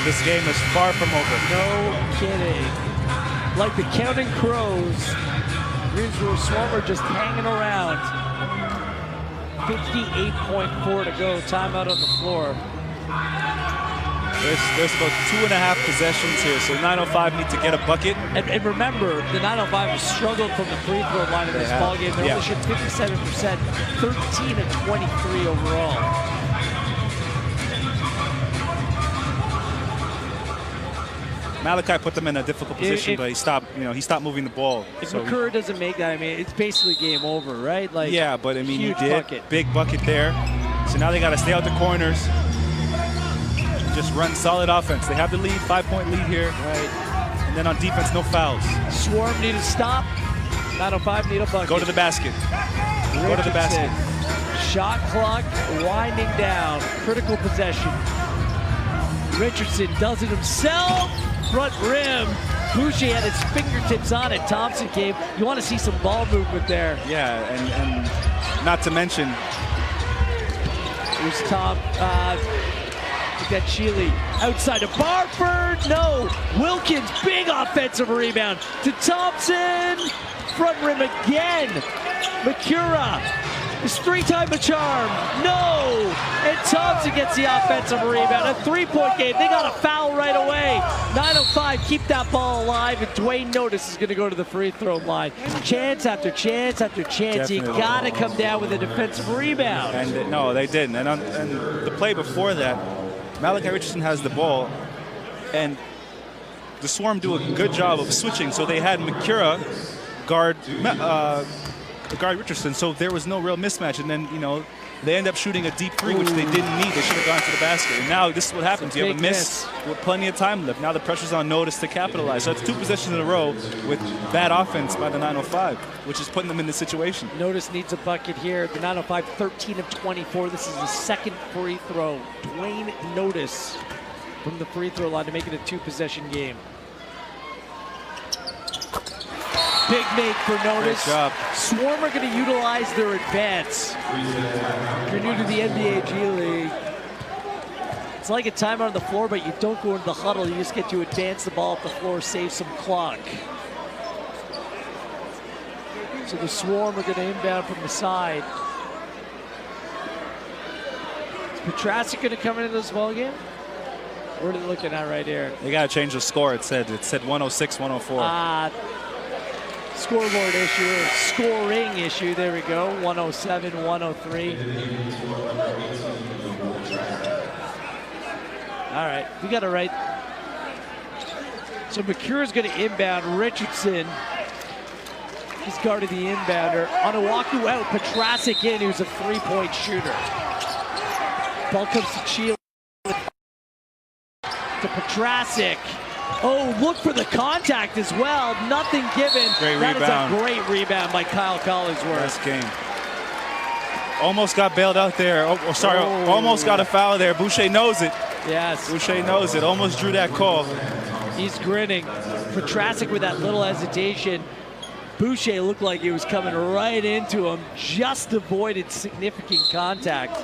this game is far from over. No kidding. Like the Counting Crows, Greensboro Swarm are just hanging around. 58.4 to go. Timeout on the floor. There's about 2.5 possessions here, so 905 need to get a bucket. And remember, the 905 has struggled from the free throw line in this ballgame. They're only shooting 57%, 13 of 23 overall. Malachi put them in a difficult position, but he stopped moving the ball. If so McCurry doesn't make that, I mean, it's basically game over, right? Like, yeah, but I mean, he huge did. bucket. Big bucket there. So now they got to stay out the corners. Just run solid offense. They have the lead, 5-point lead here. Right. And then on defense, no fouls. Swarm need a stop. 905 need a bucket. Go to the basket. Go to the basket. Shot clock winding down. Critical possession. Richardson does it himself. Front rim. Boucher had his fingertips on it. Thompson came. You want to see some ball movement there. Yeah, and not to mention. Here's Tom. Got Sheely outside of Barford. No. Wilkins, big offensive rebound to Thompson. Front rim again. Makura is three-time a charm. No. And Thompson gets the offensive rebound. A three-point game. They got a foul right away. 905, keep that ball alive. And Dwayne Notice is going to go to the free throw line. Chance after chance after chance. Definitely. You got to come down with a defensive rebound. And no, they didn't. And the play before that, Malachi Richardson has the ball, and the Swarm do a good job of switching. So they had Makura guard Richardson, so there was no real mismatch. And then, they end up shooting a deep three, which they didn't need. They should have gone to the basket. And now this is what happens. You have a miss with plenty of time left. Now the pressure's on Notice to capitalize. So it's 2 possessions in a row with bad offense by the 905, which is putting them in this situation. Notice needs a bucket here. The 905, 13 of 24. This is the second free throw. Dwayne Notice from the free throw line to make it a 2-possession game. Big make for Notice. Great job. Swarm are going to utilize their advance. If you're new to the NBA G League, it's like a timeout on the floor, but you don't go into the huddle. You just get to advance the ball up the floor, save some clock. So the Swarm are going to inbound from the side. Is Petrasek going to come into this ballgame? What are they looking at right here? They got to change the score. It said 106, 104. Scoreboard issue, or scoring issue. There we go. 107, 103. All right, we got it right. So Makura's going to inbound. Richardson is guarded the inbounder. On a walk-through out, Petrasek in, who's a three-point shooter. Ball comes to Chile. To Petrasek. Oh, look for the contact as well. Nothing given. Great that rebound. Is a great rebound by Kyle Collinsworth. Best game. Almost got bailed out there. Almost got a foul there. Boucher knows it. Yes. Boucher knows it. Almost drew that call. He's grinning. Petrasek with that little hesitation. Boucher looked like he was coming right into him. Just avoided significant contact.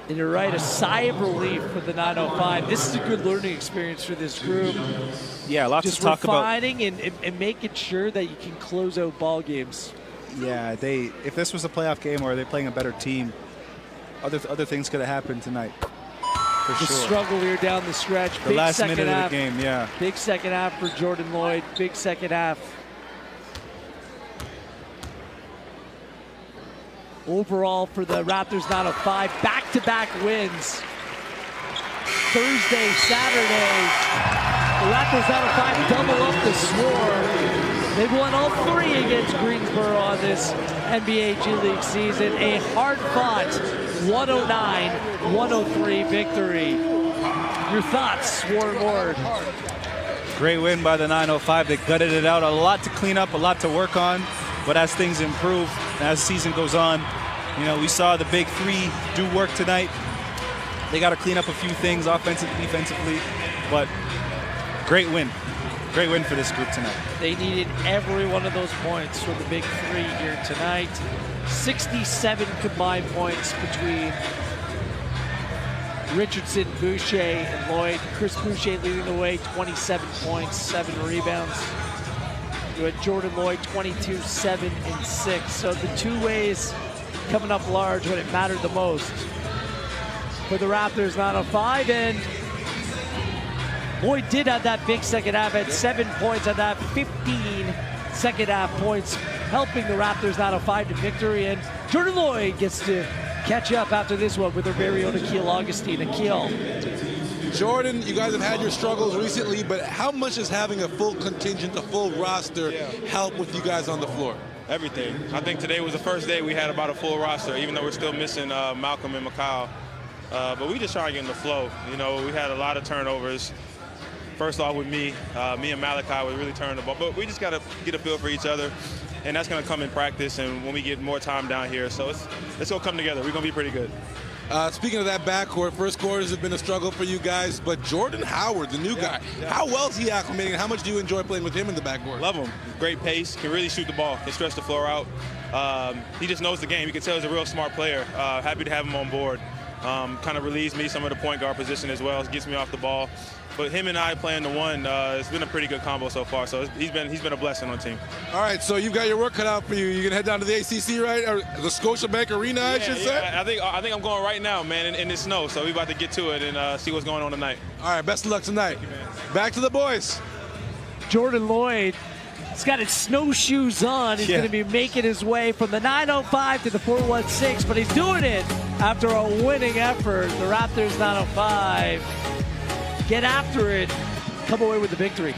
And you're right, a sigh of relief for the 905. This is a good learning experience for this group. Yeah, lots Just to talk about. refining and making sure that you can close out ball games. Yeah, if this was a playoff game or they're playing a better team, other things could have happened tonight. For The sure. struggle here down the stretch. The Big last second minute half. of the game, yeah. Big second half for Jordan Lloyd. Big second half. Overall for the Raptors 905, back-to-back wins. Thursday, Saturday, the Raptors 905 double up the Swarm. They've won all 3 against Greensboro on this NBA G League season. A hard-fought 109-103 victory. Your thoughts, Swarm Ward? Great win by the 905. They gutted it out. A lot to clean up, a lot to work on. But as things improve, as the season goes on, we saw the big 3 do work tonight. They got to clean up a few things offensively, defensively. But great win. Great win for this group tonight. They needed every one of those points for the big 3 here tonight. 67 combined points between Richardson, Boucher, and Lloyd. Chris Boucher leading the way, 27 points, 7 rebounds. You had Jordan Lloyd, 22, 7, and 6. So the two ways coming up large when it mattered the most for the Raptors, 905. And Lloyd did have that big second half, had 7 points on that, 15 second half points, helping the Raptors 905 to victory. And Jordan Lloyd gets to catch up after this one with her very own Akil Augustine. Akil. Jordan, you guys have had your struggles recently, but how much does having a full contingent, a full roster, help with you guys on the floor? Everything. I think today was the first day we had about a full roster, even though we're still missing Malcolm and Mikal. But we just try to get in the flow. You know, we had a lot of turnovers. First off with me and Malachi was really turning the ball. But we just got to get a feel for each other. And that's going to come in practice and when we get more time down here. So it's going to come together. We're going to be pretty good. Speaking of that backcourt, first quarters have been a struggle for you guys, but Jordan Howard, the new guy, how well is he acclimating, and how much do you enjoy playing with him in the backcourt? Love him. Great pace, can really shoot the ball, can stretch the floor out. He just knows the game. You can tell he's a real smart player. Happy to have him on board. Kind of relieves me some of the point guard position as well, gets me off the ball. But him and I playing the one, it's been a pretty good combo so far. So he's been a blessing on the team. All right, so you've got your work cut out for you. You're gonna head down to the ACC, right? Or the Scotiabank Arena, I should say. I think I'm going right now, man, in the snow. So we about to get to it and see what's going on tonight. All right, best of luck tonight. Back to the boys. Jordan Lloyd, he's got his snowshoes on. He's going to be making his way from the 905 to the 416, but he's doing it after a winning effort. The Raptors 905 get after it, come away with the victory.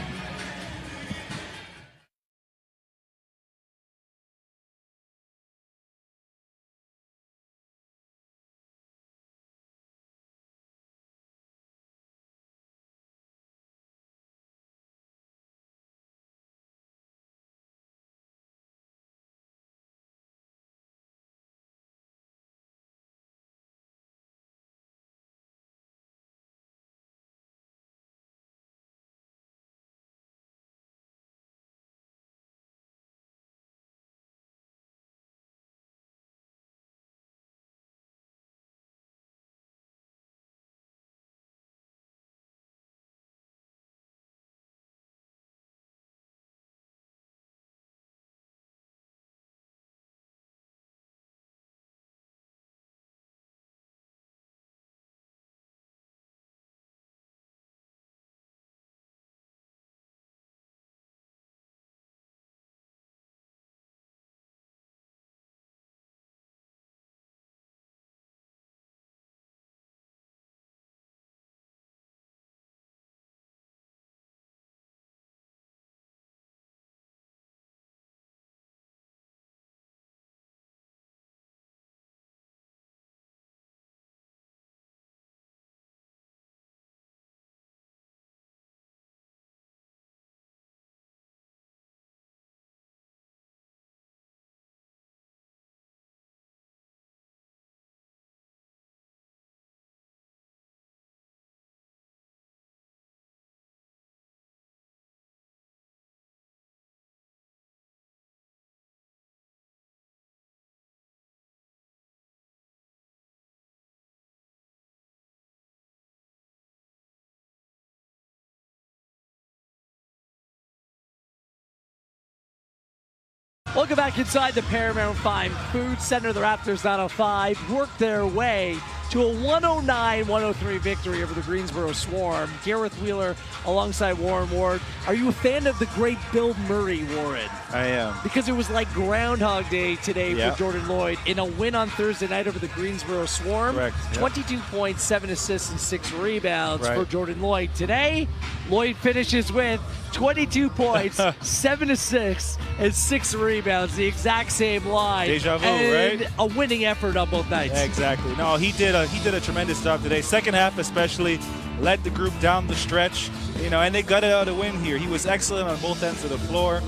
Welcome back inside the Paramount Fine Food Center. The Raptors 905 worked their way to a 109-103 victory over the Greensboro Swarm. Gareth Wheeler alongside Warren Ward. Are you a fan of the great Bill Murray, Warren? I am. Because it was like Groundhog Day today for Jordan Lloyd in a win on Thursday night over the Greensboro Swarm. Correct. 22 points, 7 assists, and 6 rebounds for Jordan Lloyd. Today, Lloyd finishes with 22 points, 7 assists, and 6 rebounds. The exact same line. Deja vu, and right? a winning effort on both nights. Exactly. No, he did a tremendous job today. Second half especially, led the group down the stretch, and they gutted out a win here. He was excellent on both ends of the floor.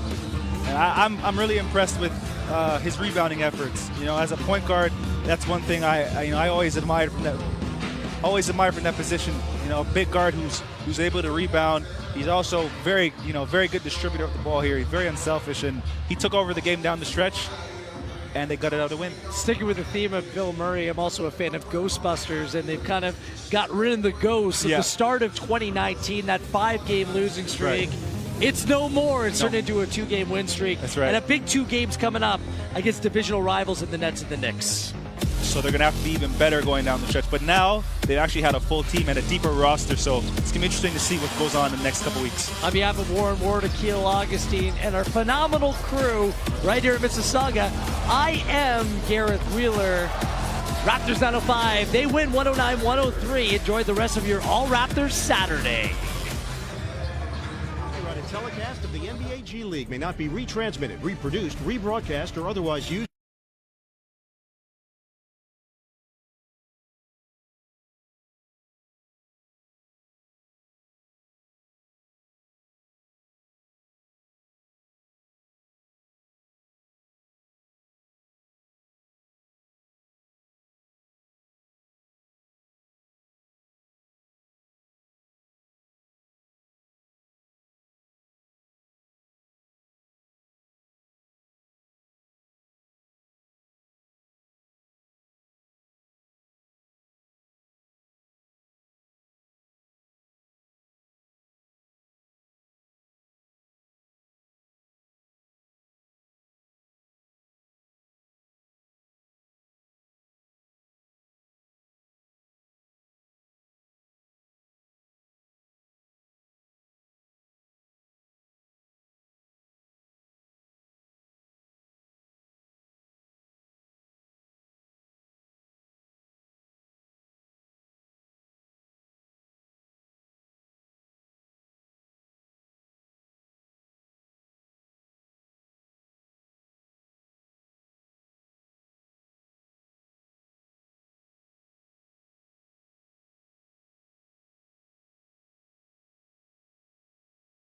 And I'm really impressed with his rebounding efforts. As a point guard, that's one thing I always admired from that. Always admired from that position. A big guard who's able to rebound. He's also very good distributor of the ball here. He's very unselfish, and he took over the game down the stretch. and they gutted out a win. Sticking with the theme of Bill Murray, I'm also a fan of Ghostbusters, and they've kind of got rid of the ghosts at the start of 2019, that 5-game losing streak. Right. It's no more. It's turned into a 2-game win streak. That's right. And a big 2 games coming up against divisional rivals in the Nets and the Knicks. So they're going to have to be even better going down the stretch. But now they've actually had a full team and a deeper roster, so it's going to be interesting to see what goes on in the next couple weeks. On behalf of Warren Ward, Akil Augustine, and our phenomenal crew right here in Mississauga, I am Gareth Wheeler. Raptors 905, they win 109-103. Enjoy the rest of your All Raptors Saturday. A telecast of the NBA G League may not be retransmitted, reproduced, rebroadcast, or otherwise used.